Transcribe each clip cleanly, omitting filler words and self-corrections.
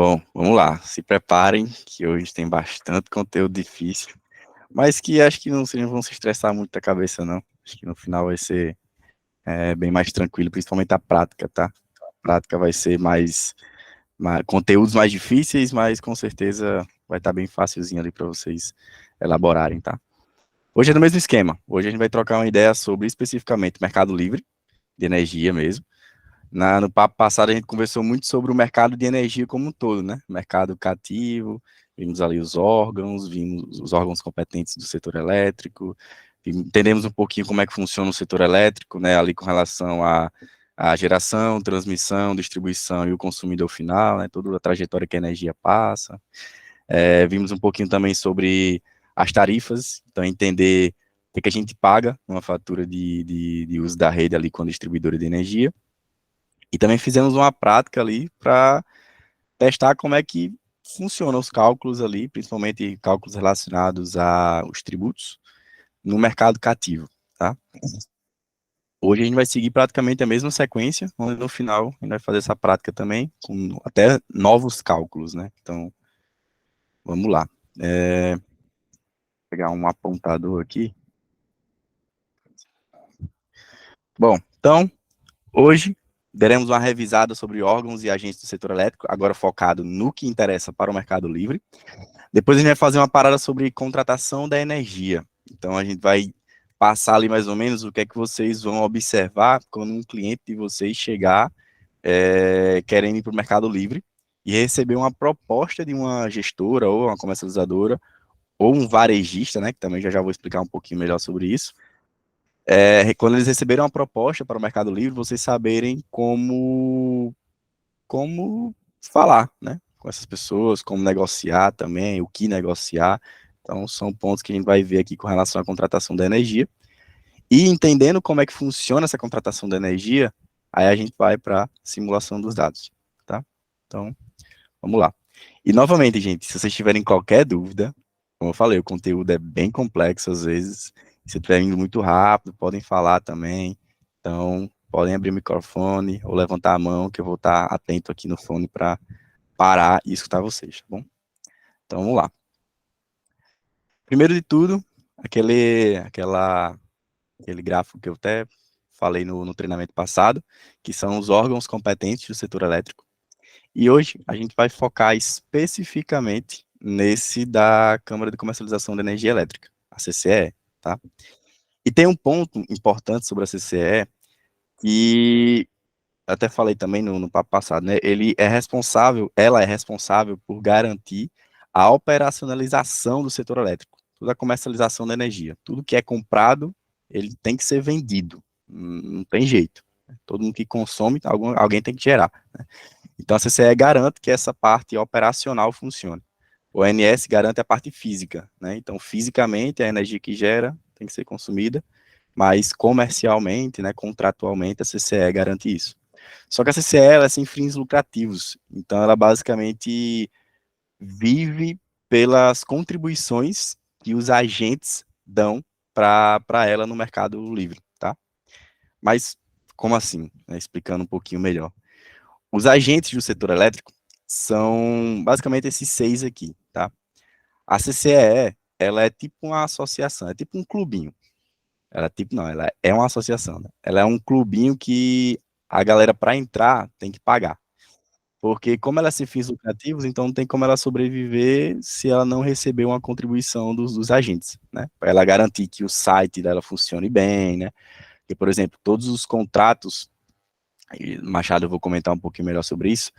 Bom, vamos lá. Se preparem, que hoje tem bastante conteúdo difícil, mas que acho que vocês não vão se estressar muito a cabeça, não. Acho que no final vai ser bem mais tranquilo, principalmente a prática, tá? A prática vai ser conteúdos mais difíceis, mas com certeza vai estar bem facilzinho ali para vocês elaborarem, tá? Hoje é do mesmo esquema. Hoje a gente vai trocar uma ideia sobre especificamente Mercado Livre, de energia mesmo. No papo passado a gente conversou muito sobre o mercado de energia como um todo, né? Mercado cativo, vimos ali vimos os órgãos competentes do setor elétrico, entendemos um pouquinho como é que funciona o setor elétrico, né? Ali com relação à geração, transmissão, distribuição e o consumidor final, né? Toda a trajetória que a energia passa. Vimos um pouquinho também sobre as tarifas, então entender o que a gente paga numa fatura de uso da rede ali com a distribuidora de energia. E também fizemos uma prática ali para testar como é que funcionam os cálculos ali, principalmente cálculos relacionados aos tributos, no mercado cativo, tá? Hoje a gente vai seguir praticamente a mesma sequência, onde no final a gente vai fazer essa prática também, com até novos cálculos, né? Então, vamos lá. Vou pegar um apontador aqui. Bom, então, hoje daremos uma revisada sobre órgãos e agentes do setor elétrico, agora focado no que interessa para o Mercado Livre. Depois a gente vai fazer uma parada sobre contratação da energia. Então a gente vai passar ali mais ou menos o que é que vocês vão observar quando um cliente de vocês chegar querendo ir para o Mercado Livre e receber uma proposta de uma gestora ou uma comercializadora ou um varejista, né, que também já vou explicar um pouquinho melhor sobre isso. Quando eles receberem uma proposta para o Mercado Livre, vocês saberem como falar, né, com essas pessoas, como negociar também, o que negociar. Então, são pontos que a gente vai ver aqui com relação à contratação da energia. E entendendo como é que funciona essa contratação da energia, aí a gente vai para a simulação dos dados, tá? Então, vamos lá. E, novamente, gente, se vocês tiverem qualquer dúvida, como eu falei, o conteúdo é bem complexo às vezes, se estiver indo muito rápido, podem falar também. Então, podem abrir o microfone ou levantar a mão, que eu vou estar atento aqui no fone para parar e escutar vocês, tá bom? Então, vamos lá. Primeiro de tudo, aquele gráfico que eu até falei no treinamento passado, que são os órgãos competentes do setor elétrico. E hoje a gente vai focar especificamente nesse da Câmara de Comercialização de Energia Elétrica, a CCE, tá? E tem um ponto importante sobre a CCE que até falei também no papo passado, né? Ela é responsável por garantir a operacionalização do setor elétrico, toda a comercialização da energia. Tudo que é comprado, ele tem que ser vendido. Não tem jeito. Todo mundo que consome, alguém tem que gerar, né? Então a CCE garante que essa parte operacional funcione. O ONS garante a parte física, né? Então, fisicamente, a energia que gera tem que ser consumida, mas comercialmente, né, contratualmente, a CCE garante isso. Só que a CCE ela é sem fins lucrativos, então ela basicamente vive pelas contribuições que os agentes dão para ela no mercado livre, tá? Mas como assim? Né, explicando um pouquinho melhor. Os agentes do setor elétrico são basicamente esses 6 aqui, tá? A CCE, ela é tipo uma associação, é tipo um clubinho. Ela é uma associação, né? Ela é um clubinho que a galera, para entrar, tem que pagar. Porque como ela é sem fins lucrativos, então não tem como ela sobreviver se ela não receber uma contribuição dos agentes, né? Para ela garantir que o site dela funcione bem, né? Porque, por exemplo, todos os contratos, e Machado, eu vou comentar um pouquinho melhor sobre isso,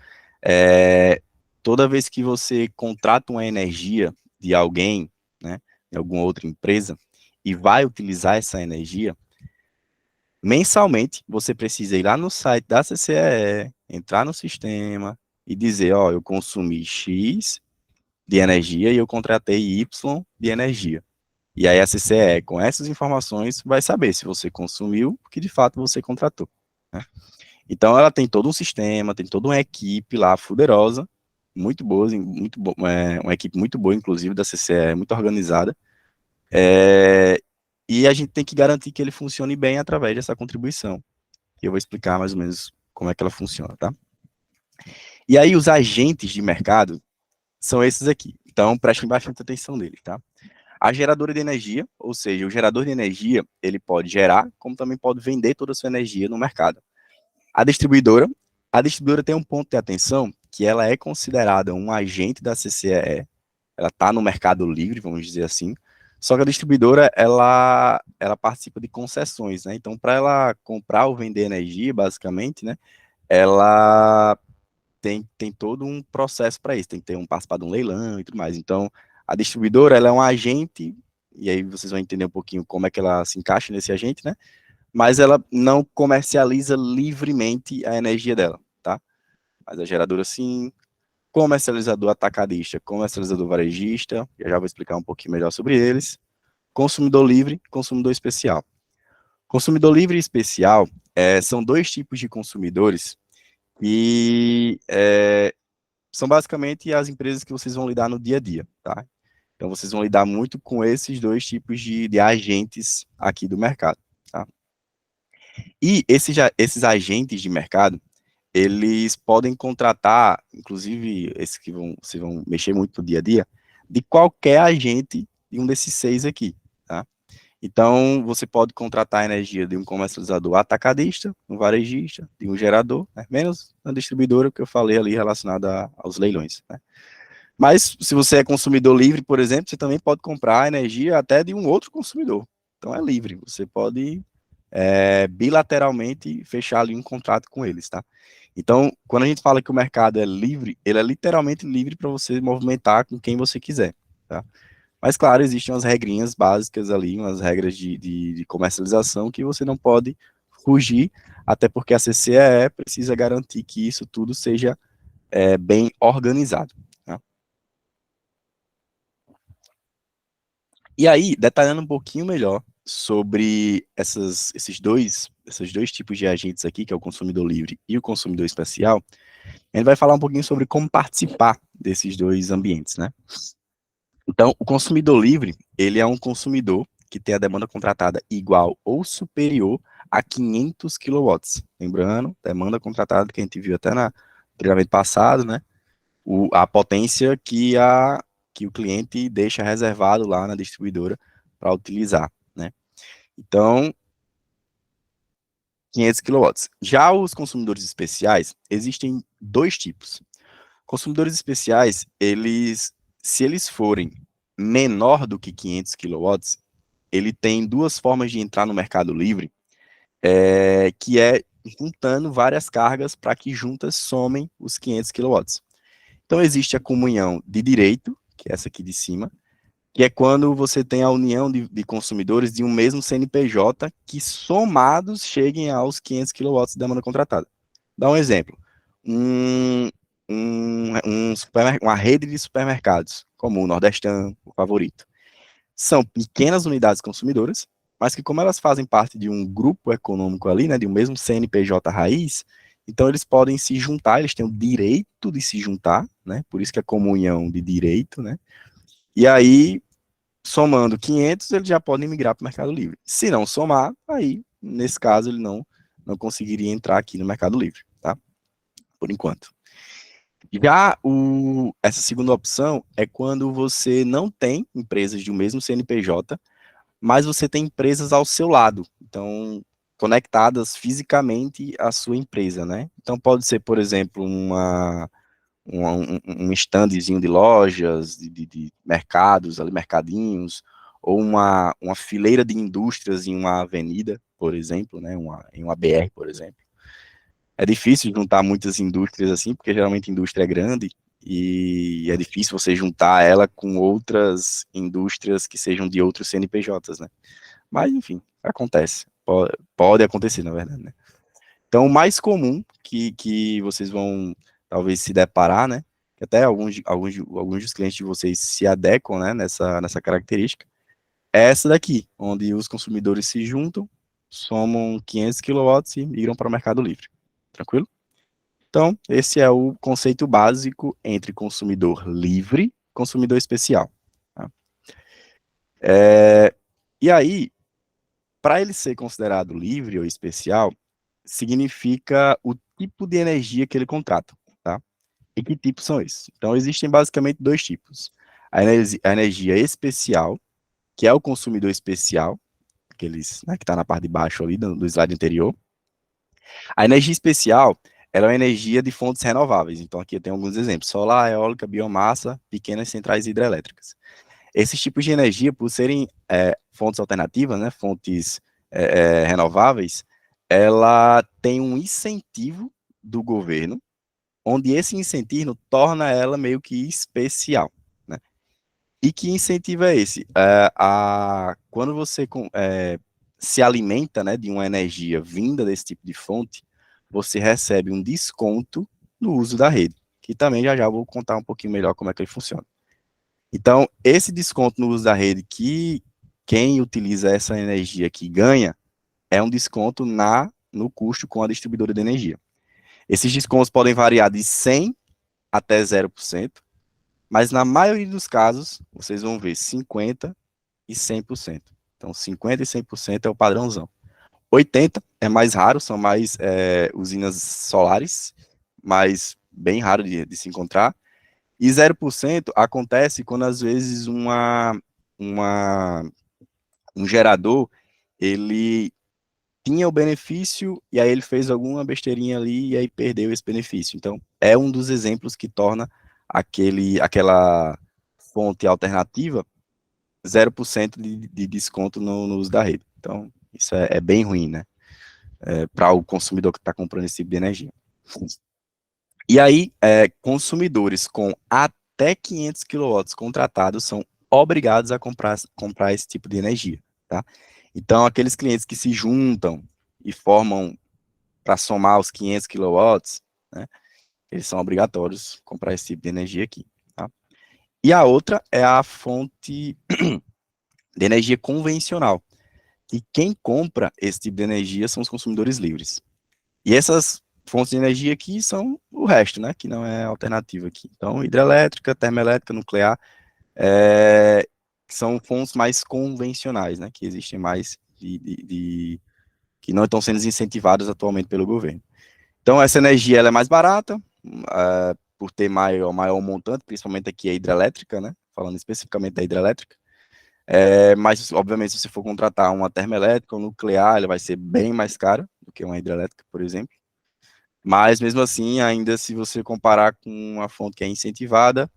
toda vez que você contrata uma energia de alguém, né, de alguma outra empresa, e vai utilizar essa energia, mensalmente, você precisa ir lá no site da CCEE, entrar no sistema e dizer, ó, eu consumi X de energia e eu contratei Y de energia. E aí a CCEE, com essas informações, vai saber se você consumiu, o que de fato você contratou, né? Então ela tem todo um sistema, tem toda uma equipe lá fuderosa, muito boa, uma equipe muito boa, inclusive, da CCEE, muito organizada, e a gente tem que garantir que ele funcione bem através dessa contribuição. E eu vou explicar mais ou menos como é que ela funciona, tá? E aí os agentes de mercado são esses aqui. Então prestem bastante atenção neles, tá? A geradora de energia, ou seja, o gerador de energia, ele pode gerar, como também pode vender toda a sua energia no mercado. A distribuidora tem um ponto de atenção, que ela é considerada um agente da CCEE, ela está no mercado livre, vamos dizer assim, só que a distribuidora, ela participa de concessões, né? Então, para ela comprar ou vender energia, basicamente, né, ela tem todo um processo para isso, tem que ter participar de um leilão e tudo mais. Então, a distribuidora, ela é um agente, e aí vocês vão entender um pouquinho como é que ela se encaixa nesse agente, né? Mas ela não comercializa livremente a energia dela, tá? Mas a geradora sim, comercializador atacadista, comercializador varejista, já vou explicar um pouquinho melhor sobre eles. Consumidor livre, consumidor especial. Consumidor livre e especial são dois tipos de consumidores que são basicamente as empresas que vocês vão lidar no dia a dia, tá? Então vocês vão lidar muito com esses dois tipos de agentes aqui do mercado, tá? E esses agentes de mercado, eles podem contratar, inclusive esses que vocês vão mexer muito no dia a dia, de qualquer agente de um desses seis aqui, tá? Então, você pode contratar a energia de um comercializador atacadista, um varejista, de um gerador, né? Menos na distribuidora que eu falei ali relacionada aos leilões, né? Mas, se você é consumidor livre, por exemplo, você também pode comprar energia até de um outro consumidor. Então, é livre. Você pode bilateralmente fechar ali um contrato com eles, tá? Então, quando a gente fala que o mercado é livre, ele é literalmente livre para você movimentar com quem você quiser, tá? Mas, claro, existem umas regrinhas básicas ali, umas regras de comercialização que você não pode fugir, até porque a CCEE precisa garantir que isso tudo seja bem organizado, tá? E aí, detalhando um pouquinho melhor sobre esses dois tipos de agentes aqui, que é o consumidor livre e o consumidor especial, a gente vai falar um pouquinho sobre como participar desses dois ambientes, né? Então, o consumidor livre, ele é um consumidor que tem a demanda contratada igual ou superior a 500 quilowatts. Lembrando, demanda contratada que a gente viu até no treinamento passado, né? A potência que o cliente deixa reservado lá na distribuidora para utilizar, né? Então, 500 quilowatts. Já os consumidores especiais, existem dois tipos. Consumidores especiais, se eles forem menor do que 500 quilowatts, ele tem duas formas de entrar no Mercado Livre, que é juntando várias cargas para que juntas somem os 500 quilowatts. Então, existe a comunhão de direito, que é essa aqui de cima, que é quando você tem a união de consumidores de um mesmo CNPJ que somados cheguem aos 500 quilowatts de demanda contratada. Dá um exemplo. Um, uma rede de supermercados, como o Nordestão, o Favorito. São pequenas unidades consumidoras, mas que como elas fazem parte de um grupo econômico ali, né, de um mesmo CNPJ raiz, então eles podem se juntar, eles têm o direito de se juntar, né, por isso que é comunhão de direito, né, e aí, somando 500, eles já podem migrar para o Mercado Livre. Se não somar, aí, nesse caso, ele não conseguiria entrar aqui no Mercado Livre, tá? Por enquanto. Já essa segunda opção é quando você não tem empresas de um mesmo CNPJ, mas você tem empresas ao seu lado, então conectadas fisicamente à sua empresa, né? Então pode ser, por exemplo, um standzinho de lojas, de mercados, ali, mercadinhos, ou uma fileira de indústrias em uma avenida, por exemplo, né? Em uma BR, por exemplo. É difícil juntar muitas indústrias assim, porque geralmente a indústria é grande e é difícil você juntar ela com outras indústrias que sejam de outros CNPJs, né? Mas, enfim, acontece. Pode acontecer, na verdade, né? Então, o mais comum que vocês vão talvez se deparar, né? Que até alguns dos clientes de vocês se adequam, né, nessa característica, é essa daqui, onde os consumidores se juntam, somam 500 quilowatts e migram para o Mercado Livre. Tranquilo? Então, esse é o conceito básico entre consumidor livre e consumidor especial. Tá? E aí, para ele ser considerado livre ou especial, significa o tipo de energia que ele contrata, tá? E que tipos são esses? Então, existem basicamente dois tipos. A energia especial, que é o consumidor especial, aqueles, né, que está na parte de baixo ali do slide anterior. A energia especial, ela é uma energia de fontes renováveis. Então, aqui eu tenho alguns exemplos: solar, eólica, biomassa, pequenas centrais hidrelétricas. Esses tipos de energia, por serem fontes alternativas, né, fontes renováveis, ela tem um incentivo do governo, onde esse incentivo torna ela meio que especial, né? E que incentivo é esse? Quando você se alimenta, né, de uma energia vinda desse tipo de fonte, você recebe um desconto no uso da rede, que também já vou contar um pouquinho melhor como é que ele funciona. Então, esse desconto no uso da rede, que quem utiliza essa energia aqui ganha, é um desconto no custo com a distribuidora de energia. Esses descontos podem variar de 100 até 0%, mas na maioria dos casos, vocês vão ver 50% e 100%. Então, 50% e 100% é o padrãozão. 80% é mais raro, são mais usinas solares, mas bem raro de se encontrar. E 0% acontece quando, às vezes, um gerador, ele tinha o benefício e aí ele fez alguma besteirinha ali e aí perdeu esse benefício. Então, é um dos exemplos que torna aquela fonte alternativa 0% de desconto no uso da rede. Então, isso é bem ruim, né? Para o consumidor que está comprando esse tipo de energia. E aí, consumidores com até 500 kW contratados são obrigados a comprar esse tipo de energia, tá? Então, aqueles clientes que se juntam e formam para somar os 500 kW, né, eles são obrigatórios comprar esse tipo de energia aqui, tá? E a outra é a fonte de energia convencional. E quem compra esse tipo de energia são os consumidores livres. E essas fontes de energia aqui são o resto, né, que não é alternativa aqui. Então, hidrelétrica, termoelétrica, nuclear, que são fontes mais convencionais, né, que existem mais que não estão sendo incentivadas atualmente pelo governo. Então, essa energia ela é mais barata, por ter maior montante, principalmente aqui a hidrelétrica, né, falando especificamente da hidrelétrica. Mas, obviamente, se você for contratar uma termoelétrica ou nuclear, ela vai ser bem mais cara do que uma hidrelétrica, por exemplo. Mas, mesmo assim, ainda se você comparar com uma fonte que é incentivada,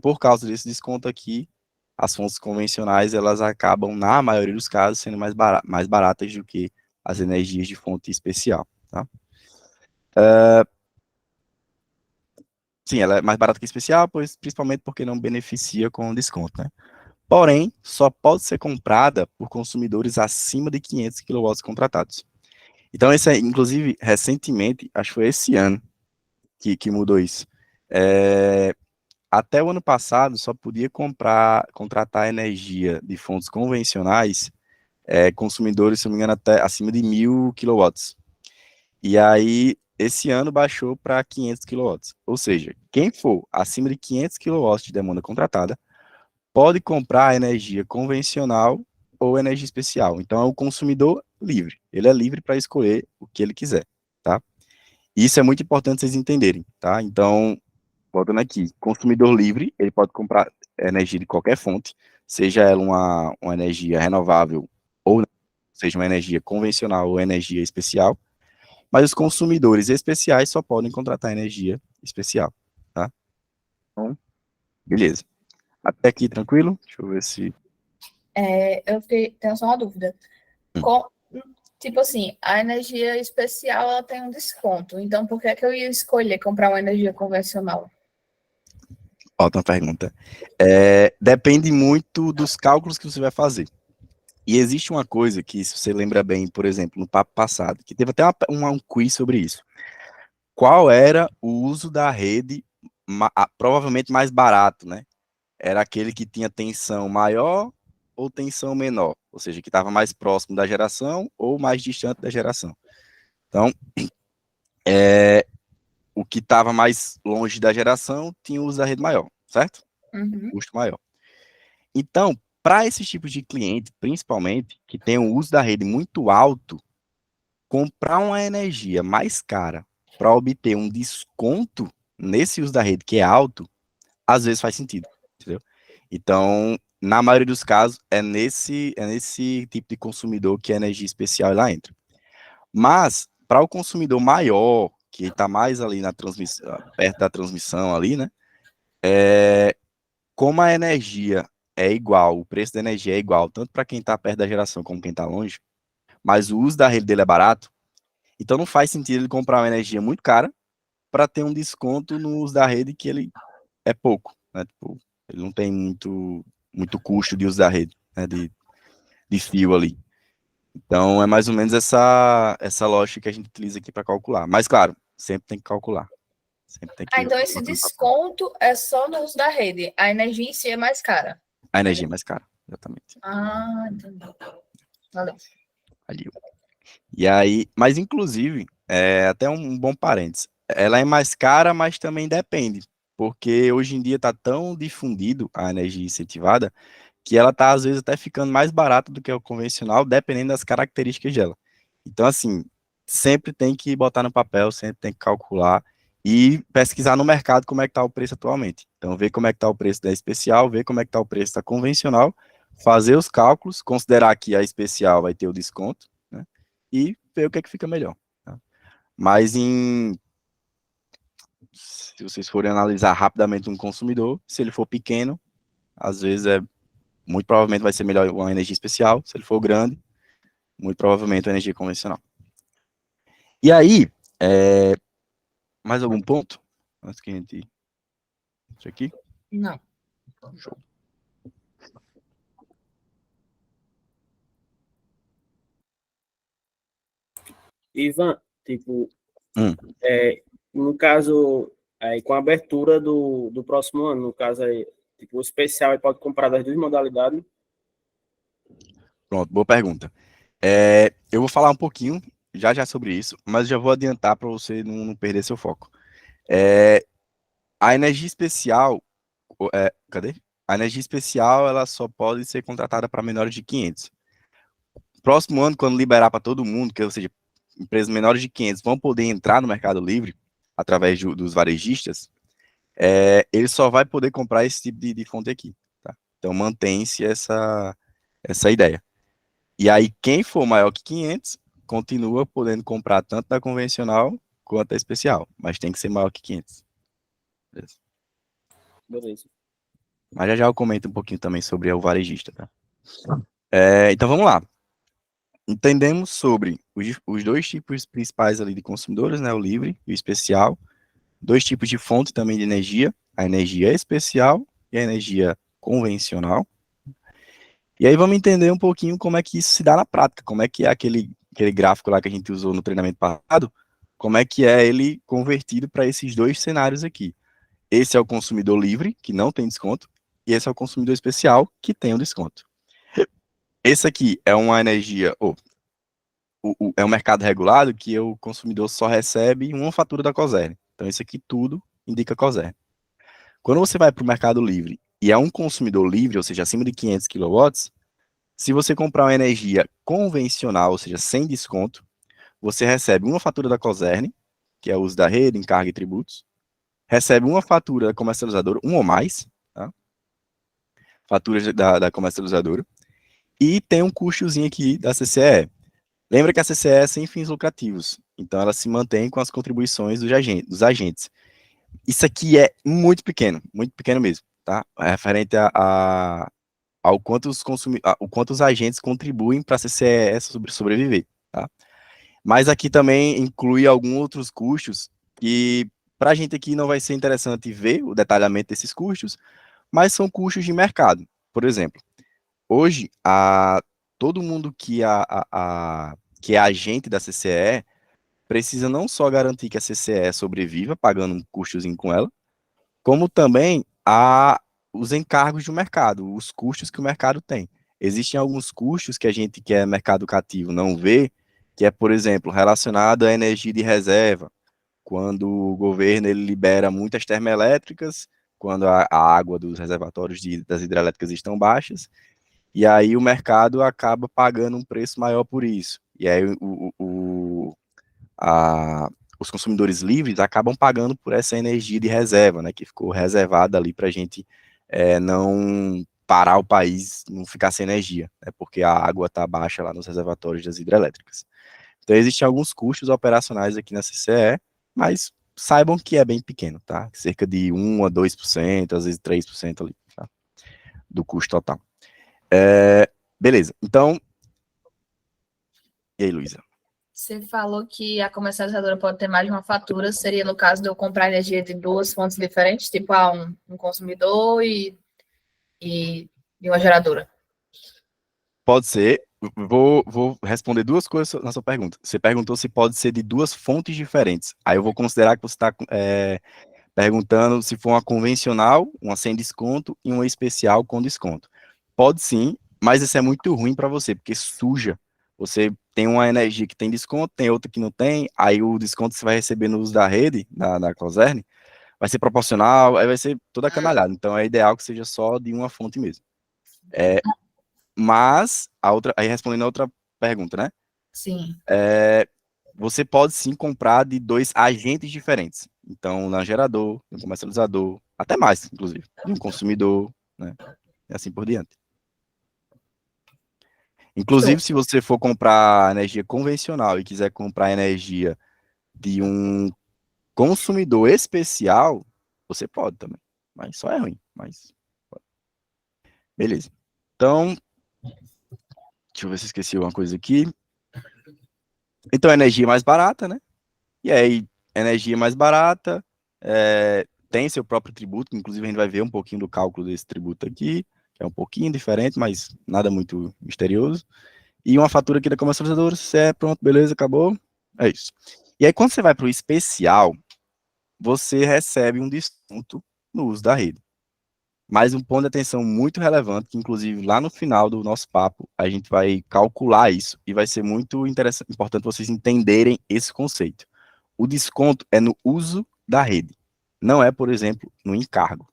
por causa desse desconto aqui, as fontes convencionais, elas acabam, na maioria dos casos, sendo mais baratas do que as energias de fonte especial, tá? Sim, ela é mais barata que especial, principalmente porque não beneficia com desconto, né? Porém, só pode ser comprada por consumidores acima de 500 kW contratados. Então, inclusive, recentemente, acho que foi esse ano que mudou isso. Até o ano passado, só podia contratar energia de fontes convencionais, consumidores, se não me engano, até acima de 1.000 kW. E aí, esse ano baixou para 500 kW. Ou seja, quem for acima de 500 kW de demanda contratada, pode comprar energia convencional ou energia especial. Então, é o consumidor livre. Ele é livre para escolher o que ele quiser, tá? Isso é muito importante vocês entenderem, tá? Então, voltando aqui, consumidor livre, ele pode comprar energia de qualquer fonte, seja ela uma energia renovável ou não, seja uma energia convencional ou energia especial, mas os consumidores especiais só podem contratar energia especial, tá? Então, beleza. Até aqui, tranquilo? Deixa eu ver se... Eu tenho só uma dúvida. Tipo assim, a energia especial ela tem um desconto. Então, por que é que eu ia escolher comprar uma energia convencional? Ótima pergunta. Depende muito dos cálculos que você vai fazer. E existe uma coisa que, se você lembra bem, por exemplo, no papo passado, que teve até um quiz sobre isso. Qual era o uso da rede provavelmente mais barato, né? Era aquele que tinha tensão maior ou tensão menor? Ou seja, que estava mais próximo da geração ou mais distante da geração. Então, o que estava mais longe da geração tinha o uso da rede maior, certo? Uhum. Custo maior. Então, para esses tipos de cliente, principalmente, que tem um uso da rede muito alto, comprar uma energia mais cara para obter um desconto nesse uso da rede que é alto, às vezes faz sentido, entendeu? Então, na maioria dos casos, é nesse tipo de consumidor que a energia especial ela entra. Mas, para o consumidor maior, que está mais ali na transmissão, perto da transmissão ali, né? Como a energia é igual, o preço da energia é igual, tanto para quem está perto da geração como quem está longe, mas o uso da rede dele é barato, então não faz sentido ele comprar uma energia muito cara para ter um desconto no uso da rede que ele é pouco, né? Tipo, ele não tem muito custo de uso da rede, né? De fio ali. Então é mais ou menos essa lógica que a gente utiliza aqui para calcular. Mas claro, sempre tem que calcular. Sempre tem que Então esse botar no papel. desconto é só no uso da rede. A energia em si é mais cara. A energia é mais cara, exatamente. Ah, entendi. Valeu. Ali. E aí, mas inclusive, até um bom parênteses, ela é mais cara, mas também depende, porque hoje em dia está tão difundido a energia incentivada que ela está às vezes até ficando mais barata do que o convencional, dependendo das características dela. Então, assim, sempre tem que botar no papel, sempre tem que calcular e pesquisar no mercado como é que está o preço atualmente. Então, ver como é que está o preço da especial, ver como é que está o preço da convencional, fazer os cálculos, considerar que a especial vai ter o desconto, né? E ver o que é que fica melhor. Tá? Mas se vocês forem analisar rapidamente um consumidor, se ele for pequeno, às vezes muito provavelmente vai ser melhor uma energia especial. Se ele for grande, muito provavelmente uma energia convencional. E aí, mais algum ponto? Antes que a gente... Isso aqui? Não. Show. Ivan, tipo, no caso, aí, com a abertura do próximo ano, no caso aí, tipo, o especial aí pode comprar das duas modalidades. Pronto, boa pergunta. Eu vou falar um pouquinho já sobre isso, mas já vou adiantar para você não perder seu foco. A energia especial, cadê? A energia especial, ela só pode ser contratada para menores de 500. Próximo ano, quando liberar para todo mundo, ou seja, empresas menores de 500 vão poder entrar no Mercado Livre através dos varejistas, ele só vai poder comprar esse tipo de fonte aqui. Tá? Então, mantém-se essa ideia. E aí, quem for maior que 500, continua podendo comprar tanto da convencional quanto da especial, mas tem que ser maior que 500. Beleza? Beleza. Mas já eu comento um pouquinho também sobre o varejista. Tá? Então, vamos lá. Entendemos sobre os dois tipos principais ali de consumidores, né, o livre e o especial, dois tipos de fonte também de energia, a energia especial e a energia convencional. E aí vamos entender um pouquinho como é que isso se dá na prática, como é que é aquele gráfico lá que a gente usou no treinamento passado, como é que é ele convertido para esses dois cenários aqui. Esse é o consumidor livre, que não tem desconto, e esse é o consumidor especial, que tem um desconto. Esse aqui é uma energia, é um mercado regulado que o consumidor só recebe uma fatura da Coserne. Então, isso aqui tudo indica Coserne. Quando você vai para o mercado livre e é um consumidor livre, ou seja, acima de 500 kW, se você comprar uma energia convencional, ou seja, sem desconto, você recebe uma fatura da Coserne, que é o uso da rede, encargo e tributos, recebe uma fatura da comercializadora, um ou mais, tá? Faturas da comercializadora, e tem um custozinho aqui da CCE. Lembra que a CCE é sem fins lucrativos, então ela se mantém com as contribuições dos agentes. Isso aqui é muito pequeno mesmo, tá? É referente ao quanto o quanto os agentes contribuem para a CCE sobreviver, tá? Mas aqui também inclui alguns outros custos que para a gente aqui não vai ser interessante ver o detalhamento desses custos, mas são custos de mercado. Por exemplo, hoje, todo mundo que é agente da CCE precisa não só garantir que a CCE sobreviva, pagando um custozinho com ela, como também os encargos do mercado, os custos que o mercado tem. Existem alguns custos que a gente que é mercado cativo não vê, que é, por exemplo, relacionado à energia de reserva, quando o governo ele libera muitas termoelétricas, quando a água dos reservatórios das hidrelétricas estão baixas, e aí o mercado acaba pagando um preço maior por isso. E aí os consumidores livres acabam pagando por essa energia de reserva, né, que ficou reservada ali para a gente não parar o país, não ficar sem energia, né, porque a água está baixa lá nos reservatórios das hidrelétricas. Então, existem alguns custos operacionais aqui na CCE, mas saibam que é bem pequeno, tá? Cerca de 1 a 2%, às vezes 3% ali, tá? Do custo total. Beleza, então... E aí, Luísa? Você falou que a comercializadora pode ter mais de uma fatura, seria no caso de eu comprar energia de duas fontes diferentes, tipo um consumidor e uma geradora. Pode ser. Vou responder duas coisas na sua pergunta. Você perguntou se pode ser de duas fontes diferentes. Aí eu vou considerar que você está perguntando se for uma convencional, uma sem desconto e uma especial com desconto. Pode sim, mas isso é muito ruim para você, porque suja. Você tem uma energia que tem desconto, tem outra que não tem, aí o desconto que você vai receber no uso da rede, da Closerne, vai ser proporcional, aí vai ser toda canalhada. Então é ideal que seja só de uma fonte mesmo. Mas, aí respondendo a outra pergunta, né? Sim. Você pode sim comprar de dois agentes diferentes. Então, na gerador, no comercializador, até mais, inclusive, de um consumidor, né? E assim por diante. Inclusive, se você for comprar energia convencional e quiser comprar energia de um consumidor especial, você pode também. Mas só é ruim. Mas pode. Beleza. Então, deixa eu ver se eu esqueci uma coisa aqui. Então, energia mais barata, né? E aí, energia mais barata, tem seu próprio tributo, inclusive a gente vai ver um pouquinho do cálculo desse tributo aqui, que é um pouquinho diferente, mas nada muito misterioso. E uma fatura aqui da comercializadora, se é pronto, beleza, acabou, é isso. E aí, quando você vai para o especial, você recebe um desconto no uso da rede. Mas um ponto de atenção muito relevante, que inclusive lá no final do nosso papo, a gente vai calcular isso, e vai ser muito importante vocês entenderem esse conceito. O desconto é no uso da rede, não é, por exemplo, no encargo.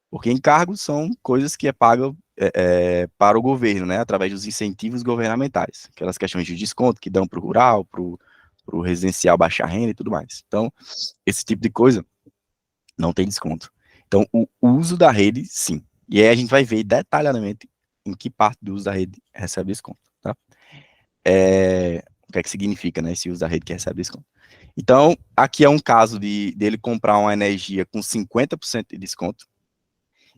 Porque encargos são coisas que é pago para o governo, né, através dos incentivos governamentais, aquelas questões de desconto que dão para o rural, para o residencial baixa renda e tudo mais. Então, esse tipo de coisa não tem desconto. Então, o uso da rede, sim. E aí a gente vai ver detalhadamente em que parte do uso da rede recebe desconto, tá? O que é que significa, né, esse uso da rede que recebe desconto. Então, aqui é um caso dele comprar uma energia com 50% de desconto.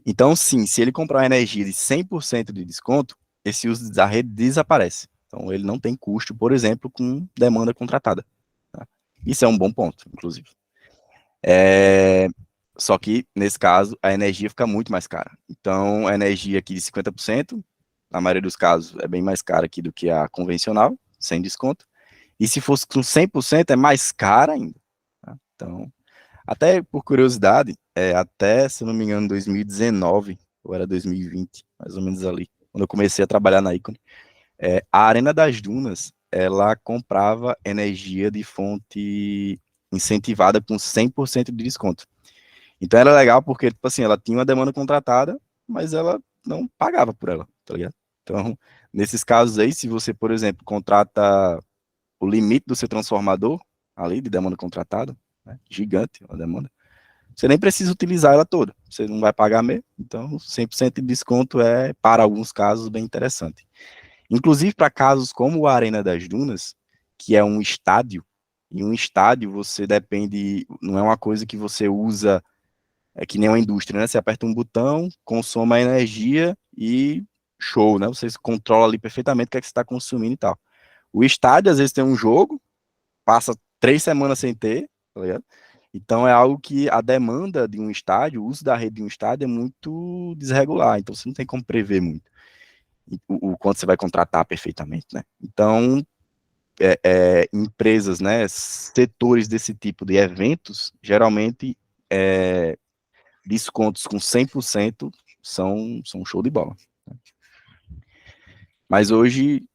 Então, sim, se ele comprar uma energia de 100% de desconto, esse uso da rede desaparece. Então, ele não tem custo, por exemplo, com demanda contratada. Tá? Isso é um bom ponto, inclusive. Só que, nesse caso, a energia fica muito mais cara. Então, a energia aqui de 50%, na maioria dos casos, é bem mais cara aqui do que a convencional, sem desconto. E se fosse com 100%, é mais cara ainda. Tá? Então, até por curiosidade, até, se eu não me engano, 2019, ou era 2020, mais ou menos ali, quando eu comecei a trabalhar na Icon, a Arena das Dunas, ela comprava energia de fonte incentivada com 100% de desconto. Então era legal porque, tipo assim, ela tinha uma demanda contratada, mas ela não pagava por ela, tá ligado? Então, nesses casos aí, se você, por exemplo, contrata o limite do seu transformador, ali, de demanda contratada, né, gigante a demanda, você nem precisa utilizar ela toda, você não vai pagar mesmo, então 100% de desconto é, para alguns casos, bem interessante. Inclusive para casos como a Arena das Dunas, que é um estádio, e um estádio você depende, não é uma coisa que você usa, que nem uma indústria, né? Você aperta um botão, consome a energia e show, né? Você controla ali perfeitamente o que é que você está consumindo e tal. O estádio, às vezes, tem um jogo, passa 3 semanas sem ter, tá ligado? Então é algo que a demanda de um estádio, o uso da rede de um estádio é muito desregular, então você não tem como prever muito o quanto você vai contratar perfeitamente, né? Então, empresas, né, setores desse tipo de eventos, geralmente descontos com 100% são show de bola. Mas hoje,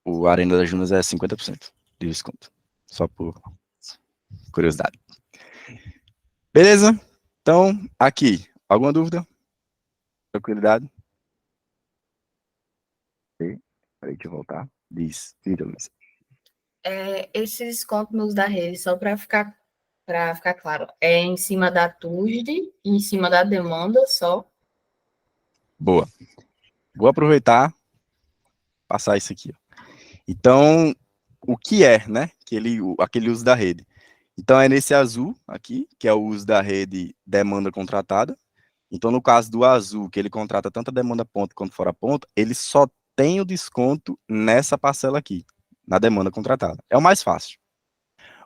o Arena das Dunas é 50% de desconto, só por curiosidade. Beleza? Então, aqui, alguma dúvida? Tranquilidade? Peraí, deixa eu voltar. Diz, vira, Luiz. esse desconto nos da rede, só para ficar claro, é em cima da TUSD e em cima da demanda só? Boa. Vou aproveitar passar isso aqui. Então, o que é, né? Aquele uso da rede. Então, é nesse azul aqui, que é o uso da rede demanda contratada. Então, no caso do azul, que ele contrata tanto a demanda ponta quanto fora ponta, ele só tem o desconto nessa parcela aqui, na demanda contratada. É o mais fácil.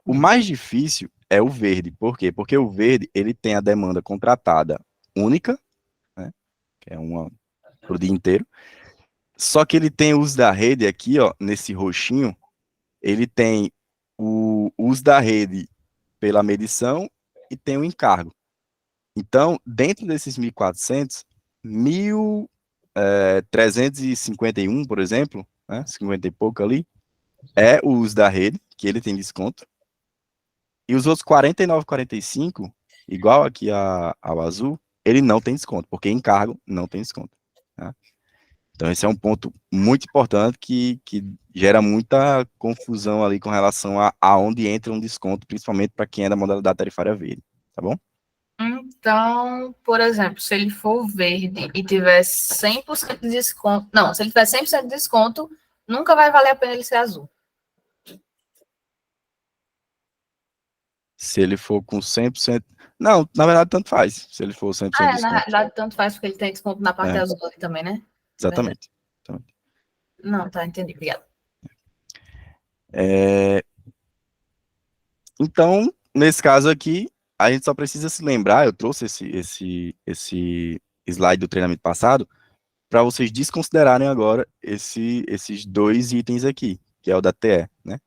O mais difícil é o verde. Por quê? Porque o verde, ele tem a demanda contratada única, né? Que é uma para o dia inteiro. Só que ele tem o uso da rede aqui, ó, nesse roxinho, ele tem o uso da rede pela medição e tem o encargo. Então, dentro desses 1.400, 1.351, por exemplo, né, 50 e pouco ali, é o uso da rede, que ele tem desconto. E os outros 49,45, igual aqui ao azul, ele não tem desconto, porque encargo não tem desconto. Tá? Então, esse é um ponto muito importante que gera muita confusão ali com relação a onde entra um desconto, principalmente para quem é da modalidade tarifária verde, tá bom? Então, por exemplo, se ele for verde e tiver 100% de desconto, não, se ele tiver 100% de desconto, nunca vai valer a pena ele ser azul. Se ele for com 100%, não, na verdade, tanto faz, se ele for 100% de Na desconto. realidade, tanto faz porque ele tem desconto na parte azul ali também, né? Exatamente. Não, tá, entendi, obrigada. Então, nesse caso aqui, a gente só precisa se lembrar, eu trouxe esse slide do treinamento passado, para vocês desconsiderarem agora esses dois itens aqui, que é o da TE, né?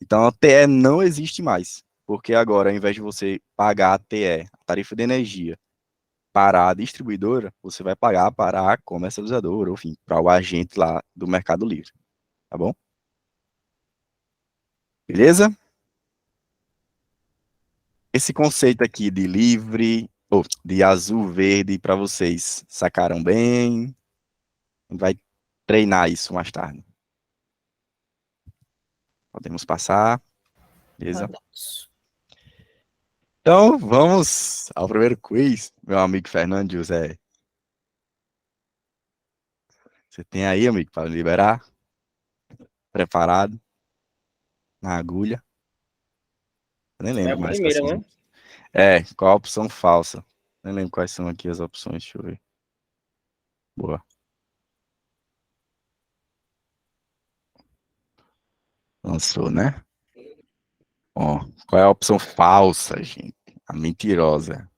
Então, a TE não existe mais, porque agora, ao invés de você pagar a TE, a tarifa de energia, para a distribuidora, você vai pagar para a comercializadora, ou enfim, para o agente lá do Mercado Livre, tá bom? Beleza? Esse conceito aqui de livre, ou de azul, verde, para vocês, sacaram bem? Vai treinar isso mais tarde. Podemos passar, beleza? Então, vamos ao primeiro quiz, meu amigo Fernando José. Você tem aí, amigo, para liberar? Preparado? Na agulha? Eu nem É a lembro mais quais primeira, são as né? opções. Qual a opção falsa? Nem lembro quais são aqui as opções, deixa eu ver. Boa. Lançou, né? Ó, qual é a opção falsa, gente? A mentirosa.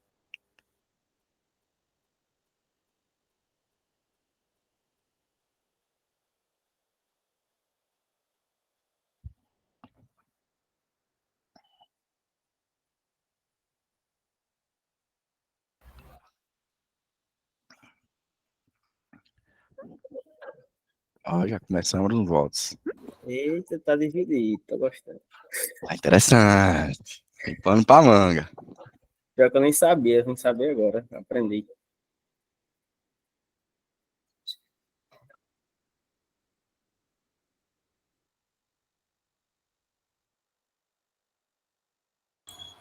Ó, já começamos nos votos. Eita, tá dividido, tô gostando. Tá interessante. Tem pano pra manga. Pior que eu nem sabia, vim saber agora, aprendi.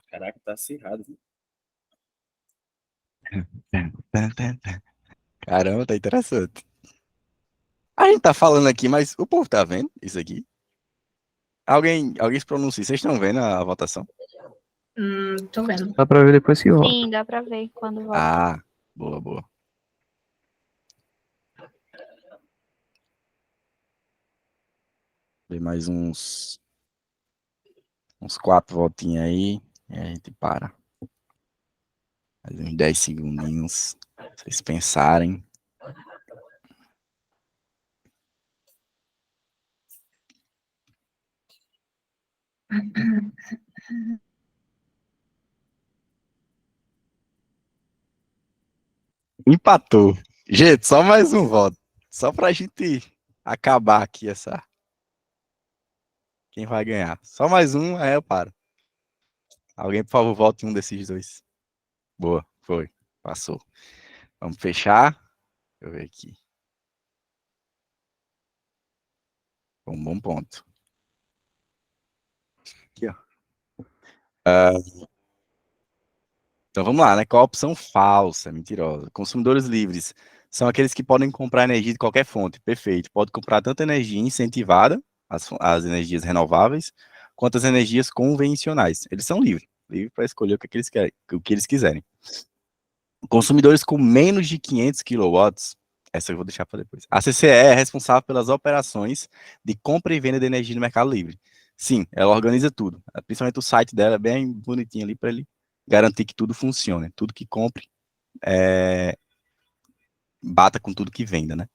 Caraca, tá acirrado. Caramba, tá interessante. A gente tá falando aqui, mas o povo tá vendo isso aqui? Alguém se pronuncia. Vocês estão vendo a votação? Tô vendo. Dá pra ver depois que volta. Sim, dá pra ver quando volta. Ah, boa, boa. Tem mais uns 4 votinhos aí. E a gente para. Mais uns 10 segundinhos. Vocês pensarem. Empatou. Gente, só mais um voto. Só pra gente acabar aqui essa. Quem vai ganhar? Só mais um, aí eu paro. Alguém, por favor, volte um desses dois. Boa, foi. Passou. Vamos fechar. Deixa eu ver aqui. Um bom ponto. Então vamos lá, né? Qual a opção falsa, mentirosa? Consumidores livres são aqueles que podem comprar energia de qualquer fonte. Perfeito. Pode comprar tanto energia incentivada, as energias renováveis, quanto as energias convencionais. Eles são livres para escolher o que eles querem, o que eles quiserem. Consumidores com menos de 500 quilowatts, essa eu vou deixar para depois. A CCE é responsável pelas operações de compra e venda de energia no Mercado Livre. Sim, ela organiza tudo. Principalmente o site dela é bem bonitinho ali para ele garantir que tudo funcione. Tudo que compre bata com tudo que venda, né?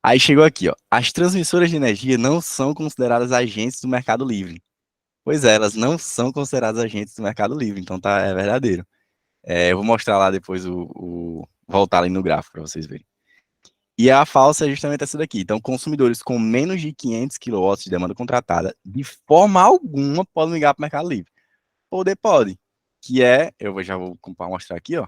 Aí chegou aqui, ó. As transmissoras de energia não são consideradas agentes do Mercado Livre. Pois é, elas não são consideradas agentes do Mercado Livre, então tá, é verdadeiro. Eu vou mostrar lá depois voltar ali no gráfico para vocês verem. E a falsa é justamente essa daqui. Então, consumidores com menos de 500 quilowatts de demanda contratada, de forma alguma, podem ligar para o Mercado Livre. Poder pode, que já vou mostrar aqui, ó,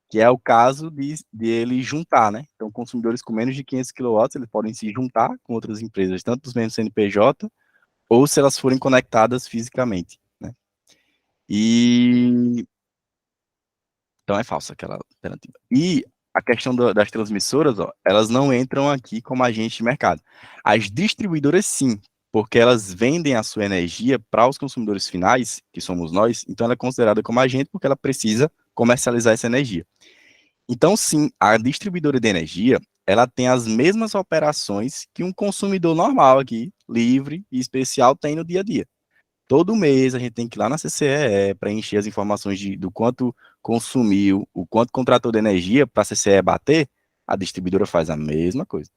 que é o caso de ele juntar, né? Então, consumidores com menos de 500 quilowatts, eles podem se juntar com outras empresas, tanto dos mesmos CNPJ, ou se elas forem conectadas fisicamente, né? E então é falsa aquela alternativa. E a questão das transmissoras, ó, elas não entram aqui como agente de mercado. As distribuidoras sim, porque elas vendem a sua energia para os consumidores finais, que somos nós, então ela é considerada como agente porque ela precisa comercializar essa energia. Então sim, a distribuidora de energia, ela tem as mesmas operações que um consumidor normal aqui, livre e especial, tem no dia a dia. Todo mês a gente tem que ir lá na CCE preencher as informações do quanto consumiu, o quanto contratou de energia para a CCE bater, a distribuidora faz a mesma coisa.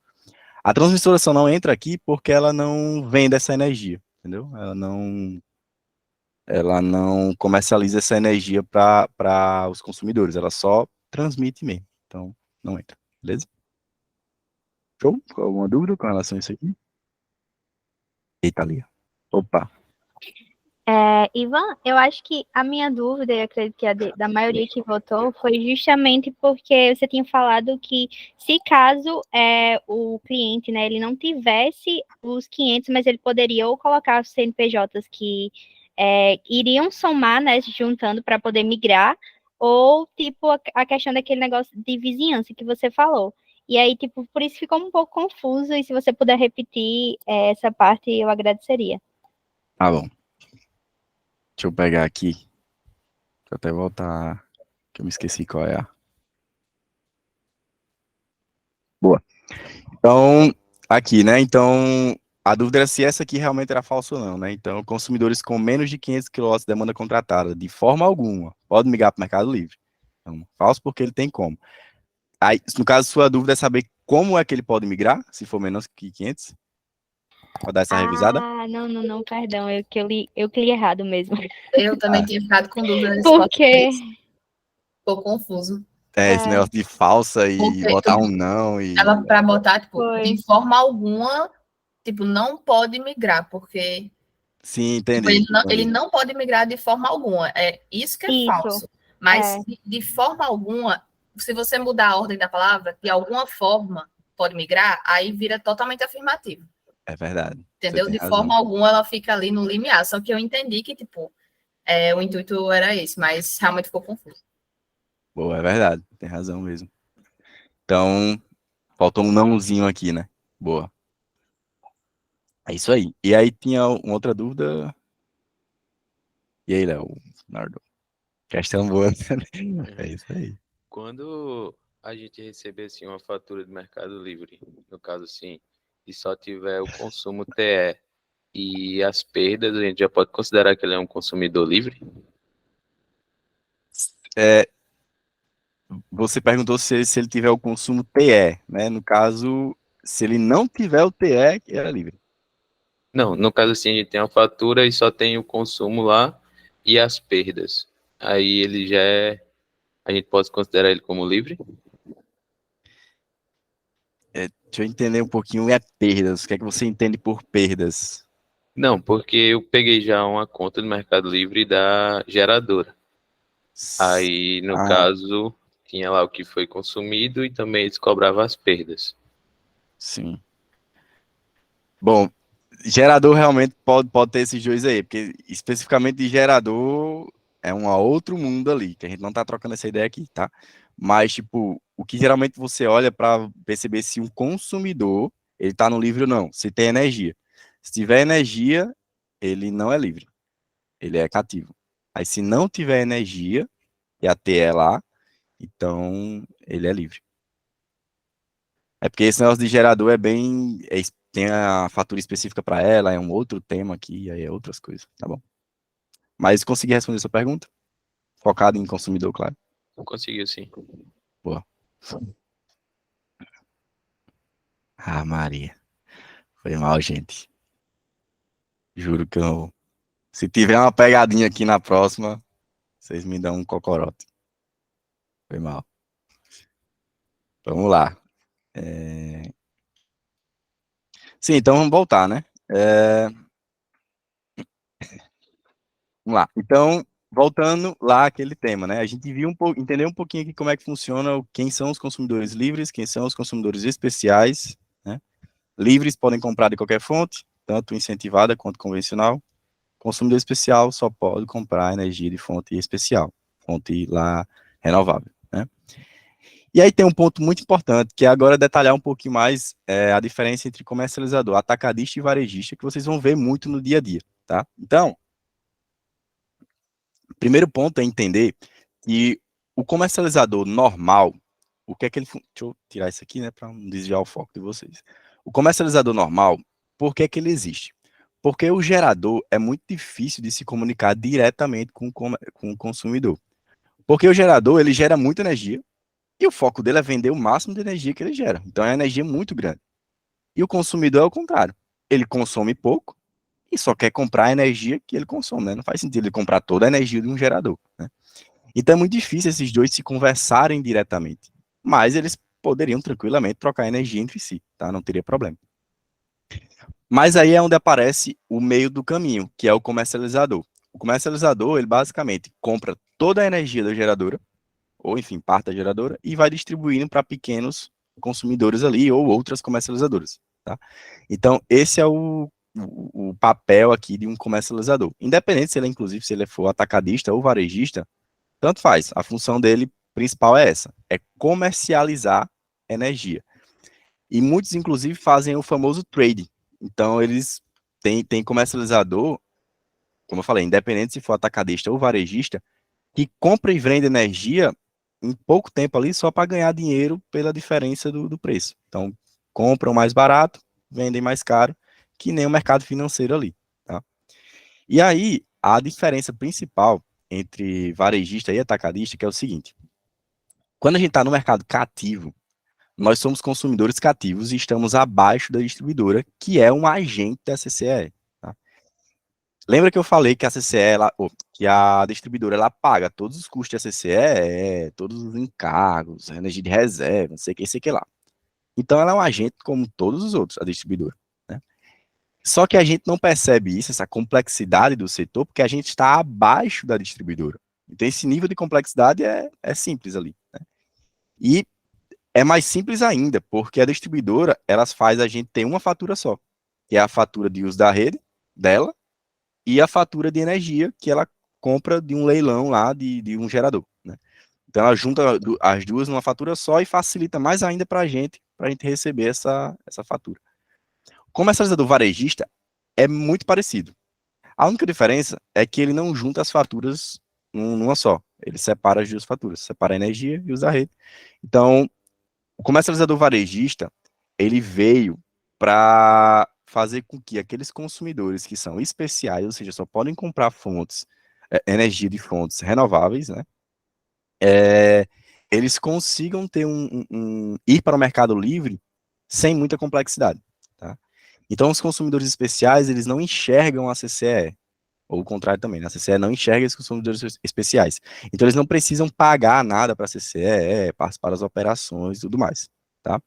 A transmissora só não entra aqui porque ela não vende essa energia, entendeu? Ela não comercializa essa energia para os consumidores, ela só transmite mesmo. Então, não entra, beleza? Show? Alguma dúvida com relação a isso aqui? Eita, ali. Opa. Ivan, eu acho que a minha dúvida, e acredito que da maioria que votou, foi justamente porque você tinha falado que se caso o cliente, né, ele não tivesse os 500, mas ele poderia ou colocar os CNPJs que iriam somar, né, juntando para poder migrar, ou, tipo, a questão daquele negócio de vizinhança que você falou. E aí, tipo, por isso ficou um pouco confuso, e se você puder repetir essa parte, eu agradeceria. Tá bom. Deixa eu pegar aqui. Deixa eu até voltar, que eu me esqueci qual é a. Boa. Então, aqui, né? Então, a dúvida era se essa aqui realmente era falsa ou não, né? Então, consumidores com menos de 500 quilowatts de demanda contratada, de forma alguma, pode migrar para o Mercado Livre. Então, falso porque ele tem como. Aí, no caso, sua dúvida é saber como é que ele pode migrar, se for menos que 500? Pode dar essa revisada? Não, perdão, eu que li errado mesmo. Eu também tinha ficado com dúvida nesse Porque ficou confuso. Esse negócio de falsa e Porque botar um não e... Ela para botar, tipo, Foi. de forma alguma, tipo, não pode migrar, porque Sim, tipo, entendi. ele não pode migrar de forma alguma. É isso que é falso. Mas de forma alguma, se você mudar a ordem da palavra, de alguma forma pode migrar, aí vira totalmente afirmativo. É verdade. Entendeu? De forma alguma ela fica ali no limiar. Só que eu entendi que, tipo, o intuito era esse, mas realmente ficou confuso. Boa, é verdade. Tem razão mesmo. Então, faltou um nãozinho aqui, né? Boa. É isso aí. E aí tinha uma outra dúvida. E aí, Léo? Nardo. Questão boa. É isso aí. Quando a gente receber assim, uma fatura do Mercado Livre, no caso assim, e só tiver o consumo TE e as perdas, a gente já pode considerar que ele é um consumidor livre? Você perguntou se ele tiver o consumo TE, né? No caso, se ele não tiver o TE, que era livre. Não, no caso assim, a gente tem a fatura e só tem o consumo lá e as perdas. Aí ele já a gente pode considerar ele como livre? Deixa eu entender um pouquinho perdas. O que é que você entende por perdas? Não, porque eu peguei já uma conta do Mercado Livre da geradora. Aí, no caso, tinha lá o que foi consumido e também eles cobravam as perdas. Sim. Bom, Gerador realmente pode ter esses dois aí, porque especificamente de gerador é um outro mundo ali, que a gente não tá trocando essa ideia aqui, tá? Mas, tipo, o que geralmente você olha para perceber se um consumidor, ele tá no livre ou não, se tem energia. Se tiver energia, ele não é livre, ele é cativo. Aí, se não tiver energia, e a T é lá, então ele é livre. É porque esse negócio de gerador é bem. Tem a fatura específica para ela, é um outro tema aqui, aí é outras coisas, tá bom? Mas consegui responder a sua pergunta? Focado em consumidor, claro. Conseguiu, sim. Boa. Ah, Maria. Foi mal, gente. Juro que eu. Se tiver uma pegadinha aqui na próxima, vocês me dão um cocorote. Foi mal. Vamos lá. Sim, então vamos voltar, né? Vamos lá. Então, voltando lá àquele tema, né? A gente viu entendeu um pouquinho aqui como é que funciona, quem são os consumidores livres, quem são os consumidores especiais, né? Livres podem comprar de qualquer fonte, tanto incentivada quanto convencional. Consumidor especial só pode comprar energia de fonte especial, fonte lá renovável, né? E aí tem um ponto muito importante, que é agora detalhar um pouquinho mais a diferença entre comercializador, atacadista e varejista, que vocês vão ver muito no dia a dia, tá? Então, primeiro ponto é entender que o comercializador normal, o que é que ele... Deixa eu tirar isso aqui, né, para não desviar o foco de vocês. O comercializador normal, por que é que ele existe? Porque o gerador é muito difícil de se comunicar diretamente com o consumidor. Porque o gerador, ele gera muita energia e o foco dele é vender o máximo de energia que ele gera. Então é uma energia muito grande. E o consumidor é o contrário. Ele consome pouco e só quer comprar a energia que ele consome, né? Não faz sentido ele comprar toda a energia de um gerador, né? Então é muito difícil esses dois se conversarem diretamente. Mas eles poderiam tranquilamente trocar energia entre si, tá? Não teria problema. Mas aí é onde aparece o meio do caminho, que é o comercializador. O comercializador, ele basicamente compra toda a energia da geradora, ou enfim, parte da geradora, e vai distribuindo para pequenos consumidores ali, ou outras comercializadoras, tá? Então, esse é o papel aqui de um comercializador. Independente se ele, inclusive, se ele for atacadista ou varejista, tanto faz. A função dele principal é essa, é comercializar energia. E muitos, inclusive, fazem o famoso trading. Então, eles têm comercializador, como eu falei, independente se for atacadista ou varejista, que compra e vende energia em pouco tempo ali só para ganhar dinheiro pela diferença do preço. Então, compram mais barato, vendem mais caro, que nem o mercado financeiro ali, tá? E aí, a diferença principal entre varejista e atacadista que é o seguinte: quando a gente está no mercado cativo, nós somos consumidores cativos e estamos abaixo da distribuidora, que é um agente da CCE. Tá? Lembra que eu falei que a CCE, que a distribuidora, ela paga todos os custos da CCE, todos os encargos, energia de reserva, não sei o que lá. Então, ela é um agente como todos os outros, a distribuidora. Né? Só que a gente não percebe isso, essa complexidade do setor, porque a gente está abaixo da distribuidora. Então, esse nível de complexidade é simples ali. Né? E é mais simples ainda, porque a distribuidora, elas faz a gente ter uma fatura só, que é a fatura de uso da rede dela e a fatura de energia que ela compra de um leilão lá de um gerador. Né? Então, ela junta as duas numa fatura só e facilita mais ainda para a gente receber essa fatura. O comercializador varejista é muito parecido. A única diferença é que ele não junta as faturas numa só. Ele separa as duas faturas, separa a energia e usa a rede. Então, o comercializador varejista, ele veio para fazer com que aqueles consumidores que são especiais, ou seja, só podem comprar energia de fontes renováveis, né? Eles consigam ter ir para o mercado livre sem muita complexidade, tá? Então, os consumidores especiais, eles não enxergam a CCE, ou o contrário também, né? A CCE não enxerga os consumidores especiais. Então, eles não precisam pagar nada para a CCE, participar das operações e tudo mais, tá?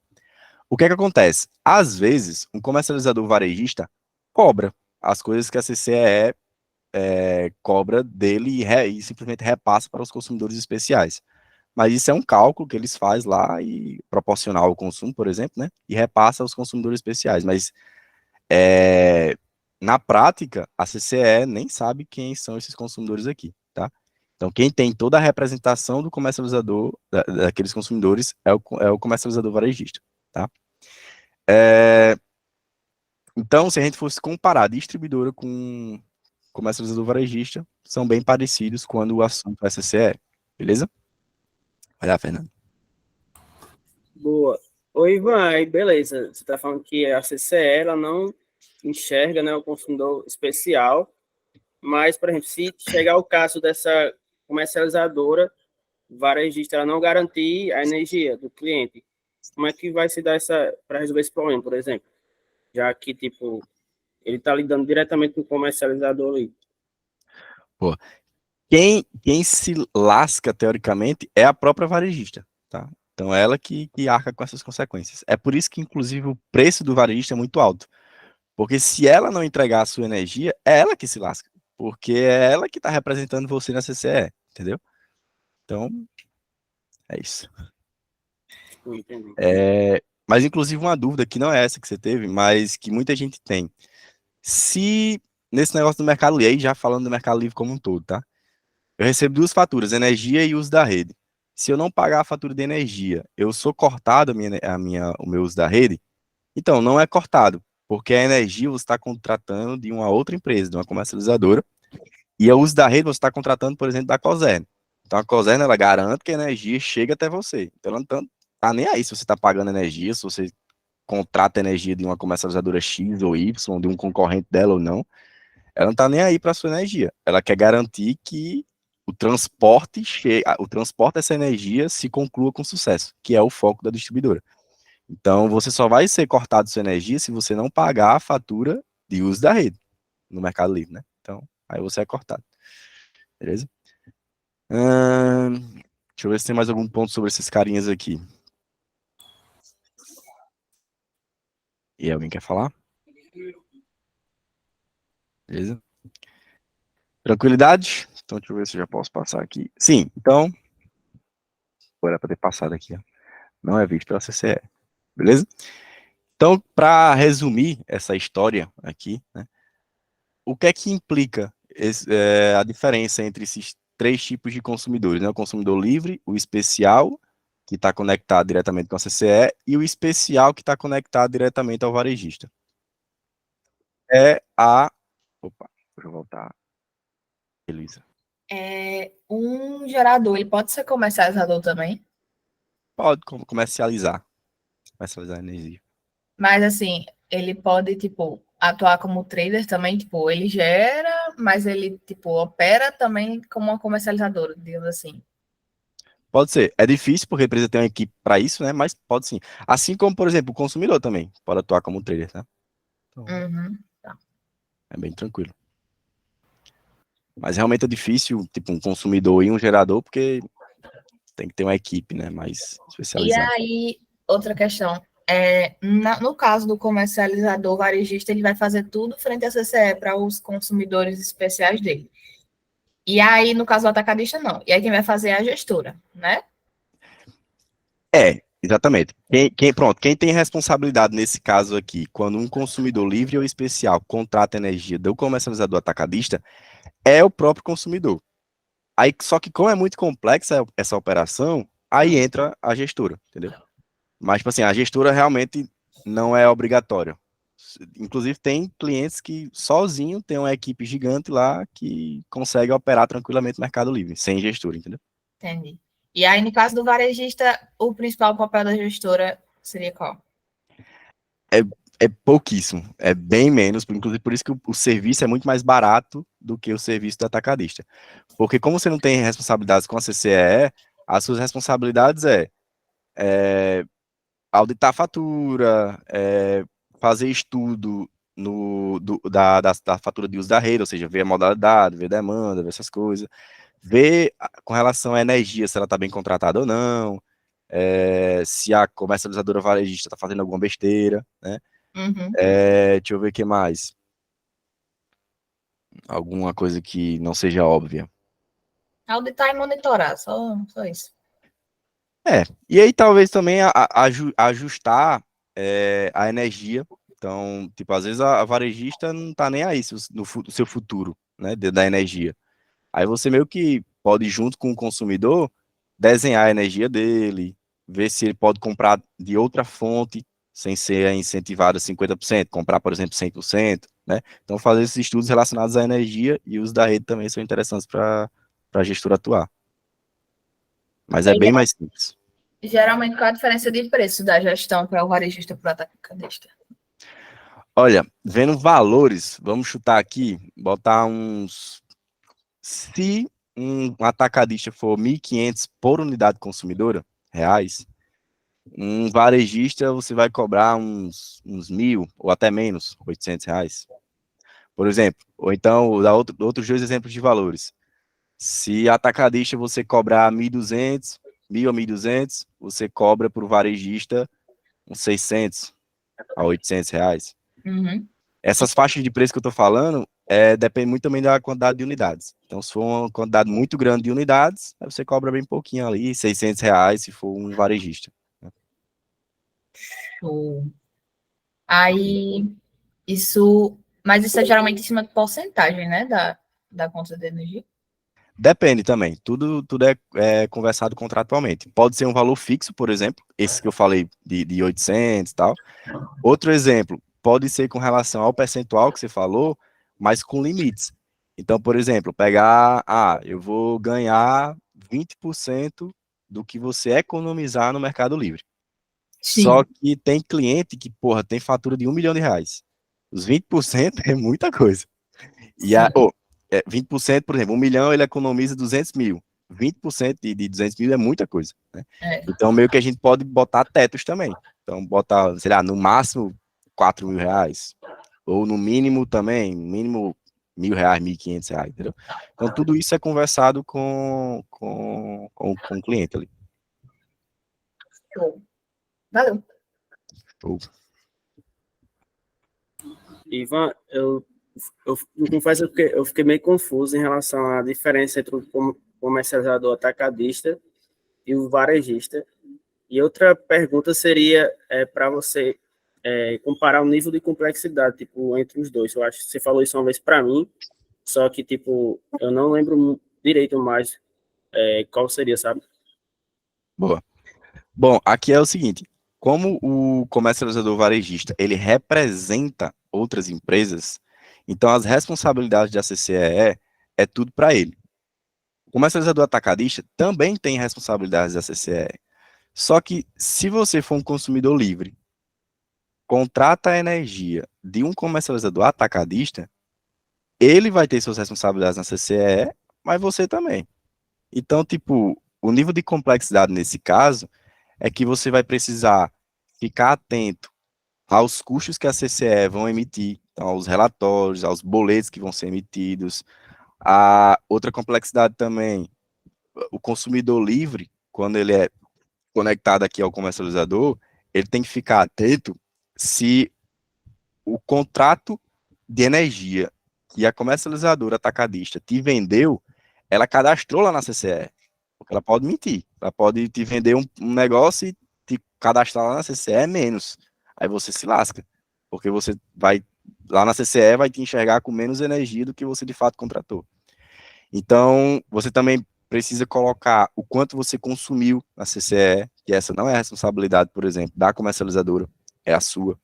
O que é que acontece? Às vezes, um comercializador varejista cobra as coisas que a CCE cobra dele e simplesmente repassa para os consumidores especiais. Mas isso é um cálculo que eles fazem lá e proporcional ao consumo, por exemplo, né? E repassa aos consumidores especiais. Mas Na prática, a CCE nem sabe quem são esses consumidores aqui, tá? Então, quem tem toda a representação do comercializador, daqueles consumidores, é o comercializador varejista, tá? Então, se a gente fosse comparar distribuidora com comercializador varejista, são bem parecidos quando o assunto é CCE, beleza? Vai lá, Fernando. Boa. Oi, Ivan, aí beleza. Você está falando que a CCE ela não enxerga, né, o consumidor especial, mas, por exemplo, se chegar o caso dessa comercializadora varejista ela não garantir a energia do cliente, como é que vai se dar para resolver esse problema, por exemplo? Já que, tipo, ele está lidando diretamente com o comercializador ali. Pô, quem se lasca, teoricamente, é a própria varejista, tá? Então, ela que arca com essas consequências. É por isso que, inclusive, o preço do varejista é muito alto. Porque se ela não entregar a sua energia, é ela que se lasca. Porque é ela que está representando você na CCE, entendeu? Então, é isso. Entendi. Mas, inclusive, uma dúvida que não é essa que você teve, mas que muita gente tem. Se, nesse negócio do Mercado Livre, aí já falando do Mercado Livre como um todo, tá? Eu recebo duas faturas, energia e uso da rede. Se eu não pagar a fatura de energia, eu sou cortado o meu uso da rede? Então, não é cortado, porque a energia você está contratando de uma outra empresa, de uma comercializadora, e o uso da rede você está contratando, por exemplo, da Coserno. Então, a Coserno, ela garante que a energia chega até você. Então, ela não tá nem aí se você está pagando energia, se você contrata energia de uma comercializadora X ou Y, de um concorrente dela ou não. Ela não está nem aí para a sua energia. Ela quer garantir que o transporte dessa energia se conclua com sucesso, que é o foco da distribuidora. Então, você só vai ser cortado sua energia se você não pagar a fatura de uso da rede no Mercado Livre, né? Então, aí você é cortado. Beleza? Deixa eu ver se tem mais algum ponto sobre esses carinhas aqui. E alguém quer falar? Beleza? Tranquilidade? Então, deixa eu ver se eu já posso passar aqui. Sim, então, era para ter passado aqui, ó. Não é visto pela CCE. Beleza? Então, para resumir essa história aqui, né, o que é que implica a diferença entre esses três tipos de consumidores, né? O consumidor livre, o especial, que está conectado diretamente com a CCE, e o especial, que está conectado diretamente ao varejista. Opa, deixa eu voltar. Elisa. Um gerador, ele pode ser comercializador também? Pode comercializar energia. Mas, assim, ele pode, tipo, atuar como trader também, tipo, ele gera, mas ele, tipo, opera também como uma comercializadora, digamos assim. Pode ser. É difícil porque precisa ter uma equipe para isso, né? Mas pode sim. Assim como, por exemplo, o consumidor também pode atuar como trader, né? Então, Tá. é bem tranquilo. Mas realmente é difícil, tipo, um consumidor e um gerador, porque tem que ter uma equipe, né? Mais especializada. E aí, outra questão. No caso do comercializador varejista, ele vai fazer tudo frente à CCE para os consumidores especiais dele. E aí, no caso do atacadista, não. E aí, quem vai fazer é a gestora, né? Exatamente. Quem tem responsabilidade nesse caso aqui, quando um consumidor livre ou especial contrata energia do comercializador atacadista, é o próprio consumidor. Aí, só que como é muito complexa essa operação, aí entra a gestora, entendeu? Mas, tipo assim, a gestora realmente não é obrigatória. Inclusive, tem clientes que sozinho tem uma equipe gigante lá que consegue operar tranquilamente no Mercado Livre, sem gestora, entendeu? Entendi. E aí, no caso do varejista, o principal papel da gestora seria qual? É pouquíssimo, é bem menos, inclusive por isso que o serviço é muito mais barato do que o serviço do atacadista. Porque como você não tem responsabilidades com a CCE, as suas responsabilidades auditar a fatura, fazer estudo da fatura de uso da rede, ou seja, ver a modalidade, ver demanda, ver essas coisas, ver com relação à energia, se ela está bem contratada ou não, se a comercializadora varejista está fazendo alguma besteira, né? Uhum. Deixa eu ver o que mais. Alguma coisa que não seja óbvia. Auditar e monitorar, só isso. E aí talvez também ajustar a energia Então, tipo, às vezes a varejista não tá nem aí no seu futuro, né, da energia. Aí você meio que pode, junto com o consumidor, desenhar a energia dele, ver se ele pode comprar de outra fonte, sem ser incentivado a 50%, comprar, por exemplo, 100%, né? Então, fazer esses estudos relacionados à energia e o uso da rede também são interessantes para a gestora atuar. Mas é bem mais simples. Geralmente, qual a diferença de preço da gestão para o varejista para o atacadista? Olha, vendo valores, vamos chutar aqui, botar uns... Se um atacadista for 1.500 por unidade consumidora, reais, um varejista você vai cobrar uns 1.000 ou até menos, R$ 800. Por exemplo, ou então, vou dar outros dois exemplos de valores. Se atacadista você cobrar 1.200, 1.000 a 1.200, você cobra para o varejista uns 600 a R$ 800. Uhum. Essas faixas de preço que eu estou falando depende muito também da quantidade de unidades. Então, se for uma quantidade muito grande de unidades, aí você cobra bem pouquinho ali, R$ 600 se for um varejista. Show. Aí, isso... Mas isso é geralmente em cima de porcentagem, né? Da conta de energia. Depende também, tudo é conversado contratualmente. Pode ser um valor fixo, por exemplo, esse que eu falei de 800 e tal. Outro exemplo, pode ser com relação ao percentual que você falou, mas com limites. Então, por exemplo, pegar, eu vou ganhar 20% do que você economizar no Mercado Livre. Sim. Só que tem cliente que, porra, tem fatura de R$ 1 milhão. Os 20% é muita coisa. E 20%, por exemplo, 1 milhão ele economiza 200 mil. 20% de 200 mil é muita coisa, né? Então, meio que a gente pode botar tetos também. Então, botar, sei lá, no máximo R$ 4.000. Ou no mínimo também, mínimo R$ 1.000, R$ 1.500, entendeu? Então, tudo isso é conversado com o cliente ali. Show. Valeu. Show. Ivan, eu confesso que eu fiquei meio confuso em relação à diferença entre o comercializador atacadista e o varejista. E outra pergunta seria para você comparar o nível de complexidade tipo, entre os dois. Eu acho que você falou isso uma vez para mim, só que tipo, eu não lembro direito mais qual seria, sabe? Boa. Bom, aqui é o seguinte, como o comercializador varejista, ele representa outras empresas, então as responsabilidades de ACCEE é tudo para ele. O comercializador atacadista também tem responsabilidades de ACCEE. Só que se você for um consumidor livre, contrata a energia de um comercializador atacadista, ele vai ter suas responsabilidades na CCE, mas você também. Então, tipo, o nível de complexidade nesse caso é que você vai precisar ficar atento aos custos que a CCE vão emitir, então, aos relatórios, aos boletos que vão ser emitidos. A outra complexidade também, o consumidor livre, quando ele é conectado aqui ao comercializador, ele tem que ficar atento se o contrato de energia que a comercializadora atacadista te vendeu, ela cadastrou lá na CCE. Porque ela pode mentir. Ela pode te vender um negócio e te cadastrar lá na CCE menos. Aí você se lasca. Porque você vai, lá na CCE, vai te enxergar com menos energia do que você de fato contratou. Então, você também precisa colocar o quanto você consumiu na CCE, que essa não é a responsabilidade, por exemplo, da comercializadora, é a sua.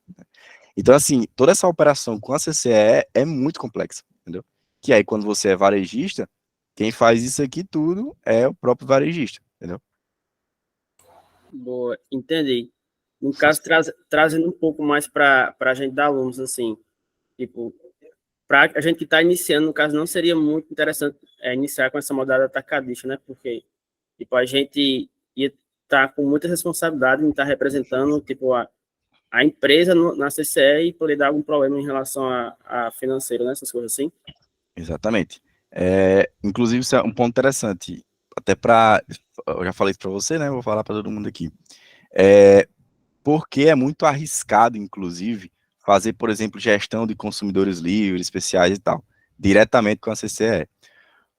Então, assim, toda essa operação com a CCE é muito complexa, entendeu? Que aí, quando você é varejista, quem faz isso aqui tudo é o próprio varejista, entendeu? Boa, entendi. No caso, trazendo um pouco mais para a gente dar alunos, assim, tipo, para a gente que está iniciando, no caso, não seria muito interessante iniciar com essa modalidade atacadista, né? Porque, tipo, a gente ia estar com muita responsabilidade em estar representando, tipo, a empresa na CCE e poder dar algum problema em relação a financeiro, né? Essas coisas assim. Exatamente. Inclusive, isso é um ponto interessante, até eu já falei isso para você, né? Vou falar para todo mundo aqui. Porque é muito arriscado, inclusive, fazer, por exemplo, gestão de consumidores livres, especiais e tal, diretamente com a CCE.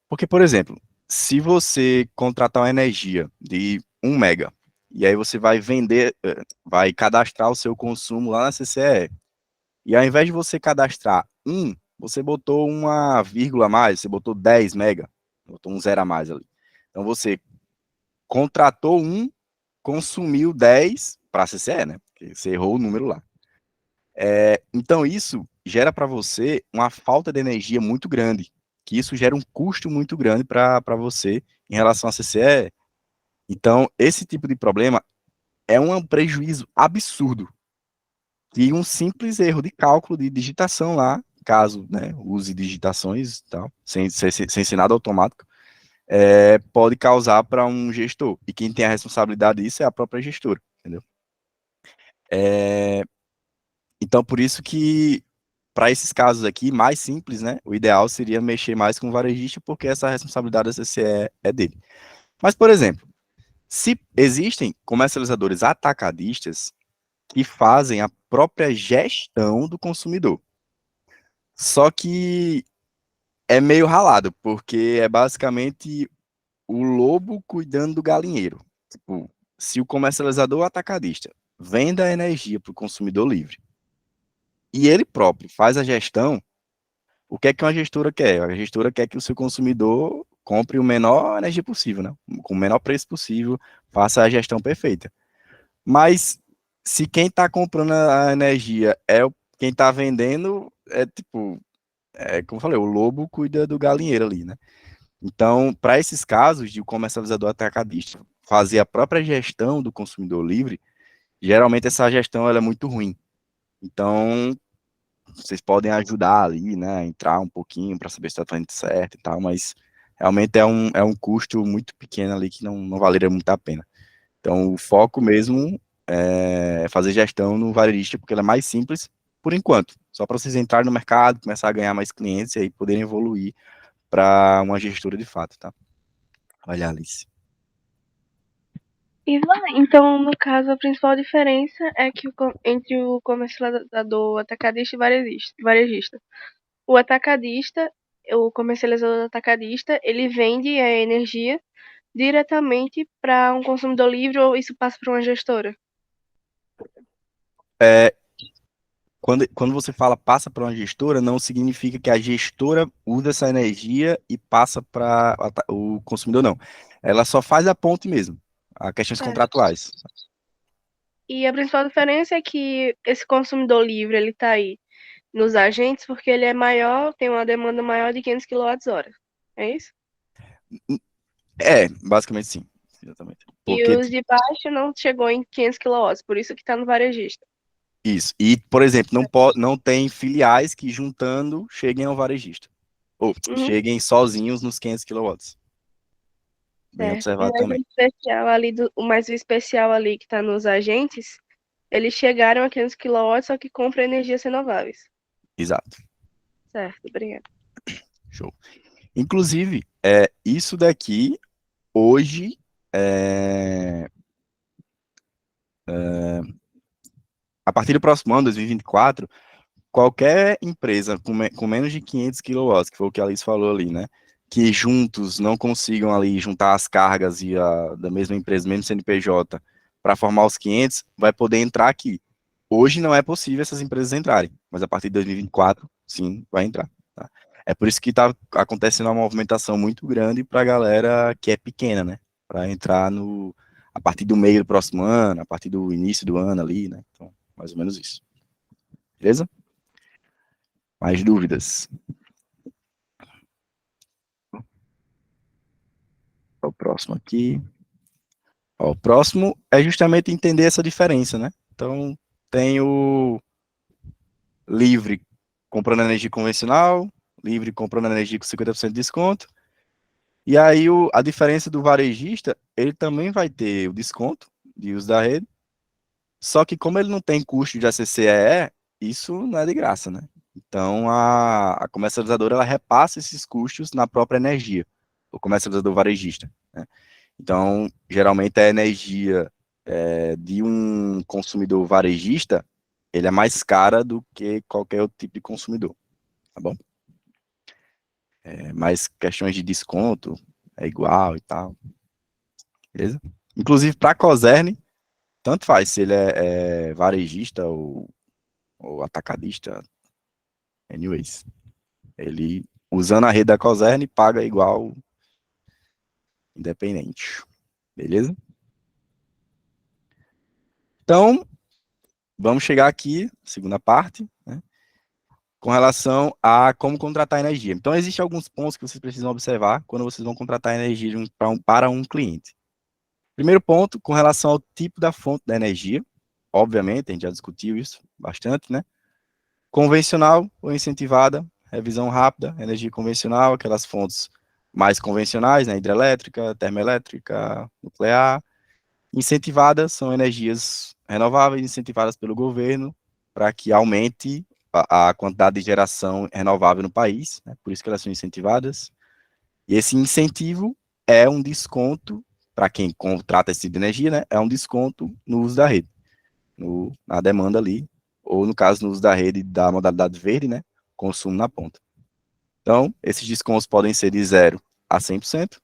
Porque, por exemplo, se você contratar uma energia de 1 mega, e aí você vai vender, vai cadastrar o seu consumo lá na CCE, E ao invés de você cadastrar você botou uma vírgula a mais, você botou 10 mega, botou um zero a mais ali. Então você contratou consumiu 10 para CCE, né? Porque você errou o número lá. Então isso gera para você uma falta de energia muito grande, que isso gera um custo muito grande para você em relação a CCE. Então, esse tipo de problema é um prejuízo absurdo. E um simples erro de cálculo de digitação lá, caso, né, use digitações e tal, sem ser nada automático, pode causar para um gestor. E quem tem a responsabilidade disso é a própria gestora, entendeu? Então, por isso que, para esses casos aqui, mais simples, né, o ideal seria mexer mais com o varejista, porque essa responsabilidade da CCE é dele. Mas, por exemplo, se existem comercializadores atacadistas que fazem a própria gestão do consumidor. Só que é meio ralado, porque é basicamente o lobo cuidando do galinheiro. Tipo, se o comercializador atacadista vende a energia para o consumidor livre e ele próprio faz a gestão, o que é que uma gestora quer? A gestora quer que o seu consumidor compre o menor energia possível, né? Com o menor preço possível, faça a gestão perfeita. Mas se quem está comprando a energia quem está vendendo, tipo, como eu falei, o lobo cuida do galinheiro ali, né? Então, para esses casos de o comercializador atacadista fazer a própria gestão do consumidor livre, geralmente essa gestão ela é muito ruim. Então, vocês podem ajudar ali, né, entrar um pouquinho para saber se está fazendo certo e tal, mas realmente é um custo muito pequeno ali que não valeria muito a pena. Então, o foco mesmo é fazer gestão no varejista, porque ela é mais simples, por enquanto. Só para vocês entrarem no mercado, começar a ganhar mais clientes e aí poderem evoluir para uma gestora de fato, tá? Olha, Alice. Então, no caso, a principal diferença é que entre o comercializador atacadista e varejista. O atacadista, o comercializador atacadista, ele vende a energia diretamente para um consumidor livre ou isso passa para uma gestora? Quando você fala passa para uma gestora, não significa que a gestora usa essa energia e passa para o consumidor, não. Ela só faz a ponte mesmo, a questões contratuais. E a principal diferença é que esse consumidor livre, ele está aí nos agentes porque ele é maior, tem uma demanda maior de 500 kWh. É isso? Basicamente sim. Exatamente. E os de baixo não chegou em 500 kW, por isso que está no varejista. Isso. E, por exemplo, não tem filiais que juntando cheguem ao varejista. Ou cheguem sozinhos nos 500 kW. Bem observado também. O mais especial ali que está nos agentes, eles chegaram a 500 kW, só que compram energias renováveis. Exato. Certo, obrigada. Show. Inclusive, isso daqui, hoje, a partir do próximo ano, 2024, qualquer empresa com menos de 500 kW, que foi o que a Alice falou ali, né? Que juntos não consigam ali juntar as cargas da mesma empresa, mesmo CNPJ, para formar os 500, vai poder entrar aqui. Hoje não é possível essas empresas entrarem, mas a partir de 2024, sim, vai entrar. Tá? É por isso que está acontecendo uma movimentação muito grande para a galera que é pequena, né? Para entrar a partir do meio do próximo ano, a partir do início do ano ali, né? Então, mais ou menos isso. Beleza? Mais dúvidas? O próximo aqui. O próximo é justamente entender essa diferença, né? Então, tem o livre comprando energia convencional, livre comprando energia com 50% de desconto. E aí, a diferença do varejista, ele também vai ter o desconto de uso da rede, só que como ele não tem custo de ACCE, isso não é de graça, né? Então, a comercializadora, ela repassa esses custos na própria energia, o comercializador varejista, né? Então, geralmente, a energia de um consumidor varejista, ele é mais cara do que qualquer outro tipo de consumidor, tá bom? Mas questões de desconto é igual e tal, beleza? Inclusive, para a Cosern, tanto faz se ele é varejista ou ou atacadista, anyways. Ele, usando a rede da Cosern, paga igual independente. Beleza? Então, vamos chegar aqui, segunda parte, né, com relação a como contratar energia. Então, existem alguns pontos que vocês precisam observar quando vocês vão contratar energia para um cliente. Primeiro ponto, com relação ao tipo da fonte da energia. Obviamente, a gente já discutiu isso bastante, né? Convencional ou incentivada, revisão rápida, energia convencional, aquelas fontes mais convencionais, né? Hidrelétrica, termoelétrica, nuclear. Incentivadas são energias renováveis, incentivadas pelo governo, para que aumente a quantidade de geração renovável no país, né? Por isso que elas são incentivadas. E esse incentivo é um desconto, para quem contrata esse tipo de energia, né? É um desconto no uso da rede, na demanda ali, ou no caso, no uso da rede da modalidade verde, né? Consumo na ponta. Então, esses descontos podem ser de 0 a 100%,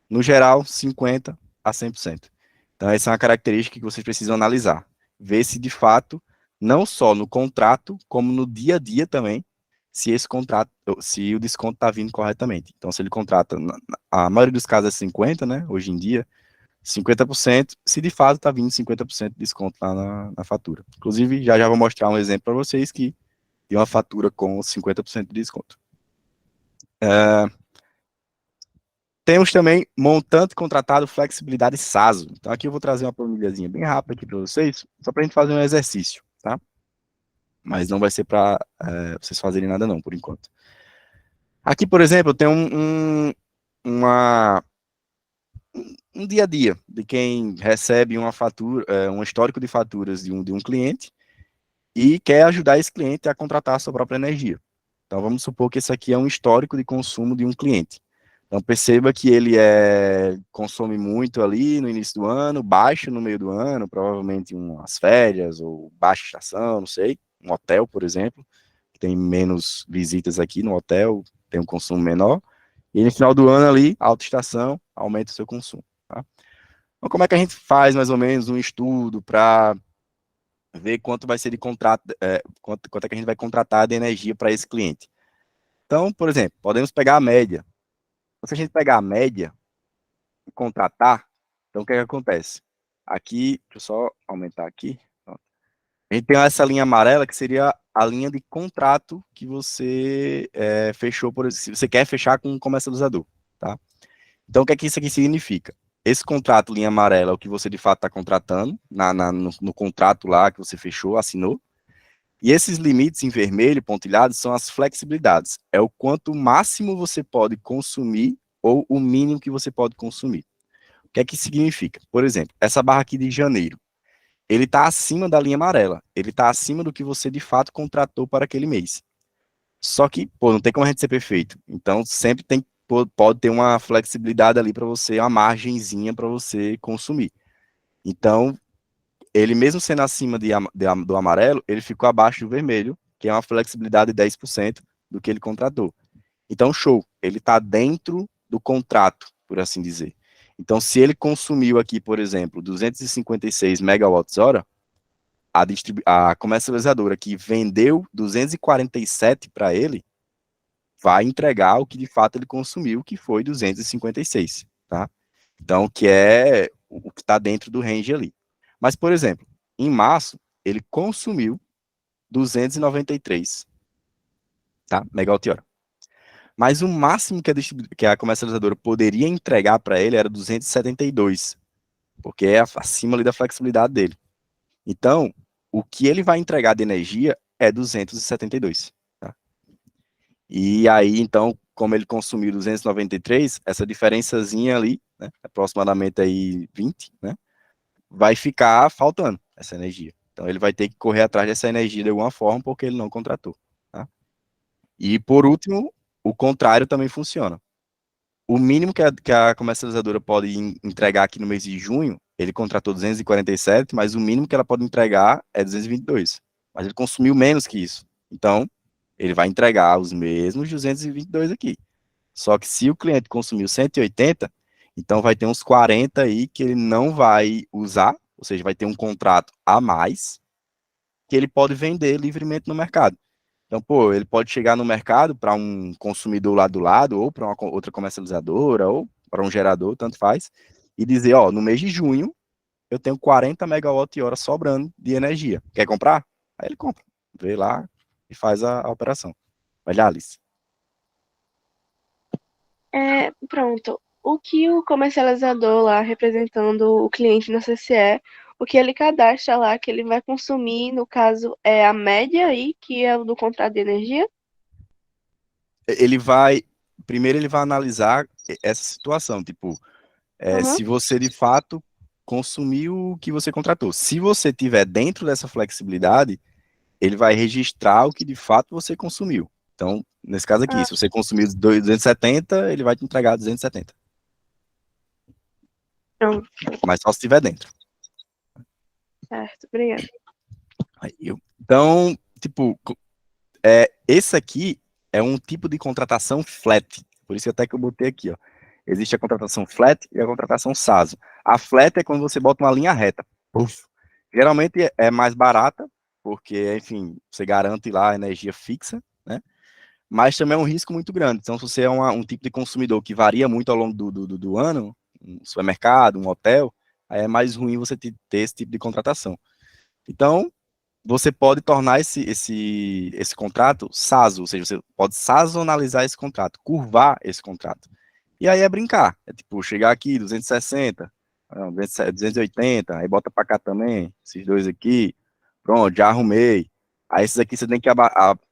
no geral, 50% a 100%. Então, essa é uma característica que vocês precisam analisar. Ver se, de fato, não só no contrato, como no dia a dia também, se esse contrato, se o desconto está vindo corretamente. Então, se ele contrata, a maioria dos casos é 50%, né? Hoje em dia, 50%, se de fato está vindo 50% de desconto lá na fatura. Inclusive, já vou mostrar um exemplo para vocês que tem uma fatura com 50% de desconto. Temos também montante contratado, flexibilidade SASO. Então, aqui eu vou trazer uma planilhazinha bem rápida aqui para vocês, só para a gente fazer um exercício, tá? Mas não vai ser para vocês fazerem nada não, por enquanto. Aqui, por exemplo, eu tenho um dia a dia de quem recebe uma fatura, um histórico de faturas de um cliente e quer ajudar esse cliente a contratar a sua própria energia. Então, vamos supor que esse aqui é um histórico de consumo de um cliente. Então, perceba que ele consome muito ali no início do ano, baixa no meio do ano, provavelmente umas férias ou baixa estação, não sei, um hotel, por exemplo, que tem menos visitas aqui no hotel, tem um consumo menor, e no final do ano ali, alta estação, aumenta o seu consumo. Tá? Então, como é que a gente faz mais ou menos um estudo para ver quanto vai ser de contrato, quanto é que a gente vai contratar de energia para esse cliente? Então, por exemplo, podemos pegar a média. Se a gente pegar a média e contratar, então o que é que acontece? Aqui, deixa eu só aumentar aqui. A gente tem essa linha amarela que seria a linha de contrato que você fechou, por exemplo, se você quer fechar com um comercializador, tá? Então, o que é que isso aqui significa? Esse contrato, linha amarela, é o que você de fato está contratando, no contrato lá que você fechou, assinou. E esses limites em vermelho, pontilhados, são as flexibilidades. É o quanto máximo você pode consumir ou o mínimo que você pode consumir. O que é que significa? Por exemplo, essa barra aqui de janeiro, ele está acima da linha amarela, ele está acima do que você de fato contratou para aquele mês. Só que, não tem como a gente ser perfeito. Então, sempre pode ter uma flexibilidade ali para você, uma margenzinha para você consumir. Então, ele mesmo sendo acima do amarelo, ele ficou abaixo do vermelho, que é uma flexibilidade de 10% do que ele contratou. Então, show, ele está dentro do contrato, por assim dizer. Então, se ele consumiu aqui, por exemplo, 256 megawatts-hora, a comercializadora que vendeu 247 para ele, vai entregar o que de fato ele consumiu, que foi 256, tá? Então, que é o que está dentro do range ali. Mas, por exemplo, em março, ele consumiu 293, tá? Megawatt-hora. Mas o máximo que a comercializadora poderia entregar para ele era 272, porque é acima ali da flexibilidade dele. Então, o que ele vai entregar de energia é 272. Tá? E aí, então, como ele consumiu 293, essa diferençazinha ali, né, aproximadamente aí 20, né, vai ficar faltando essa energia. Então, ele vai ter que correr atrás dessa energia de alguma forma, porque ele não contratou. Tá? E, por último, o contrário também funciona. O mínimo que a comercializadora pode entregar aqui no mês de junho, ele contratou 247, mas o mínimo que ela pode entregar é 222. Mas ele consumiu menos que isso. Então, ele vai entregar os mesmos 222 aqui. Só que se o cliente consumiu 180, então vai ter uns 40 aí que ele não vai usar, ou seja, vai ter um contrato a mais, que ele pode vender livremente no mercado. Então, pô, ele pode chegar no mercado para um consumidor lá do lado, ou para uma outra comercializadora, ou para um gerador, tanto faz, e dizer, ó, no mês de junho, eu tenho 40 megawatt-hora sobrando de energia. Quer comprar? Aí ele compra. Vê lá e faz a operação. Vai lá, Alice. Pronto. O que o comercializador lá, representando o cliente na CCE, o que ele cadastra lá, que ele vai consumir, no caso, é a média aí, que é o do contrato de energia? Primeiro ele vai analisar essa situação, tipo, Uhum. se você de fato consumiu o que você contratou. Se você tiver dentro dessa flexibilidade, ele vai registrar o que de fato você consumiu. Então, nesse caso aqui, se você consumiu 270, ele vai te entregar 270. Pronto. Mas só se estiver dentro. Certo, obrigada. Então, tipo, esse aqui é um tipo de contratação flat. Por isso até que eu botei aqui, ó. Existe a contratação flat e a contratação SASO. A flat é quando você bota uma linha reta. Uf. Geralmente é mais barata, porque, enfim, você garante lá a energia fixa, né? Mas também é um risco muito grande. Então, se você é um tipo de consumidor que varia muito ao longo do ano, um supermercado, um hotel, aí é mais ruim você ter esse tipo de contratação. Então, você pode tornar esse contrato SASO, ou seja, você pode sazonalizar esse contrato, curvar esse contrato. E aí é brincar, é tipo, chegar aqui, 260, 280, aí bota para cá também, esses dois aqui, pronto, já arrumei. Aí esses aqui você tem que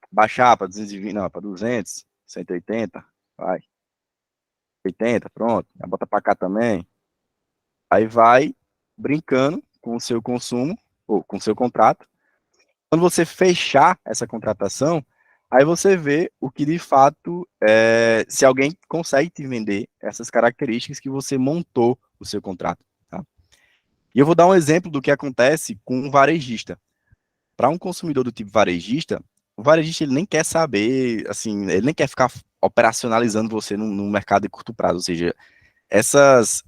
baixar para 220, não, para 200, 180, vai. 80, pronto, aí bota para cá também. Aí vai brincando com o seu consumo, ou com o seu contrato. Quando você fechar essa contratação, aí você vê o que de fato, se alguém consegue te vender essas características que você montou o seu contrato. Tá? E eu vou dar um exemplo do que acontece com um varejista. Para um consumidor do tipo varejista, o varejista ele nem quer saber, assim, ele nem quer ficar operacionalizando você no mercado de curto prazo. Ou seja, essas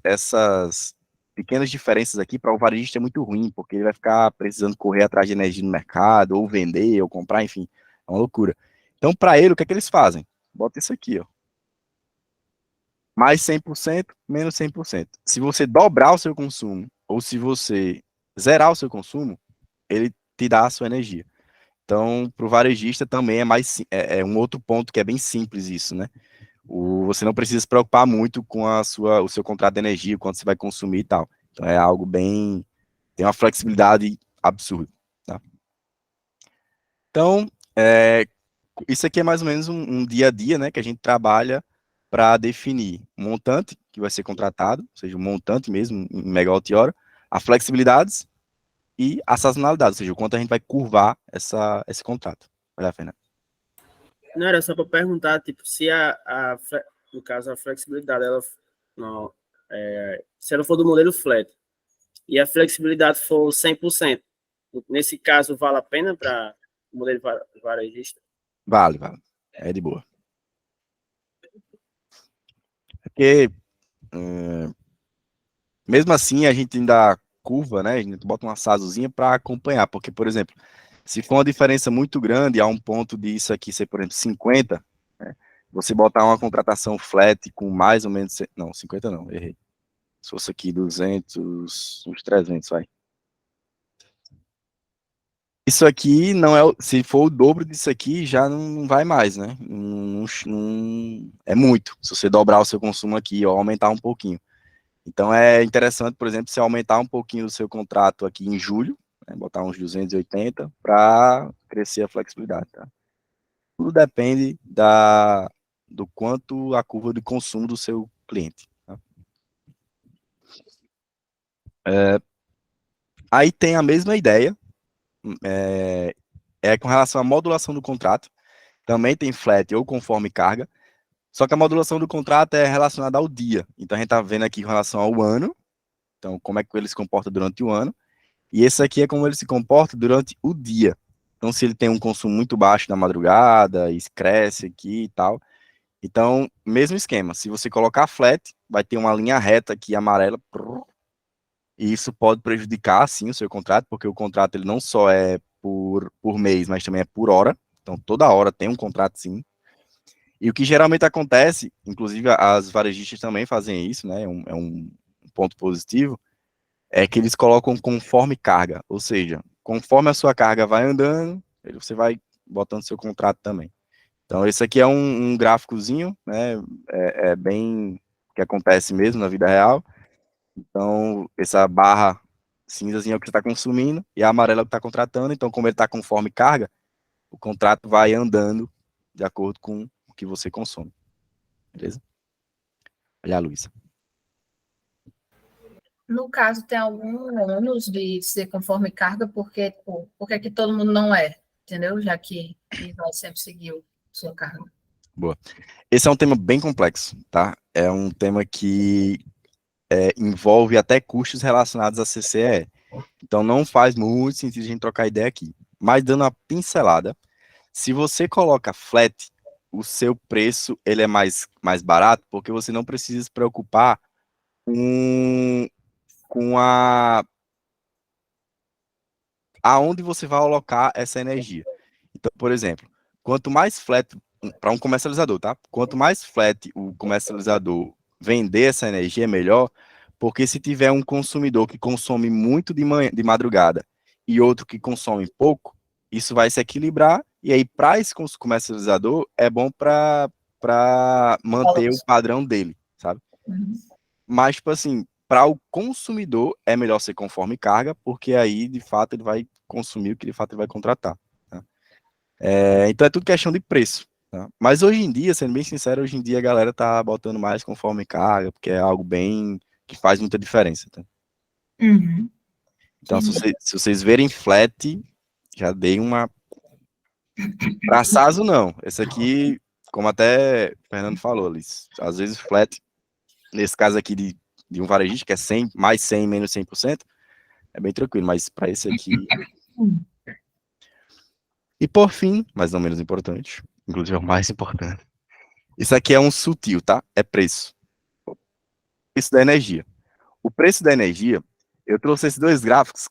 pequenas diferenças aqui para o varejista é muito ruim, porque ele vai ficar precisando correr atrás de energia no mercado, ou vender, ou comprar, enfim, é uma loucura. Então, para ele, o que é que eles fazem? Bota isso aqui, ó. Mais 100%, menos 100%. Se você dobrar o seu consumo, ou se você zerar o seu consumo, ele te dá a sua energia. Então, para o varejista também é um outro ponto que é bem simples isso, né? Você não precisa se preocupar muito com o seu contrato de energia, quanto você vai consumir e tal. Então é algo bem, tem uma flexibilidade absurda. Tá? Então, isso aqui é mais ou menos um dia a dia, né, que a gente trabalha para definir o montante que vai ser contratado, ou seja, o montante mesmo em megawatt-hora, a flexibilidades e a sazonalidade, ou seja, o quanto a gente vai curvar esse contrato. Vai lá, Fernando. Não, era só para perguntar, tipo, se no caso, a flexibilidade, se ela for do modelo flat e a flexibilidade for 100%, nesse caso, vale a pena para o modelo varejista? Vale. É de boa. Porque, mesmo assim, a gente ainda curva, né? A gente bota uma sazozinha para acompanhar, porque, por exemplo, se for uma diferença muito grande, a um ponto disso aqui ser, por exemplo, 50, né, você botar uma contratação flat com mais ou menos, não, 50 não, errei. Se fosse aqui 200, uns 300, vai. Isso aqui não é, se for o dobro disso aqui, já não vai mais, né? É muito, se você dobrar o seu consumo aqui, ou aumentar um pouquinho. Então é interessante, por exemplo, se aumentar um pouquinho o seu contrato aqui em julho, né, botar uns 280 para crescer a flexibilidade, tá? Tudo depende do quanto a curva de consumo do seu cliente. Tá? Aí tem a mesma ideia, com relação à modulação do contrato, também tem flat ou conforme carga, só que a modulação do contrato é relacionada ao dia. Então a gente está vendo aqui em relação ao ano, então como é que ele se comporta durante o ano, e esse aqui é como ele se comporta durante o dia. Então, se ele tem um consumo muito baixo na madrugada, e cresce aqui e tal. Então, mesmo esquema. Se você colocar flat, vai ter uma linha reta aqui amarela. E isso pode prejudicar, sim, o seu contrato, porque o contrato ele não só é por mês, mas também é por hora. Então, toda hora tem um contrato, sim. E o que geralmente acontece, inclusive as varejistas também fazem isso, né? É um ponto positivo, é que eles colocam conforme carga. Ou seja, conforme a sua carga vai andando, você vai botando seu contrato também. Então, esse aqui é um gráficozinho, né? É bem que acontece mesmo na vida real. Então, essa barra cinzazinha é o que você está consumindo e a amarela é o que está contratando. Então, como ele está conforme carga, o contrato vai andando de acordo com o que você consome. Beleza? Olha a Luísa. No caso, tem algum ônus de ser conforme carga, porque, pô, porque que todo mundo não é, entendeu? Já que vai sempre seguir sua carga. Boa. Esse é um tema bem complexo, tá? É um tema que envolve até custos relacionados a CCE. Então, não faz muito sentido a gente trocar ideia aqui. Mas, dando uma pincelada, se você coloca flat, o seu preço ele é mais barato, porque você não precisa se preocupar com aonde você vai alocar essa energia. Então, por exemplo, quanto mais flat, para um comercializador, tá? Quanto mais flat o comercializador vender essa energia, melhor, porque se tiver um consumidor que consome muito de manhã, de madrugada e outro que consome pouco, isso vai se equilibrar, e aí, para esse comercializador, é bom para manter o padrão dele, sabe? Mas, tipo assim, para o consumidor, é melhor ser conforme carga, porque aí, de fato, ele vai consumir o que de fato ele vai contratar. Tá? Então, é tudo questão de preço. Tá? Mas hoje em dia, sendo bem sincero, hoje em dia a galera tá botando mais conforme carga, porque é algo bem que faz muita diferença. Tá? Uhum. Então, se vocês verem flat, já dei uma. Para Saso, não. Esse aqui, como até o Fernando falou, Alice, às vezes flat, nesse caso aqui de um varejista, que é 100, mais 100, menos 100%, é bem tranquilo, mas para esse aqui. E por fim, mas não menos importante, inclusive é o mais importante, isso aqui é um sutil, tá? É preço. Preço da energia. O preço da energia, eu trouxe esses dois gráficos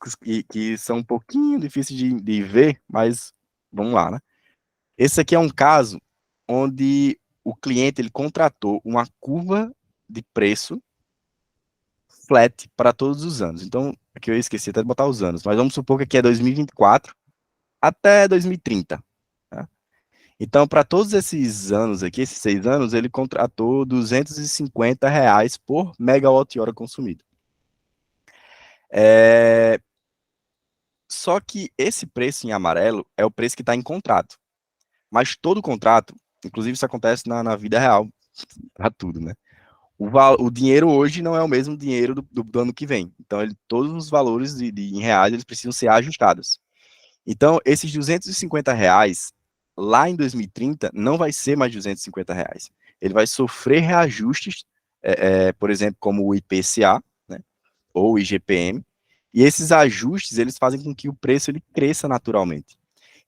que são um pouquinho difíceis de ver, mas vamos lá, né? Esse aqui é um caso onde o cliente ele contratou uma curva de preço flat para todos os anos. Então, aqui eu esqueci até de botar os anos, mas vamos supor que aqui é 2024 até 2030. Tá? Então, para todos esses anos aqui, esses 6 anos, ele contratou R$ 250 por megawatt-hora consumido. Só que esse preço em amarelo é o preço que está em contrato. Mas todo contrato, inclusive isso acontece na vida real, para tudo, né? O dinheiro hoje não é o mesmo dinheiro do ano que vem. Então, todos os valores em reais, eles precisam ser ajustados. Então, esses R$ 250, lá em 2030, não vai ser mais R$ 250. Ele vai sofrer reajustes, por exemplo, como o IPCA, né, ou o IGPM, e esses ajustes, eles fazem com que o preço ele cresça naturalmente.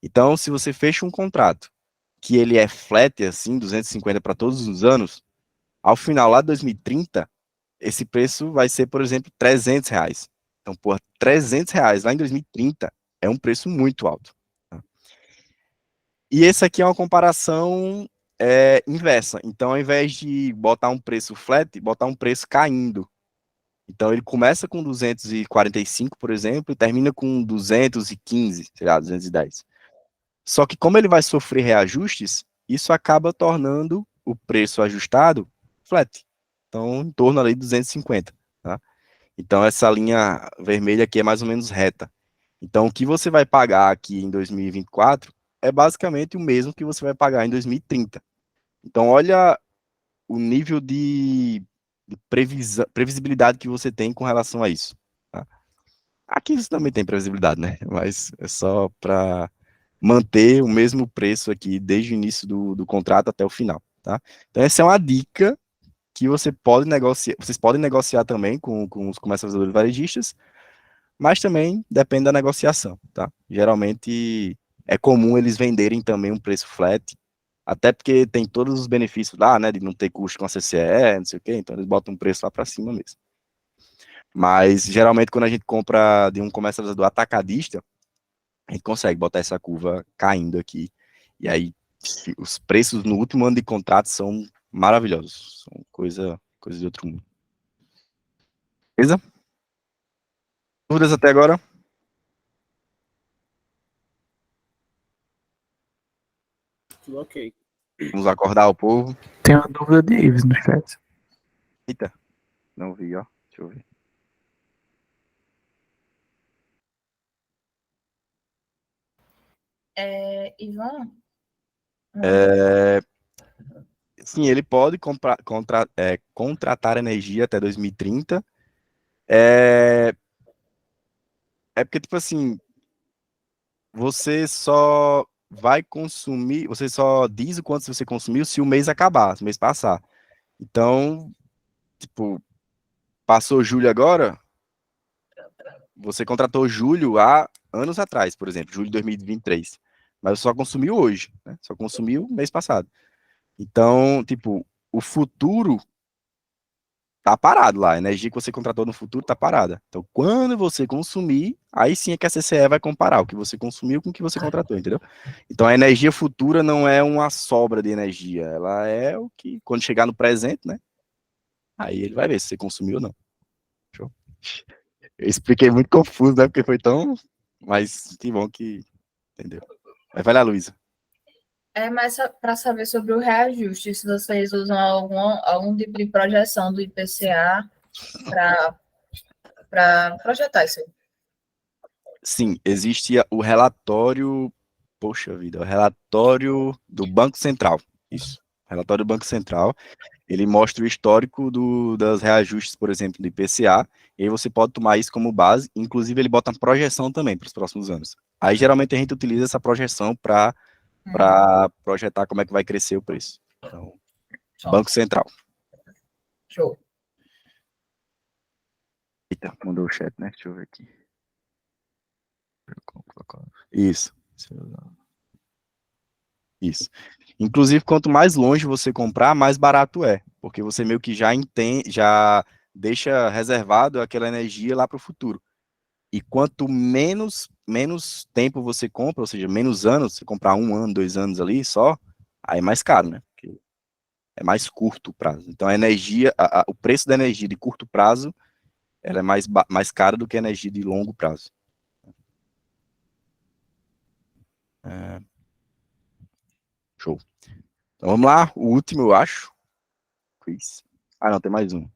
Então, se você fecha um contrato que ele é flat, assim, 250 para todos os anos, ao final, lá de 2030, esse preço vai ser, por exemplo, R$ 300. Então, por R$ 300 lá em 2030 é um preço muito alto. Tá? E esse aqui é uma comparação inversa. Então, ao invés de botar um preço flat, botar um preço caindo. Então, ele começa com 245, por exemplo, e termina com 215, sei lá, 210. Só que como ele vai sofrer reajustes, isso acaba tornando o preço ajustado flat. Então, em torno ali de 250. Tá? Então, essa linha vermelha aqui é mais ou menos reta. Então, o que você vai pagar aqui em 2024 é basicamente o mesmo que você vai pagar em 2030. Então, olha o nível de previsibilidade que você tem com relação a isso. Tá? Aqui você também tem previsibilidade, né? Mas é só para manter o mesmo preço aqui desde o início do contrato até o final. Tá? Então, essa é uma dica que você pode negociar, vocês podem negociar também com os comercializadores varejistas, mas também depende da negociação, tá? Geralmente é comum eles venderem também um preço flat, até porque tem todos os benefícios lá, né, de não ter custo com a CCE, não sei o quê, então eles botam um preço lá para cima mesmo. Mas geralmente quando a gente compra de um comercializador atacadista, a gente consegue botar essa curva caindo aqui. E aí, os preços no último ano de contrato são maravilhosos. São coisa de outro mundo. Beleza? Dúvidas até agora? Tudo ok. Vamos acordar o povo. Tem uma dúvida de Ives no chat. Eita, não vi, ó. Deixa eu ver. Ivan? Sim, ele pode contratar energia até 2030. É porque, tipo assim, você só vai consumir, você só diz o quanto você consumiu se o mês acabar, se o mês passar. Então, tipo, passou julho agora, você contratou julho há anos atrás, por exemplo, julho de 2023. Mas só consumiu hoje, né? Só consumiu mês passado. Então, tipo, o futuro tá parado lá. A energia que você contratou no futuro tá parada. Então, quando você consumir, aí sim é que a CCE vai comparar o que você consumiu com o que você contratou, entendeu? Então, a energia futura não é uma sobra de energia. Ela é o que, quando chegar no presente, né? Aí ele vai ver se você consumiu ou não. Show. Eu expliquei muito confuso, né? Porque foi tão... Mas que bom que... Entendeu? Vai lá, Luísa. Mas para saber sobre o reajuste, se vocês usam algum tipo de projeção do IPCA para projetar isso aí. Sim, existe o relatório... Poxa vida, o relatório do Banco Central. Isso, relatório do Banco Central. Ele mostra o histórico das reajustes, por exemplo, do IPCA, e aí você pode tomar isso como base, inclusive ele bota uma projeção também para os próximos anos. Aí, geralmente, a gente utiliza essa projeção para projetar como é que vai crescer o preço. Então, Banco Central. Show. Eita, mandou o chat, né? Deixa eu ver aqui. Isso. Isso. Inclusive, quanto mais longe você comprar, mais barato é, porque você meio que já deixa reservado aquela energia lá para o futuro. E quanto menos tempo você compra, ou seja, menos anos, você comprar 1 ano, 2 anos ali só, aí é mais caro, né? Porque é mais curto o prazo. Então, a energia, o preço da energia de curto prazo, ela é mais cara do que a energia de longo prazo. Show. Então, vamos lá, o último, eu acho. Quiz. Ah, não, tem mais um.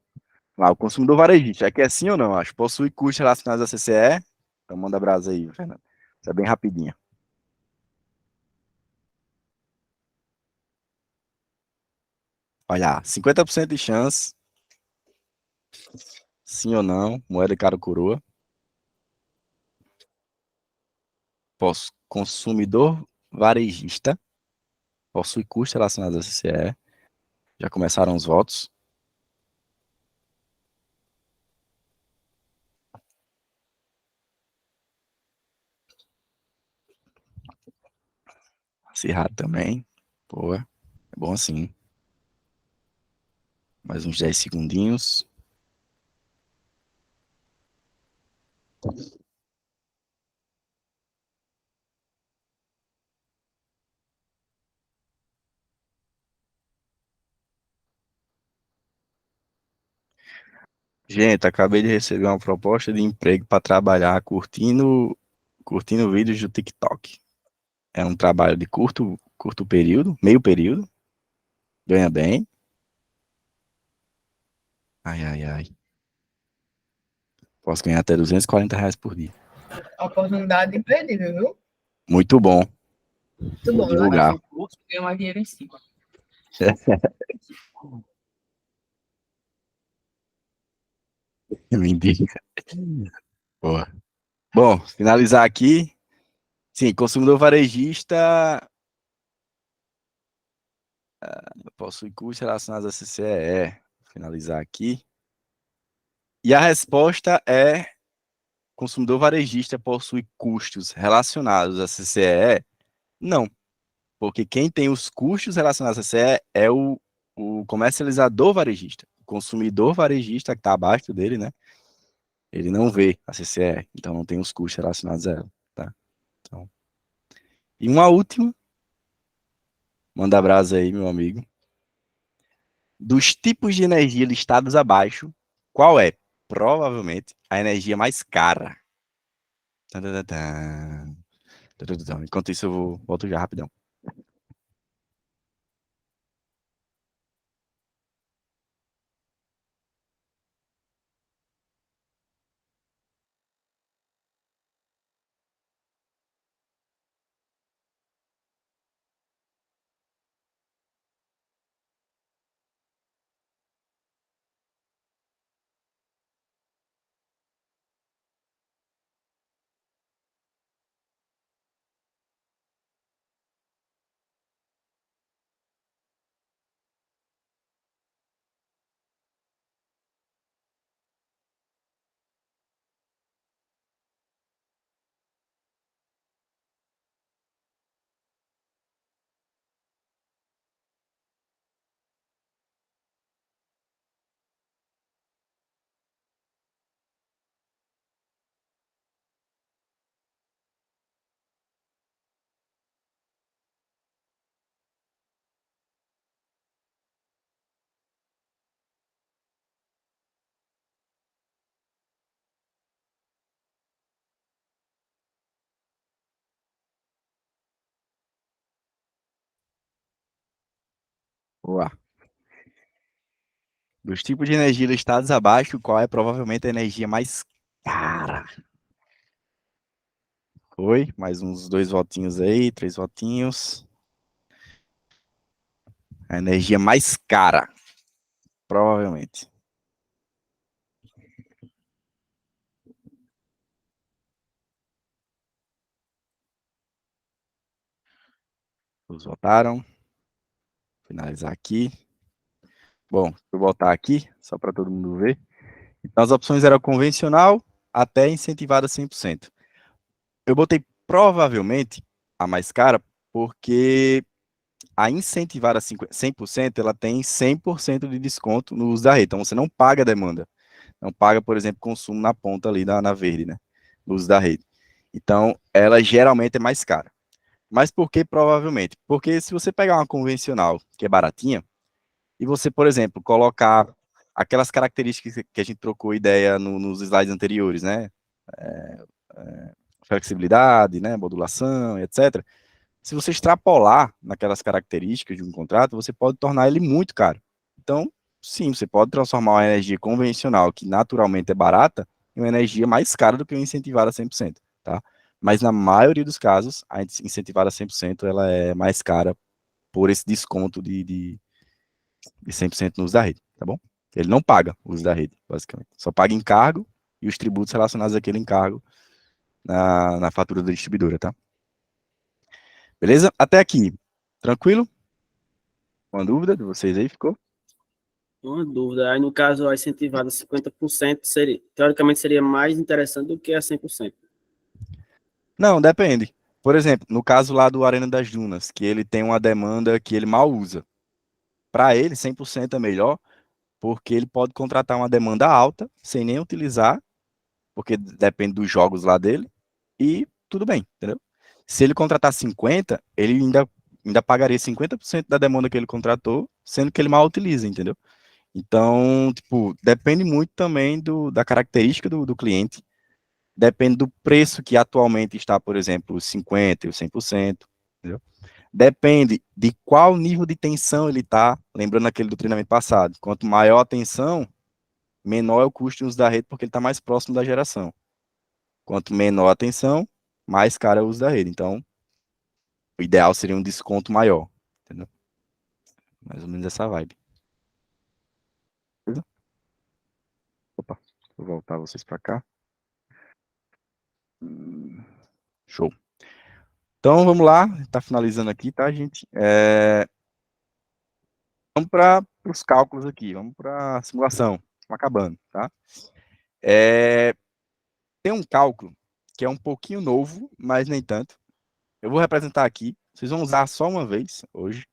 Lá, o consumidor varejista, é que é sim ou não? Acho. Possui custos relacionados à CCE? Então manda brasa aí, Fernando. Isso é bem rapidinho. Olha, 50% de chance. Sim ou não? Moeda cara ou coroa? Consumidor varejista. Possui custos relacionados à CCE? Já começaram os votos. Acirrado também. Boa. É bom assim. Mais uns 10 segundinhos. Gente, acabei de receber uma proposta de emprego para trabalhar curtindo vídeos do TikTok. É um trabalho de curto período, meio período. Ganha bem. Ai, ai, ai. Posso ganhar até R$ 240 por dia. Oportunidade imperdível, viu? Muito bom. Muito bom. Divulgar. Ganha mais dinheiro em cima. Me indica. Boa. Bom, finalizar aqui. Sim, consumidor varejista possui custos relacionados à CCE. Finalizar aqui. E a resposta é: consumidor varejista possui custos relacionados à CCE? Não, porque quem tem os custos relacionados à CCE é o comercializador varejista. O consumidor varejista que está abaixo dele, né? Ele não vê a CCE, então não tem os custos relacionados a ela, tá? Então, e uma última, manda brasa aí, meu amigo. Dos tipos de energia listados abaixo, qual é, provavelmente, a energia mais cara? Tadadadã. Tadadadã. Enquanto isso, volto já rapidão. Boa. Dos tipos de energia listados abaixo, qual é provavelmente a energia mais cara? Foi, mais uns 2 votinhos aí, 3 votinhos. A energia mais cara, provavelmente. Todos votaram. Finalizar aqui. Bom, vou botar aqui, só para todo mundo ver. Então, as opções eram convencional até incentivada 100%. Eu botei provavelmente a mais cara, porque a incentivada 100%, ela tem 100% de desconto no uso da rede. Então, você não paga a demanda. Não paga, por exemplo, consumo na ponta ali, na verde, né? No uso da rede. Então, ela geralmente é mais cara. Mas por que provavelmente? Porque se você pegar uma convencional, que é baratinha, e você, por exemplo, colocar aquelas características que a gente trocou ideia nos slides anteriores, né? É, flexibilidade, né? Modulação, etc. Se você extrapolar naquelas características de um contrato, você pode tornar ele muito caro. Então, sim, você pode transformar uma energia convencional, que naturalmente é barata, em uma energia mais cara do que uma incentivada 100%, tá? Mas na maioria dos casos, a incentivada 100%, ela é mais cara por esse desconto de 100% no uso da rede, tá bom? Ele não paga o uso da rede, basicamente. Só paga encargo e os tributos relacionados àquele encargo na fatura da distribuidora, tá? Beleza? Até aqui. Tranquilo? Uma dúvida de vocês aí, ficou? Uma dúvida. Aí, no caso, a incentivada 50% seria, teoricamente seria mais interessante do que a 100%. Não, depende. Por exemplo, no caso lá do Arena das Dunas, que ele tem uma demanda que ele mal usa. Para ele, 100% é melhor, porque ele pode contratar uma demanda alta, sem nem utilizar, porque depende dos jogos lá dele, e tudo bem, entendeu? Se ele contratar 50, ele ainda pagaria 50% da demanda que ele contratou, sendo que ele mal utiliza, entendeu? Então, tipo, depende muito também da característica do cliente, depende do preço que atualmente está, por exemplo, os 50% e os 100%, entendeu? Depende de qual nível de tensão ele está, lembrando aquele do treinamento passado. Quanto maior a tensão, menor é o custo de uso da rede, porque ele está mais próximo da geração. Quanto menor a tensão, mais caro é o uso da rede. Então, o ideal seria um desconto maior, entendeu? Mais ou menos essa vibe. Beleza? Opa, vou voltar vocês para cá. Show. Então, vamos lá. Está finalizando aqui, tá, gente? Vamos para os cálculos aqui. Vamos para a simulação. Estamos acabando, tá? Tem um cálculo que é um pouquinho novo, mas nem tanto. Eu vou representar aqui. Vocês vão usar só uma vez hoje,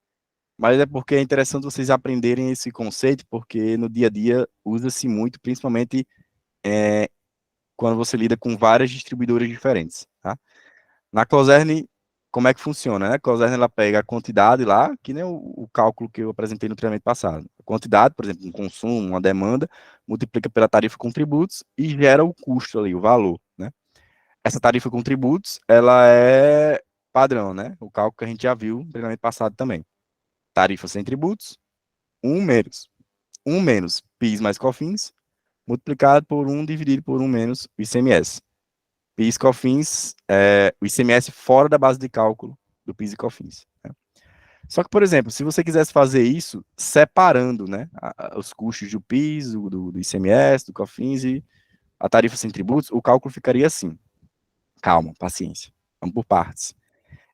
mas é porque é interessante vocês aprenderem esse conceito, porque no dia a dia usa-se muito, principalmente quando você lida com várias distribuidoras diferentes, tá? Na Cosern, como é que funciona, né? A Cosern, ela pega a quantidade lá, que nem o cálculo que eu apresentei no treinamento passado. A quantidade, por exemplo, um consumo, uma demanda, multiplica pela tarifa com tributos e gera o custo ali, o valor, né? Essa tarifa com tributos, ela é padrão, né? O cálculo que a gente já viu no treinamento passado também. Tarifa sem tributos, 1 menos PIS mais COFINS, multiplicado por 1 dividido por 1 menos o ICMS. PIS e COFINS, o ICMS fora da base de cálculo do PIS e COFINS. Né? Só que, por exemplo, se você quisesse fazer isso separando, né, os custos do PIS, do ICMS, do COFINS e a tarifa sem tributos, o cálculo ficaria assim. Calma, paciência. Vamos por partes.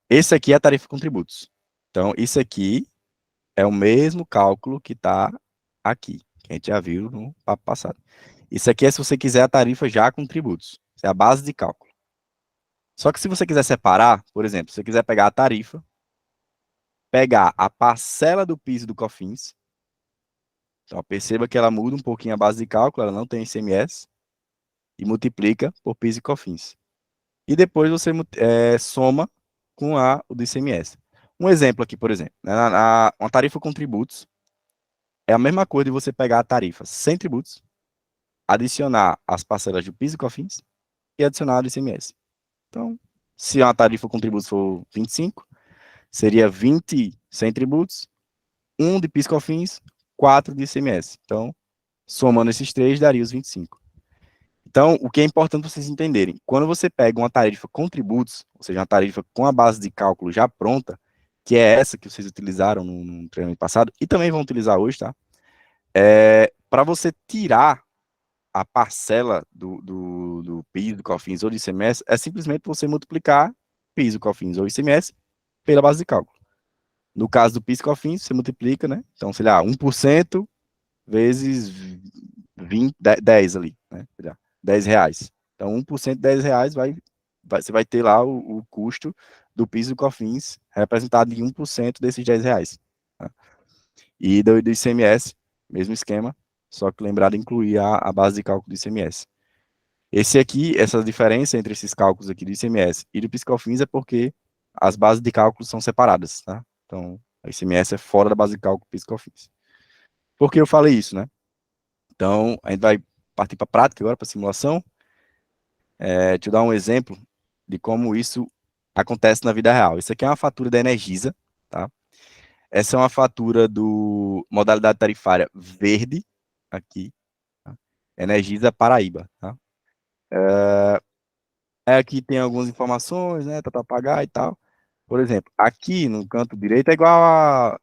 Esse aqui é a tarifa com tributos. Então, isso aqui é o mesmo cálculo que está aqui, que a gente já viu no papo passado. Isso aqui é se você quiser a tarifa já com tributos. Isso é a base de cálculo. Só que se você quiser separar, por exemplo, se você quiser pegar a tarifa, pegar a parcela do PIS e do COFINS, então perceba que ela muda um pouquinho a base de cálculo, ela não tem ICMS, e multiplica por PIS e COFINS. E depois você soma com o do ICMS. Um exemplo aqui, por exemplo, né, uma tarifa com tributos é a mesma coisa de você pegar a tarifa sem tributos, adicionar as parcelas do PIS e COFINS e adicionar o ICMS. Então, se uma tarifa com tributos for 25, seria 20 sem tributos, 1 de PIS e COFINS, 4 de ICMS. Então, somando esses três, daria os 25. Então, o que é importante vocês entenderem, quando você pega uma tarifa com tributos, ou seja, uma tarifa com a base de cálculo já pronta, que é essa que vocês utilizaram no treinamento passado, e também vão utilizar hoje, tá? Para você tirar a parcela do PIS, do COFINS ou do ICMS, é simplesmente você multiplicar PIS, do COFINS ou ICMS pela base de cálculo. No caso do PIS e COFINS, você multiplica, né? Então, sei lá, 1% vezes 10 ali, né? R$10. Então, 1% de R$10 você vai ter lá o custo do PIS e do COFINS representado em 1% desses R$10. Tá? E do ICMS, mesmo esquema, só que lembrar de incluir a base de cálculo do ICMS. Essa diferença entre esses cálculos aqui do ICMS e do PIS e COFINS é porque as bases de cálculo são separadas, tá? Então, o ICMS é fora da base de cálculo PIS e COFINS. Por que eu falei isso, né? Então, a gente vai partir para a prática agora, para a simulação. Deixa eu dar um exemplo de como isso acontece na vida real. Isso aqui é uma fatura da Energisa, tá? Essa é uma fatura do modalidade tarifária verde, aqui, tá? Energisa Paraíba, tá? Aqui tem algumas informações, né, para pagar e tal. Por exemplo, aqui no canto direito é igual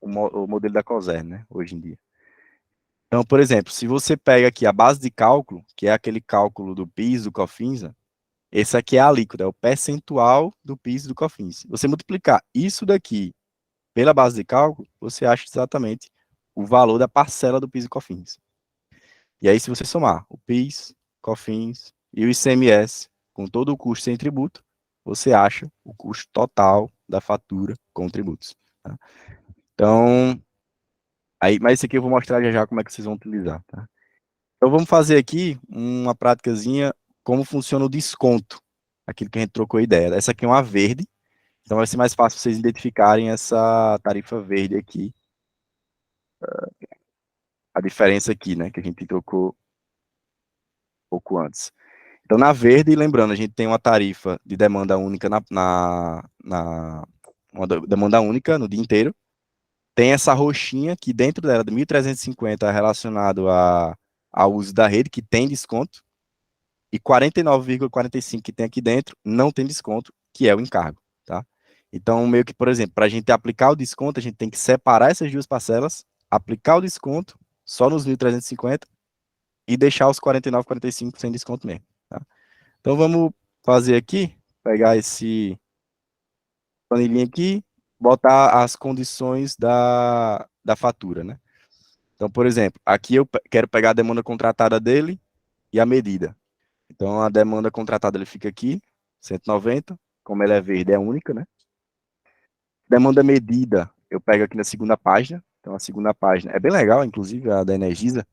o modelo da COSER, né, hoje em dia. Então, por exemplo, se você pega aqui a base de cálculo, que é aquele cálculo do PIS, do COFINS, esse aqui é a alíquota, é o percentual do PIS e do COFINS. Você multiplicar isso daqui pela base de cálculo, você acha exatamente o valor da parcela do PIS e COFINS. E aí, se você somar o PIS, COFINS e o ICMS com todo o custo sem tributo, você acha o custo total da fatura com tributos. Tá? Então, mas isso aqui eu vou mostrar já como é que vocês vão utilizar. Tá? Então, vamos fazer aqui uma práticazinha como funciona o desconto, aquilo que a gente trocou ideia. Essa aqui é uma verde, então vai ser mais fácil vocês identificarem essa tarifa verde aqui. A diferença aqui, né, que a gente trocou um pouco antes. Então, na verde, lembrando, a gente tem uma tarifa de demanda única uma demanda única no dia inteiro. Tem essa roxinha que dentro dela, de 1.350, é relacionado ao uso da rede, que tem desconto. E 49,45 que tem aqui dentro não tem desconto, que é o encargo, tá? Então, meio que, por exemplo, para a gente aplicar o desconto, a gente tem que separar essas duas parcelas, aplicar o desconto só nos 1.350 e deixar os 49,45 sem desconto mesmo, tá? Então, vamos fazer aqui, pegar esse planilhinha aqui, botar as condições da fatura, né? Então, por exemplo, aqui eu quero pegar a demanda contratada dele e a medida. Então, a demanda contratada ele fica aqui, 190, como ela é verde, é única, né? Demanda medida, eu pego aqui na segunda página. Então, a segunda página é bem legal, inclusive, a da Energisa.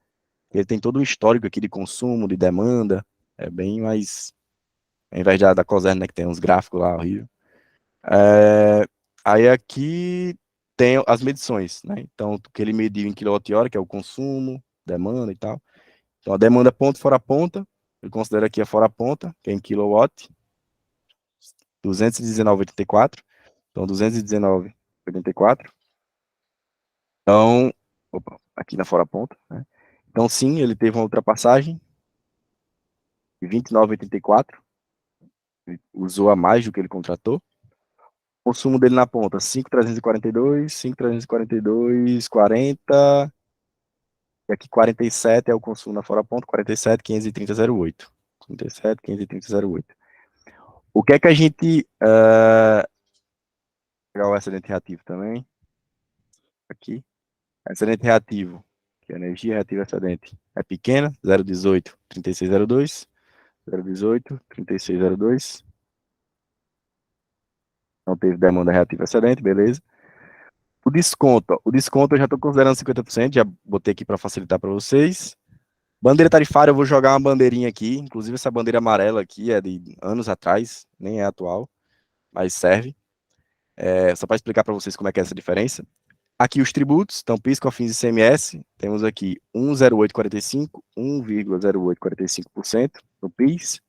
Ele tem todo um histórico aqui de consumo, de demanda, é bem mais ao invés da Coserno, né, que tem uns gráficos lá horrível. Aí aqui tem as medições, né? Então, o que ele mediu em kWh, que é o consumo, demanda e tal. Então, a demanda ponto fora ponta, ele considera aqui a fora ponta, que é em kilowatt, 219,84. Então, 219,84. Então, opa, aqui na fora ponta, né? Então, sim, ele teve uma ultrapassagem de 29,84. Ele usou a mais do que ele contratou. O consumo dele na ponta, 5,342, 5,342, 40. E aqui 47 é o consumo na fora ponta, 47, 530,08. 47, 530,08. O que é que a gente... pegar o excedente reativo também. Aqui. Excedente reativo, que é a energia reativa excedente, é pequena, 0,18, 36,02. 0,18, 36,02. Não teve demanda reativa excedente, beleza. O desconto eu já estou considerando 50%, já botei aqui para facilitar para vocês. Bandeira tarifária, eu vou jogar uma bandeirinha aqui, inclusive essa bandeira amarela aqui é de anos atrás, nem é atual, mas serve. Só para explicar para vocês como é que é essa diferença. Aqui os tributos, então PIS, COFINS e ICMS, temos aqui 1,0845, 1,0845% no PIS.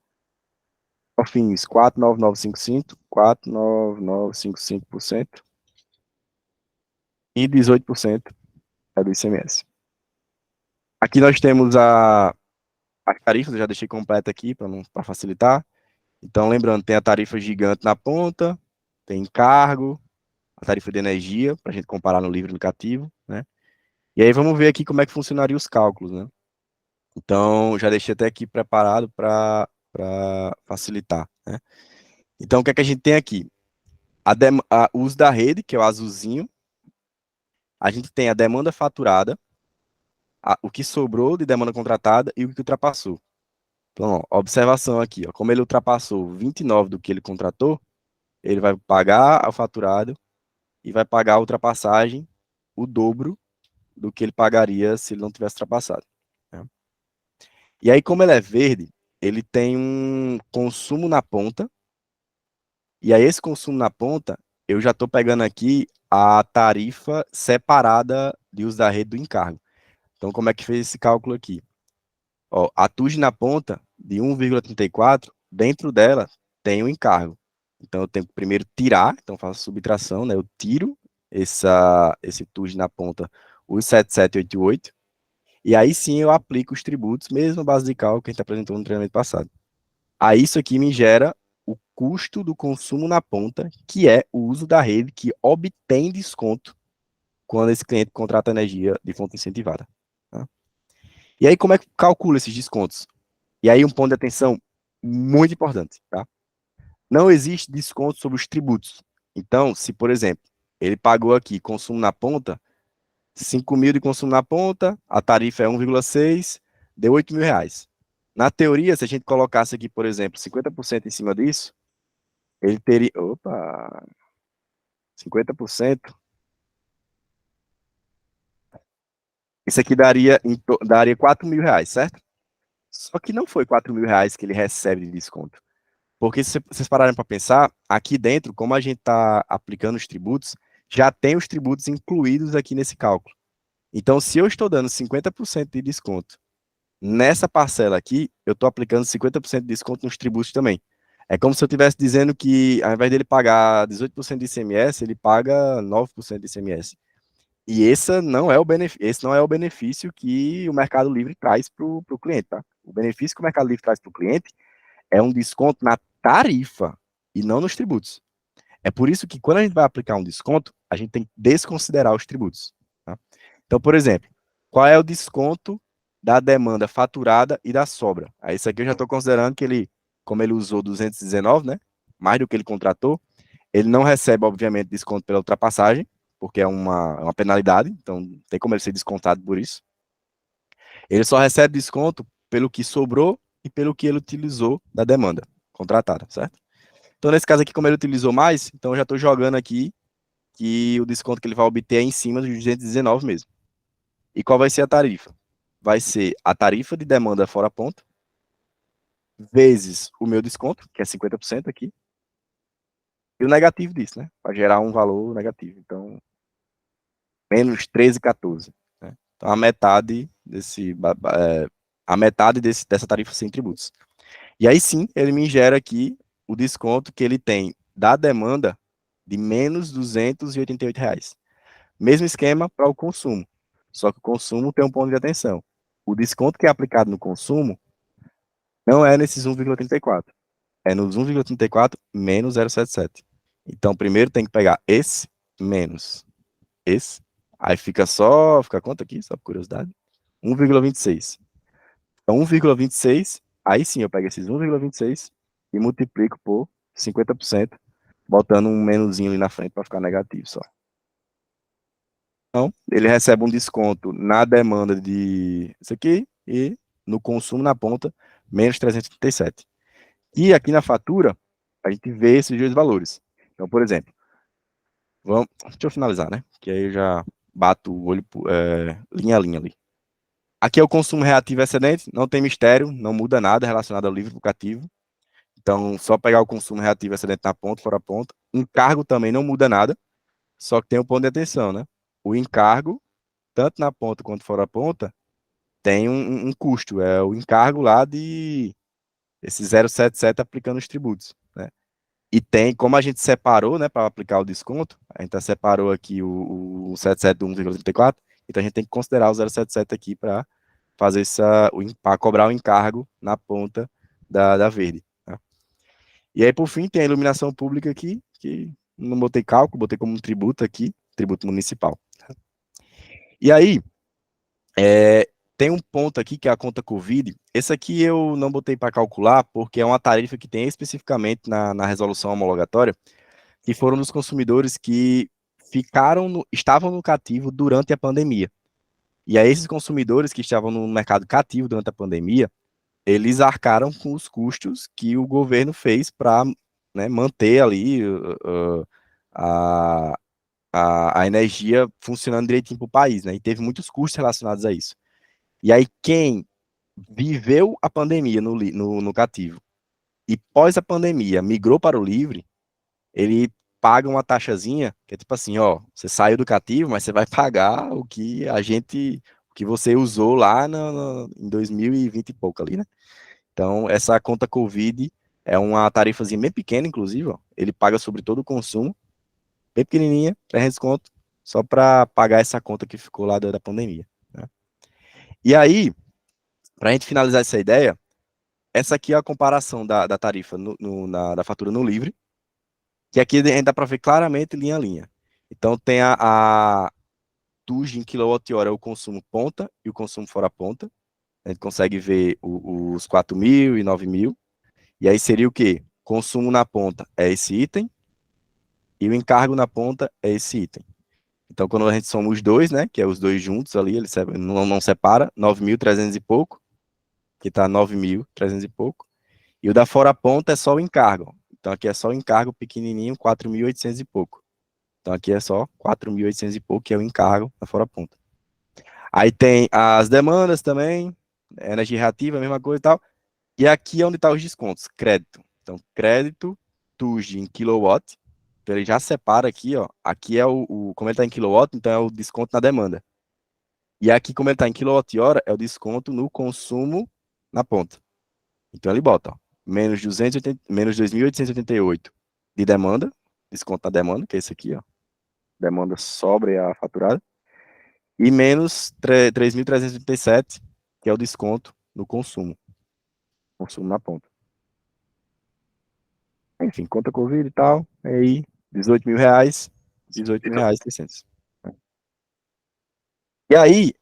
COFINS 4,9955, 4,9955% e 18% é do ICMS. Aqui nós temos as tarifas, eu já deixei completa aqui para facilitar. Então, lembrando, tem a tarifa gigante na ponta, tem encargo, a tarifa de energia, para a gente comparar no livro indicativo, né? E aí vamos ver aqui como é que funcionaria os cálculos, né? Então, já deixei até aqui preparado para facilitar, né? Então, o que é que a gente tem aqui? O uso da rede, que é o azulzinho. A gente tem a demanda faturada, o que sobrou de demanda contratada e o que ultrapassou. Então, ó, observação aqui, ó, como ele ultrapassou 29 do que ele contratou, ele vai pagar o faturado e vai pagar a ultrapassagem o dobro do que ele pagaria se ele não tivesse ultrapassado, né? E aí, como ele é verde, ele tem um consumo na ponta, e aí esse consumo na ponta, eu já estou pegando aqui a tarifa separada de uso da rede do encargo. Então, como é que fez esse cálculo aqui? Ó, a TUJ na ponta, de 1,34, dentro dela tem o encargo. Então, eu tenho que primeiro tirar, então faço subtração, né? Eu tiro esse TUJ na ponta, os 7788, e aí sim eu aplico os tributos, mesmo a base de cálculo que a gente apresentou no treinamento passado. Aí isso aqui me gera o custo do consumo na ponta, que é o uso da rede que obtém desconto quando esse cliente contrata energia de fonte incentivada, tá? E aí como é que calcula esses descontos? E aí um ponto de atenção muito importante, tá? Não existe desconto sobre os tributos. Então, se por exemplo, ele pagou aqui consumo na ponta, 5 mil de consumo na ponta, a tarifa é 1,6, deu 8 mil reais. Na teoria, se a gente colocasse aqui, por exemplo, 50% em cima disso, ele teria... Opa! 50%. Isso aqui daria 4 mil reais, certo? Só que não foi 4 mil reais que ele recebe de desconto. Porque se vocês pararem para pensar, aqui dentro, como a gente está aplicando os tributos, já tem os tributos incluídos aqui nesse cálculo. Então, se eu estou dando 50% de desconto nessa parcela aqui, eu estou aplicando 50% de desconto nos tributos também. É como se eu estivesse dizendo que, ao invés dele pagar 18% de ICMS, ele paga 9% de ICMS. E esse não é o benefício que o Mercado Livre traz para o cliente, tá? O benefício que o Mercado Livre traz para o cliente é um desconto na tarifa e não nos tributos. É por isso que quando a gente vai aplicar um desconto, a gente tem que desconsiderar os tributos, tá? Então, por exemplo, qual é o desconto da demanda faturada e da sobra? Aí isso aqui eu já estou considerando que ele, como ele usou 219, né, mais do que ele contratou, ele não recebe, obviamente, desconto pela ultrapassagem, porque é uma penalidade, então tem como ele ser descontado por isso. Ele só recebe desconto pelo que sobrou e pelo que ele utilizou da demanda contratada, certo? Então, nesse caso aqui, como ele utilizou mais, então eu já estou jogando aqui que o desconto que ele vai obter é em cima dos 219 mesmo. E qual vai ser a tarifa? Vai ser a tarifa de demanda fora ponta, vezes o meu desconto, que é 50% aqui, e o negativo disso, né? Para gerar um valor negativo. Então, menos 13,14. Né? Então, a metade dessa tarifa sem tributos. E aí sim, ele me gera aqui o desconto que ele tem da demanda de menos R$ 288. Mesmo esquema para o consumo. Só que o consumo tem um ponto de atenção. O desconto que é aplicado no consumo não é nesses 1,34. É nos 1,34 menos 0,77. Então, primeiro tem que pegar esse menos esse. Aí fica quanto aqui? Só por curiosidade. 1,26. Então, 1,26, aí sim eu pego esses 1,26 e multiplico por 50%, botando um menuzinho ali na frente para ficar negativo só. Então, ele recebe um desconto na demanda de isso aqui e no consumo na ponta, menos 337. E aqui na fatura, a gente vê esses dois valores. Então, por exemplo, deixa eu finalizar, né? Que aí eu já bato o olho linha a linha ali. Aqui é o consumo reativo excedente, não tem mistério, não muda nada relacionado ao livre pro cativo. Então, só pegar o consumo reativo excedente na ponta, fora a ponta. Encargo também não muda nada, só que tem um ponto de atenção, né? O encargo, tanto na ponta quanto fora a ponta, tem um custo, é o encargo lá de esse 0,77 aplicando os tributos, né? E tem, como a gente separou, né, para aplicar o desconto, a gente separou aqui o 77 do 1,34, então a gente tem que considerar o 0,77 aqui para fazer para cobrar o encargo na ponta da verde. Tá? E aí, por fim, tem a iluminação pública aqui, que não botei cálculo, botei como um tributo aqui, tributo municipal. Tá? E aí, tem um ponto aqui que é a conta Covid. Esse aqui eu não botei para calcular, porque é uma tarifa que tem especificamente na resolução homologatória, que foram dos consumidores que estavam no cativo durante a pandemia. E aí, esses consumidores que estavam no mercado cativo durante a pandemia, eles arcaram com os custos que o governo fez para, né, manter ali a, a energia funcionando direitinho para o país, né? E teve muitos custos relacionados a isso. E aí, quem viveu a pandemia no cativo e pós a pandemia migrou para o livre, ele paga uma taxazinha, que é tipo assim, ó, você saiu do cativo, mas você vai pagar o que você usou lá em 2020 e pouco ali, né? Então, essa conta Covid é uma tarifazinha bem pequena, inclusive, ó, ele paga sobre todo o consumo, bem pequenininha, 300 conto, só para pagar essa conta que ficou lá da pandemia, né? E aí, para a gente finalizar essa ideia, essa aqui é a comparação da tarifa da fatura no livre, que aqui a gente dá para ver claramente linha a linha. Então, tem a TUG em kWh é o consumo ponta e o consumo fora ponta. A gente consegue ver os 4.000 e 9.000. E aí seria o quê? Consumo na ponta é esse item e o encargo na ponta é esse item. Então, quando a gente soma os dois, né, que é os dois juntos ali, ele não separa, 9.300 e pouco, que está 9.300 e pouco. E o da fora ponta é só o encargo. Então, aqui é só o encargo pequenininho, 4.800 e pouco. Então, aqui é só 4.800 e pouco, que é o encargo da fora ponta. Aí tem as demandas também, energia reativa, a mesma coisa e tal. E aqui é onde estão os descontos, crédito. Então, crédito, TUG em kilowatt. Então, ele já separa aqui, ó. Aqui é como ele está em kilowatt, então é o desconto na demanda. E aqui, como ele está em quilowatt-hora, é o desconto no consumo na ponta. Então, ele bota, ó, menos 2.888 de demanda, desconto na demanda, que é esse aqui, ó. Demanda sobra e a faturada. E menos 3.337, que é o desconto no consumo. Consumo na ponta. Enfim, conta Covid e tal. Aí, R$ 18.000, R$ 18.600. E aí,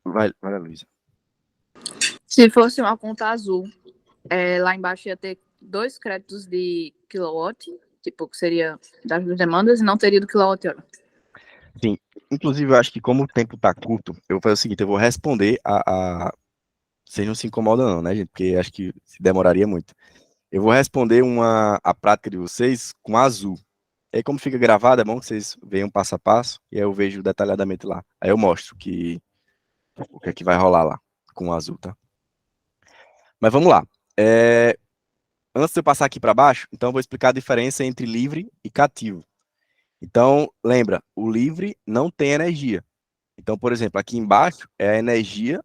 vai, Luísa. Se fosse uma conta azul, lá embaixo ia ter 2 créditos de kilowatt, tipo, que seria das duas demandas, e não teria do quilowatt-hora. Sim, inclusive eu acho que como o tempo tá curto, eu vou fazer o seguinte, eu vou responder Vocês não se incomodam não, né, gente? Porque acho que demoraria muito. Eu vou responder a prática de vocês com azul. E aí, como fica gravado, é bom que vocês vejam passo a passo, e aí eu vejo detalhadamente lá. Aí eu mostro o que é que vai rolar lá com o azul, tá? Mas vamos lá. Antes de eu passar aqui para baixo, então eu vou explicar a diferença entre livre e cativo. Então, lembra, o livre não tem energia. Então, por exemplo, aqui embaixo é a energia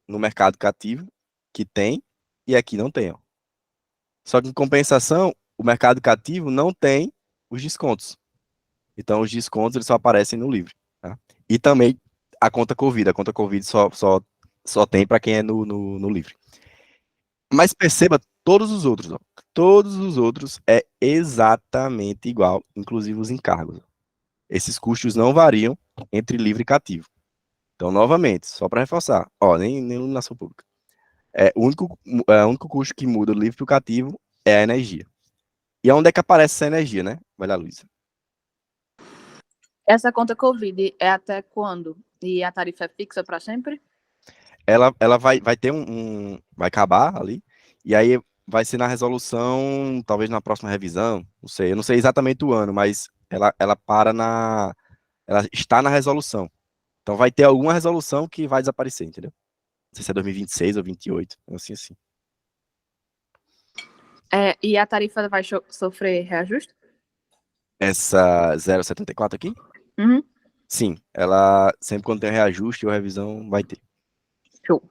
no mercado cativo que tem e aqui não tem, ó. Só que em compensação, o mercado cativo não tem os descontos. Então, os descontos eles só aparecem no livre, tá? E também a conta Covid. A conta Covid só tem para quem é no livre. Mas perceba todos os outros, ó. Todos os outros é exatamente igual, inclusive os encargos. Esses custos não variam entre livre e cativo. Então, novamente, só para reforçar, ó, nem iluminação pública. O único custo que muda do livre para o cativo é a energia. E onde é que aparece essa energia, né? Vai lá, Luísa. Essa conta Covid é até quando? E a tarifa é fixa para sempre? Ela vai ter vai acabar ali, e aí vai ser na resolução, talvez na próxima revisão, não sei, eu não sei exatamente o ano, mas ela está na resolução. Então vai ter alguma resolução que vai desaparecer, entendeu? Não sei se é 2026 ou 28, assim. E a tarifa vai sofrer reajuste? Essa 0,74 aqui? Uhum. Sim, ela sempre quando tem reajuste ou revisão vai ter. Show.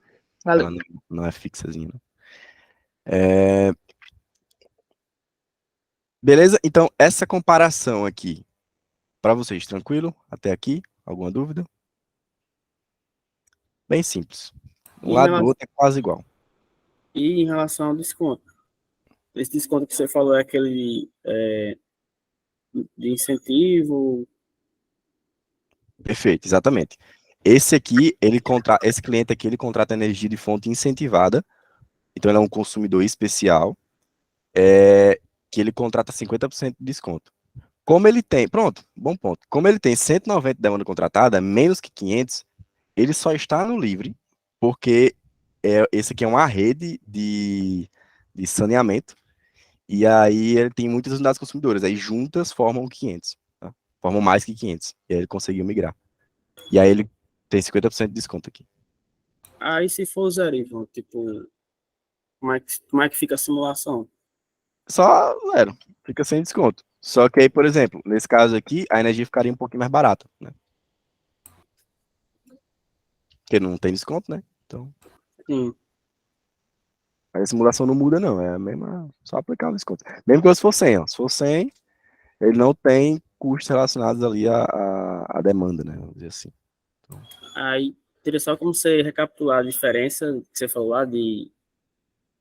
Valeu. Ela não é fixazinha, não. Beleza? Então, essa comparação aqui, para vocês, tranquilo? Até aqui? Alguma dúvida? Bem simples. Um lado do outro é quase igual. E em relação ao desconto? Esse desconto que você falou é aquele de incentivo? Perfeito, exatamente. Esse cliente aqui, ele contrata energia de fonte incentivada, então ele é um consumidor especial, que ele contrata 50% de desconto. Como ele tem, pronto, bom ponto. Como ele tem 190 de demanda contratada, menos que 500, ele só está no livre, porque esse aqui é uma rede de saneamento, e aí ele tem muitas unidades consumidoras, aí juntas formam 500, tá? Formam mais que 500, e aí ele conseguiu migrar. E aí ele tem 50% de desconto aqui. Aí se for zero, Ivan, tipo, como é que fica a simulação? Só zero, fica sem desconto. Só que aí, por exemplo, nesse caso aqui, a energia ficaria um pouquinho mais barata, né? Porque não tem desconto, né? Então. Sim. A simulação não muda, não. É a mesma. Só aplicar o desconto. Mesmo que se for 100, ó. Se for 100, ele não tem custos relacionados ali à demanda, né? Vamos dizer assim. Então. Aí, teria só como você recapitular a diferença que você falou lá do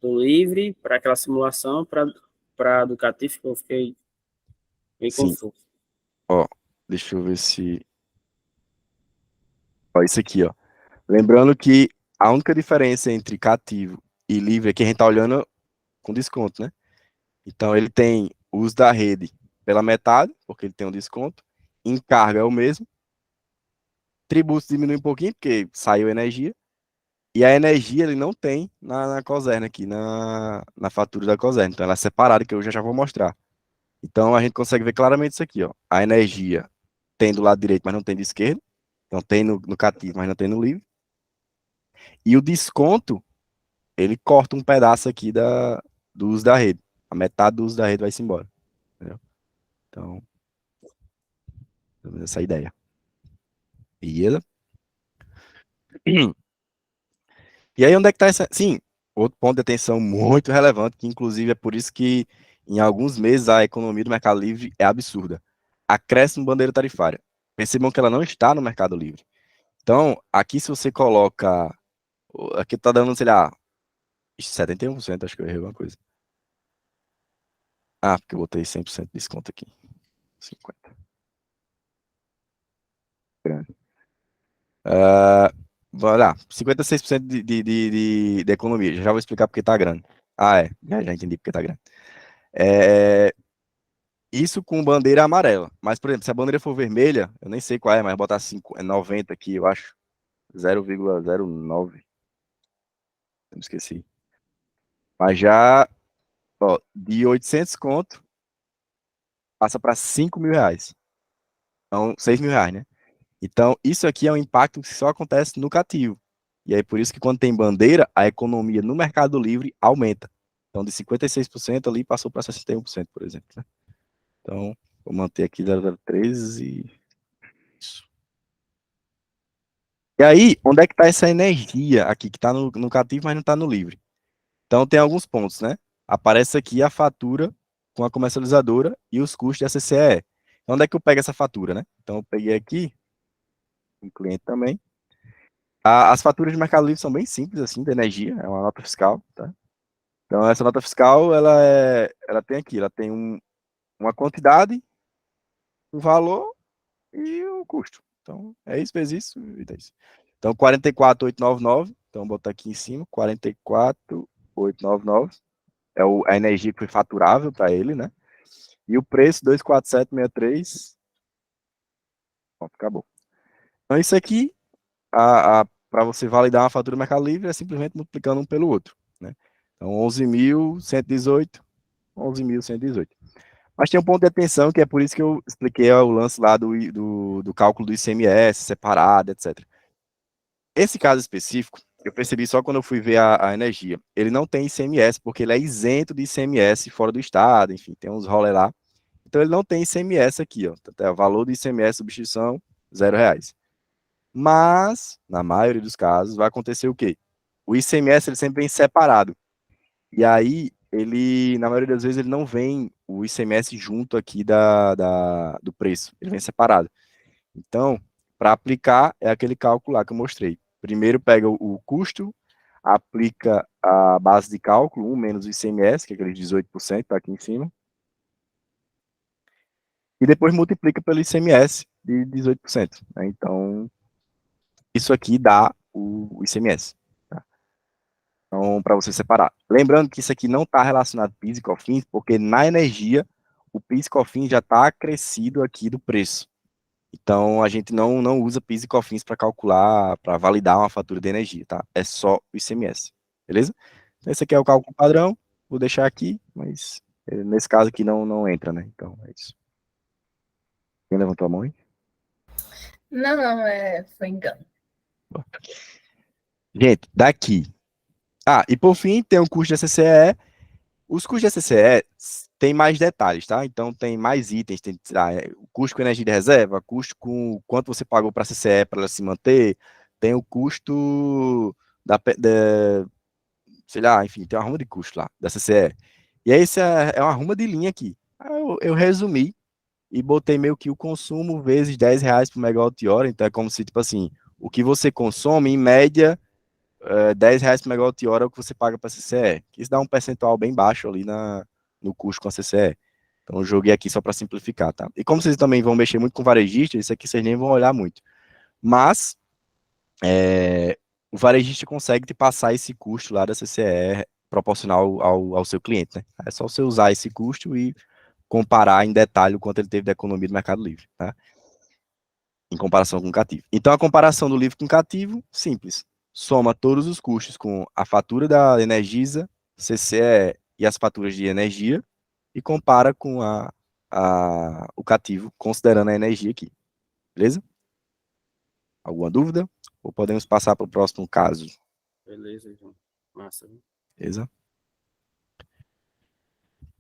livre para aquela simulação para do cativo, que eu fiquei meio confuso. Ó, deixa eu ver se. Ó, isso aqui, ó. Lembrando que a única diferença entre cativo e livre é que a gente tá olhando com desconto, né? Então ele tem o uso da rede pela metade, porque ele tem um desconto. Encargo é o mesmo. Tributos diminui um pouquinho, porque saiu energia. E a energia ele não tem na Coserna aqui, na fatura da Coserna. Então ela é separada, que eu já vou mostrar. Então a gente consegue ver claramente isso aqui, ó. A energia tem do lado direito, mas não tem do esquerdo. Então tem no cativo, mas não tem no livre. E o desconto, ele corta um pedaço aqui do uso da rede. A metade do uso da rede vai-se embora. Entendeu? Então, essa é a ideia. Beleza? E aí, onde é que está essa... Sim, outro ponto de atenção muito relevante, que inclusive é por isso que em alguns meses a economia do Mercado Livre é absurda. Acréscimo bandeira tarifária. Percebam que ela não está no Mercado Livre. Então, aqui se você coloca... Aqui está dando, sei lá, 71%, acho que eu errei alguma coisa. Ah, porque eu botei 100% de desconto aqui. 50. Vai lá, 56% de economia. Já vou explicar porque tá grande. Ah, já entendi porque tá grande. Isso com bandeira amarela. Mas, por exemplo, se a bandeira for vermelha, eu nem sei qual é, mas botar 90 aqui, eu acho. 0,09. Eu me esqueci. Mas já, ó, de 800 conto, passa para 5 mil reais. Então, 6 mil reais, né? Então, isso aqui é um impacto que só acontece no cativo. E aí, por isso que quando tem bandeira, a economia no Mercado Livre aumenta. Então, de 56% ali passou para 61%, por exemplo. Né? Então, vou manter aqui 0,013 e isso. E aí, onde é que está essa energia aqui, que está no cativo, mas não está no livre? Então, tem alguns pontos, né? Aparece aqui a fatura com a comercializadora e os custos de CCE. Então, onde é que eu pego essa fatura, né? Então, eu peguei aqui, um cliente também. As faturas de Mercado Livre são bem simples, assim, de energia, é uma nota fiscal, tá? Então, essa nota fiscal, ela tem aqui, ela tem uma quantidade, um valor e o custo. Então, é isso, fez isso e é isso. Então, 44.899, então, vou botar aqui em cima, 44.899, é a energia que foi faturável para ele, né? E o preço, 247,63, pronto, acabou. Então, isso aqui, para você validar uma fatura do Mercado Livre, é simplesmente multiplicando um pelo outro, né? Então, 11.118, 11.118. Mas tem um ponto de atenção, que é por isso que eu expliquei o lance lá do cálculo do ICMS, separado, etc. Esse caso específico, eu percebi só quando eu fui ver a energia. Ele não tem ICMS, porque ele é isento de ICMS fora do estado, enfim, tem uns rolê lá. Então, ele não tem ICMS aqui, ó. O valor do ICMS substituição, R$0. Mas, na maioria dos casos, vai acontecer o quê? O ICMS, ele sempre vem separado. E aí, ele, na maioria das vezes, ele não vem o ICMS junto aqui do preço. Ele vem separado. Então, para aplicar, é aquele cálculo lá que eu mostrei. Primeiro pega o custo, aplica a base de cálculo, 1 menos o ICMS, que é aqueles 18%, está aqui em cima. E depois multiplica pelo ICMS de 18%. Né? Então, isso aqui dá o ICMS. Tá? Então, para você separar. Lembrando que isso aqui não está relacionado ao PIS e COFINS, porque na energia, o PIS e COFINS já está acrescido aqui do preço. Então, a gente não usa PIS e COFINS para calcular, para validar uma fatura de energia, tá? É só o ICMS, beleza? Então, esse aqui é o cálculo padrão, vou deixar aqui, mas nesse caso aqui não entra, né? Então, é isso. Quem levantou a mão aí? Não, foi engano. Gente, daqui. E por fim, tem o custo de CCE. Os custos de CCE tem mais detalhes, tá? Então, tem mais itens, tem o custo com energia de reserva, custo com quanto você pagou para a CCE para ela se manter, tem o custo sei lá, enfim, tem uma arruma de custo lá, da CCE. E aí, esse é uma arruma de linha aqui. Eu resumi e botei meio que o consumo vezes R$10 por megawatt-hora, então é como se, tipo assim, o que você consome, em média, R$10 por megawatt-hora é o que você paga para a CCE. Isso dá um percentual bem baixo ali no custo com a CCE. Então, eu joguei aqui só para simplificar, tá? E como vocês também vão mexer muito com varejista, isso aqui vocês nem vão olhar muito. Mas, o varejista consegue te passar esse custo lá da CCE proporcional ao seu cliente, né? É só você usar esse custo e comparar em detalhe o quanto ele teve de economia do Mercado Livre, tá? Em comparação com o cativo. Então, a comparação do livre com o cativo, simples. Soma todos os custos com a fatura da Energisa, CCE e as faturas de energia e compara com o cativo, considerando a energia aqui. Beleza? Alguma dúvida? Ou podemos passar para o próximo caso? Beleza, João. Massa. Beleza?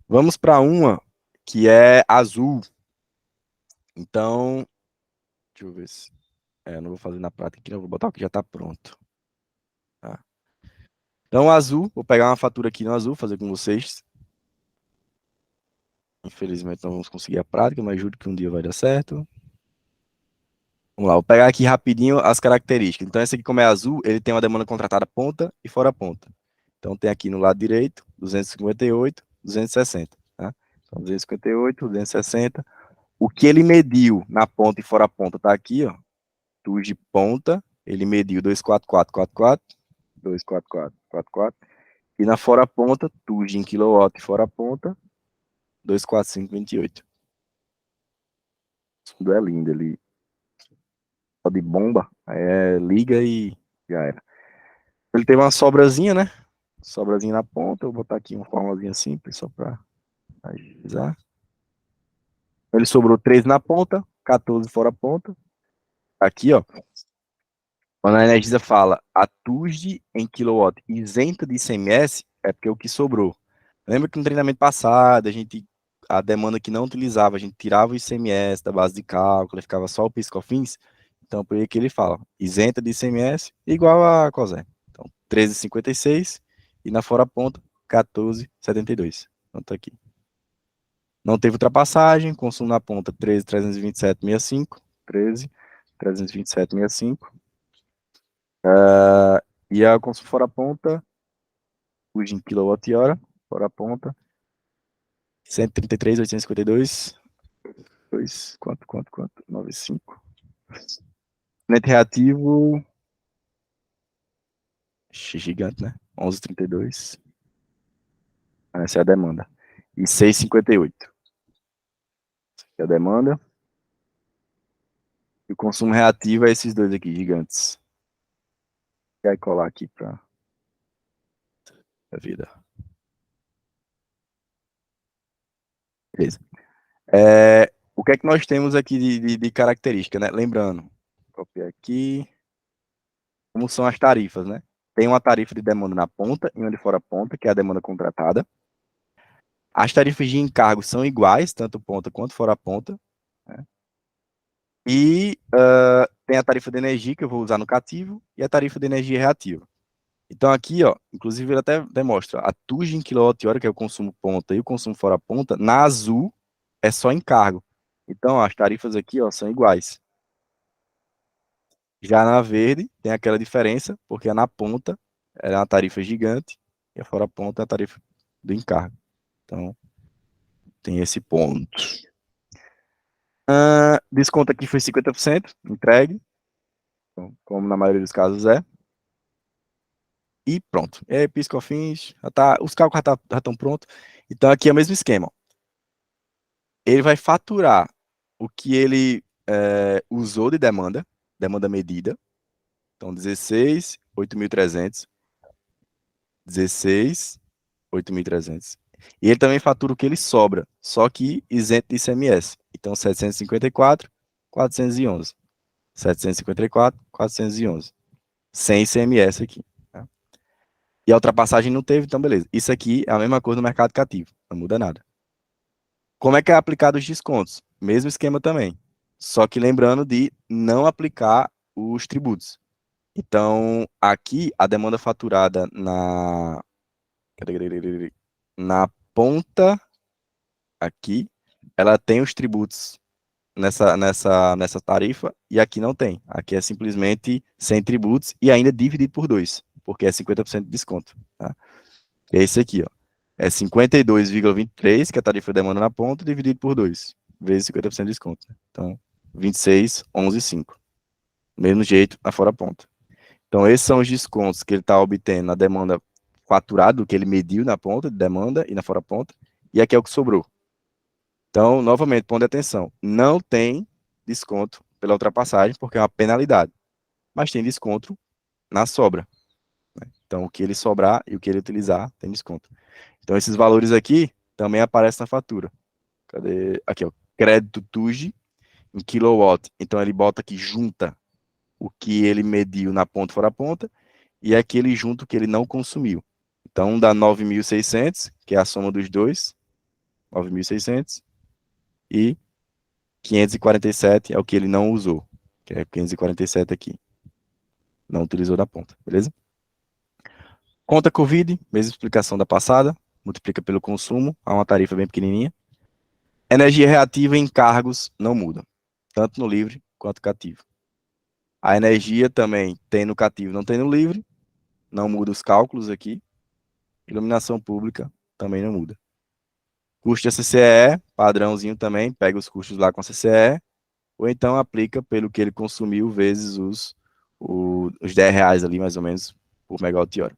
Vamos para uma que é azul. Então, deixa eu ver se... eu não vou fazer na prática aqui, não. Vou botar o que já está pronto. Tá. Então, azul, vou pegar uma fatura aqui no azul, fazer com vocês. Infelizmente não vamos conseguir a prática, mas juro que um dia vai dar certo. Vamos lá, vou pegar aqui rapidinho as características. Então, esse aqui, como é azul, ele tem uma demanda contratada ponta e fora ponta. Então, tem aqui no lado direito, 258, 260. Tá? Então, 258, 260. O que ele mediu na ponta e fora ponta tá aqui, ó. TUS de ponta, ele mediu 24444, 24444. E na fora ponta, TUS em quilowatt fora ponta, 24528. Tudo é lindo, ele só de bomba, liga e já era. Ele teve uma sobrazinha, né? Sobrazinha na ponta, eu vou botar aqui uma formazinha simples só para agilizar. Ele sobrou 13 na ponta, 14 fora ponta. Aqui, ó. Quando a Energisa fala a TUSD em quilowatt isenta de ICMS, é porque o que sobrou. Lembra que no treinamento passado, a demanda que não utilizava, a gente tirava o ICMS da base de cálculo, ficava só o PIS/COFINS. Então, por aí que ele fala, isenta de ICMS igual a COSE. Então, 13,56 e na fora ponta, 14,72. Então, tá aqui. Não teve ultrapassagem, consumo na ponta 13.327,65, 13.327,65. E a consumo fora ponta, hoje em kWh, fora ponta, 133.852, quanto? 95. Net reativo, gigante, né? 11,32. Essa é a demanda. E 6,58. Essa aqui é a demanda. E o consumo reativo é esses dois aqui, gigantes. Vai colar aqui para a vida. Beleza. O que é que nós temos aqui de característica, né? Lembrando, copiar aqui. Como são as tarifas, né? Tem uma tarifa de demanda na ponta e uma de fora ponta, que é a demanda contratada. As tarifas de encargo são iguais, tanto ponta quanto fora ponta. Né? E tem a tarifa de energia, que eu vou usar no cativo, e a tarifa de energia reativa. Então aqui, ó, inclusive ele até demonstra, a TUG em kWh, que é o consumo ponta, e o consumo fora ponta, na azul é só encargo. Então, ó, as tarifas aqui, ó, são iguais. Já na verde, tem aquela diferença, porque na ponta é uma tarifa gigante, e a fora ponta é a tarifa do encargo. Então, tem esse ponto. Desconto aqui foi 50%, entregue, então, como na maioria dos casos é. E pronto. E aí, PIS/COFINS, os cálculos já estão prontos. Então, aqui é o mesmo esquema. Ele vai faturar o que ele usou de demanda medida. Então, 16.8.300. 16.8.300. E ele também fatura o que ele sobra, só que isento de ICMS. Então, 754.411. 754.411. Sem ICMS aqui. Tá? E a ultrapassagem não teve, então beleza. Isso aqui é a mesma coisa no mercado cativo, não muda nada. Como é que é aplicado os descontos? Mesmo esquema também. Só que lembrando de não aplicar os tributos. Então, aqui, a demanda faturada na ponta, aqui, ela tem os tributos nessa tarifa, e aqui não tem. Aqui é simplesmente sem tributos e ainda dividido por 2, porque é 50% de desconto. Tá? É esse aqui, ó. É 52,23, que é a tarifa de demanda na ponta, dividido por 2, vezes 50% de desconto. Então, 26,11,5. Mesmo jeito, na fora ponta. Então, esses são os descontos que ele está obtendo na demanda faturada, que ele mediu na ponta de demanda e na fora ponta, e aqui é o que sobrou. Então, novamente, ponto de atenção, não tem desconto pela ultrapassagem, porque é uma penalidade, mas tem desconto na sobra. Né? Então, o que ele sobrar e o que ele utilizar tem desconto. Então, esses valores aqui também aparecem na fatura. Cadê? Aqui, ó, crédito TUG em kilowatt. Então, ele bota aqui, junta o que ele mediu na ponta fora ponta, e aquele junto que ele não consumiu. Então, dá 9.600, que é a soma dos dois, 9.600, e 547 é o que ele não usou, que é 547 aqui. Não utilizou na ponta, beleza? Conta Covid, mesma explicação da passada, multiplica pelo consumo, há uma tarifa bem pequenininha. Energia reativa em encargos não muda, tanto no livre quanto cativo. A energia também tem no cativo, não tem no livre, não muda os cálculos aqui. Iluminação pública também não muda. Custo de CCE, padrãozinho também, pega os custos lá com a CCE, ou então aplica pelo que ele consumiu vezes os R$10 ali, mais ou menos, por megawatt-hora.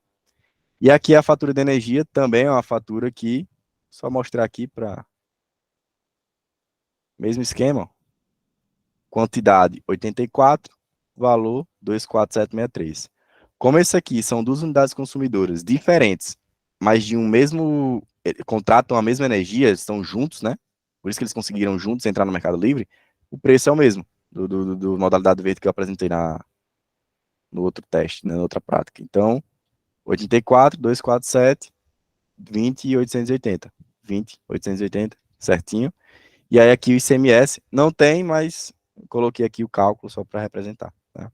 E aqui a fatura de energia também é uma fatura que, só mostrar aqui para mesmo esquema, quantidade 84, valor 24763. Como esse aqui são duas unidades consumidoras diferentes, mas de um mesmo, contratam a mesma energia, estão juntos, né? Por isso que eles conseguiram juntos entrar no Mercado Livre, o preço é o mesmo, do modalidade verde que eu apresentei no outro teste, né, na outra prática. Então, 84, 247, 20.880. 20.880, certinho. E aí aqui o ICMS não tem, mas coloquei aqui o cálculo só para representar. Tá?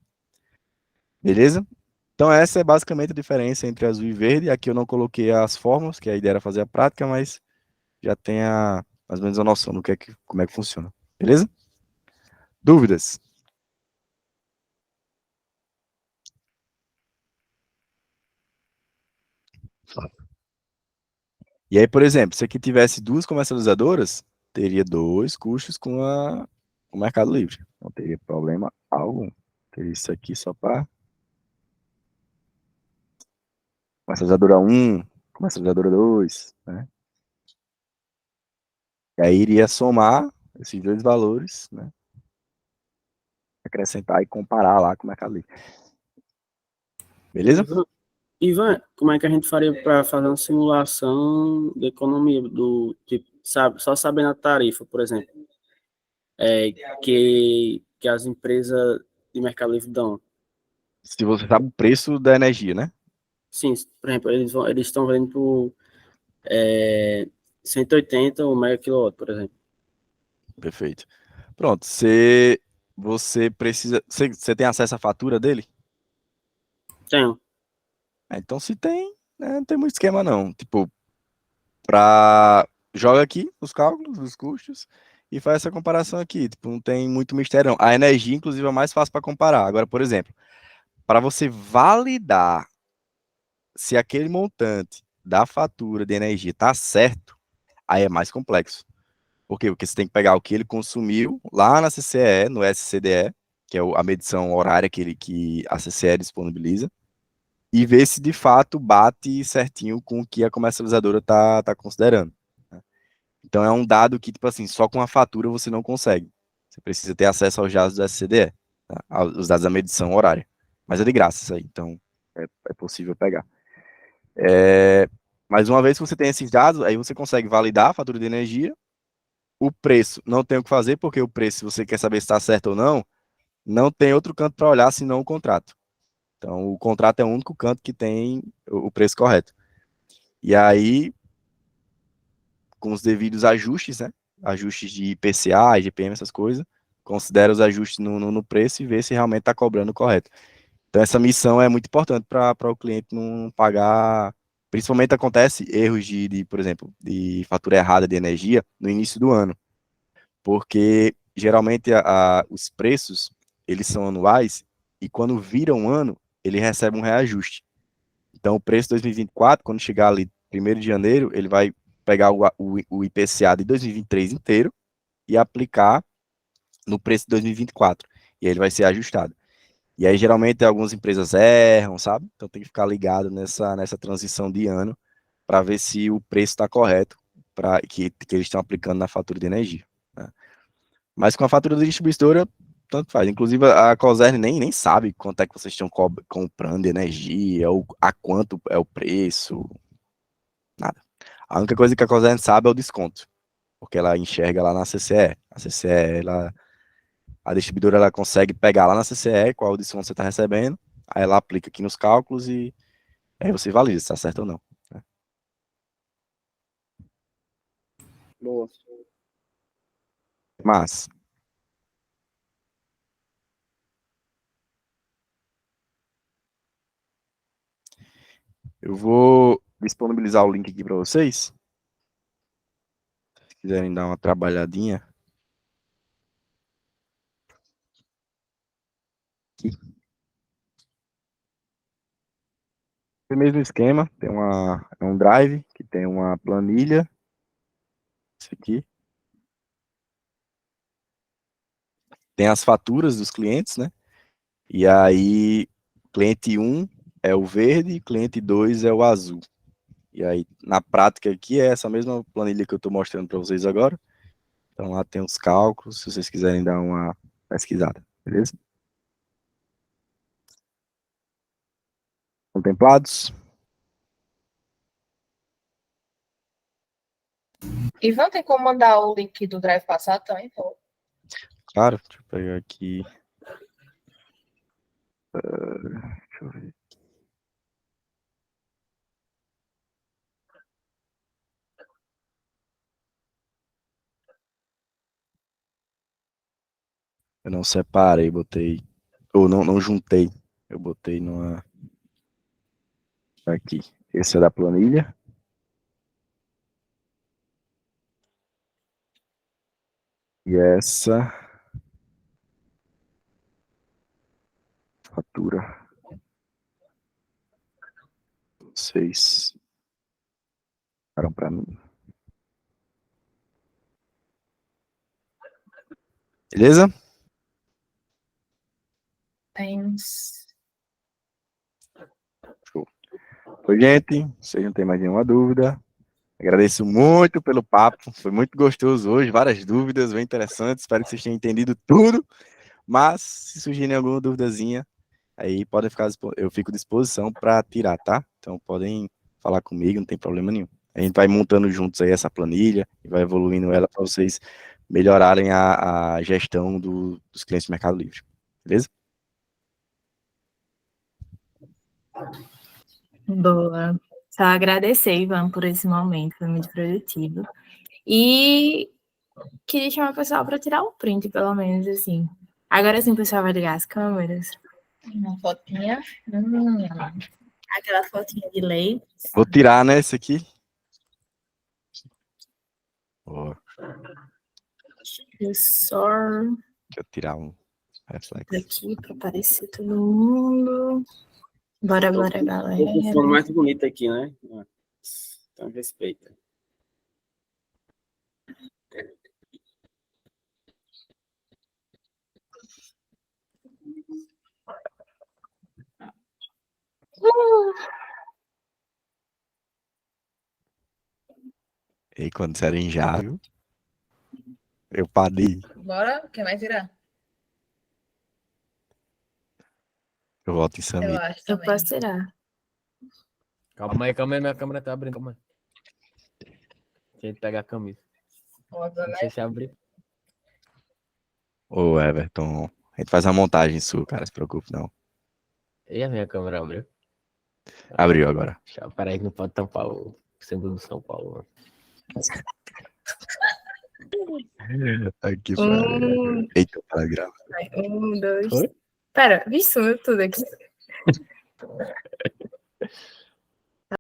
Beleza? Então essa é basicamente a diferença entre azul e verde. Aqui eu não coloquei as fórmulas, que a ideia era fazer a prática, mas já tem mais ou menos a noção do como é que funciona. Beleza? Dúvidas? E aí, por exemplo, se aqui tivesse duas comercializadoras, teria dois custos com o Mercado Livre. Não teria problema algum. Teria isso aqui só para comercializadora 1, comercializadora 2, né? E aí iria somar esses dois valores, né? Acrescentar e comparar lá com o Mercado Livre. Beleza? Ivan, como é que a gente faria para fazer uma simulação de economia do tipo, sabe, só sabendo a tarifa, por exemplo, que as empresas de Mercado Livre dão? Se você sabe o preço da energia, né? Sim, por exemplo, eles estão vendendo por 180 o mega quilowatt, por exemplo. Perfeito. Pronto, você precisa. Você tem acesso à fatura dele? Tenho. Então, se tem, né, não tem muito esquema, não. Tipo, joga aqui os cálculos, os custos, e faz essa comparação aqui. Tipo, não tem muito mistério, não. A energia, inclusive, é mais fácil para comparar. Agora, por exemplo, para você validar se aquele montante da fatura de energia está certo, aí é mais complexo. Por quê? Porque você tem que pegar o que ele consumiu lá na CCE, no SCDE, que é a medição horária que a CCE disponibiliza, e ver se de fato bate certinho com o que a comercializadora tá considerando. Né? Então é um dado que, tipo assim, só com a fatura você não consegue. Você precisa ter acesso aos dados do SCDE, tá? Os dados da medição horária. Mas é de graça isso aí, então é possível pegar. Mas uma vez que você tem esses dados, aí você consegue validar a fatura de energia. O preço não tem o que fazer, porque o preço, se você quer saber se está certo ou não, não tem outro canto para olhar senão o contrato. Então, o contrato é o único canto que tem o preço correto. E aí, com os devidos ajustes, né? Ajustes de IPCA, IGPM, essas coisas, considera os ajustes no preço e vê se realmente está cobrando o correto. Então, essa missão é muito importante para o cliente não pagar. Principalmente acontece erros por exemplo, de fatura errada de energia no início do ano, porque geralmente os preços eles são anuais e quando vira um ano, ele recebe um reajuste. Então, o preço de 2024, quando chegar ali 1º de janeiro, ele vai pegar o IPCA de 2023 inteiro e aplicar no preço de 2024. E aí ele vai ser ajustado. E aí, geralmente, algumas empresas erram, sabe? Então, tem que ficar ligado nessa transição de ano para ver se o preço está correto que eles estão aplicando na fatura de energia. Né? Mas com a fatura da distribuidora, tanto faz. Inclusive, a Cosern nem sabe quanto é que vocês estão comprando de energia, ou a quanto é o preço, nada. A única coisa que a Cosern sabe é o desconto, porque ela enxerga lá na CCE. A CCE, a distribuidora, ela consegue pegar lá na CCE qual o desconto você está recebendo, aí ela aplica aqui nos cálculos e aí você valida se está certo ou não. Né? Boa. Mas, eu vou disponibilizar o link aqui para vocês. Se quiserem dar uma trabalhadinha. Aqui. O mesmo esquema, é um drive que tem uma planilha. Isso aqui. Tem as faturas dos clientes, né? E aí, cliente 1 é o verde, cliente 2 é o azul. E aí, na prática aqui, é essa mesma planilha que eu estou mostrando para vocês agora. Então, lá tem os cálculos, se vocês quiserem dar uma pesquisada, beleza? Contemplados? Ivan, tem como mandar o link do drive passado também? Pô? Claro, deixa eu pegar aqui. Deixa eu ver. Eu não separei, botei. Ou não juntei. Eu botei numa. Aqui. Esse é da planilha. E essa. Fatura. Vocês. Ficaram pra mim. Beleza? Tens. Show. Oi, gente. Vocês não têm mais nenhuma dúvida. Agradeço muito pelo papo. Foi muito gostoso hoje. Várias dúvidas, bem interessantes. Espero que vocês tenham entendido tudo. Mas, se surgirem alguma duvidazinha, aí podem ficar, eu fico à disposição para tirar, tá? Então, podem falar comigo, não tem problema nenhum. A gente vai montando juntos aí essa planilha e vai evoluindo ela para vocês melhorarem a gestão dos clientes do Mercado Livre. Beleza? Boa. Só agradecer, Ivan, por esse momento, foi muito produtivo. E queria chamar o pessoal para tirar um print, pelo menos, assim. Agora sim o pessoal vai ligar as câmeras. Uma fotinha. Aquela fotinha de lei. Vou tirar, né, esse aqui. Boa. Só Deixa eu tirar um reflexo. aqui para aparecer todo mundo. Bora, galera. O fundo mais bonito aqui, né? Então, respeita. E quando disserem já, viu? Eu parei. Bora, quem vai tirar? Eu volto em Eu Samir. acho Eu também. posso tirar. Calma aí, minha câmera tá abrindo, calma aí. Deixa eu pegar a camisa. Não sei se abrir. Ô, Everton, a gente faz uma montagem sua, cara, se preocupe, não. E a minha câmera abriu? Abriu agora. Peraí que não pode tampar o símbolo do São Paulo, mano. Aqui, Um, eita, para gravar. 1, 2. Foi? Pera, vi sumiu tudo aqui.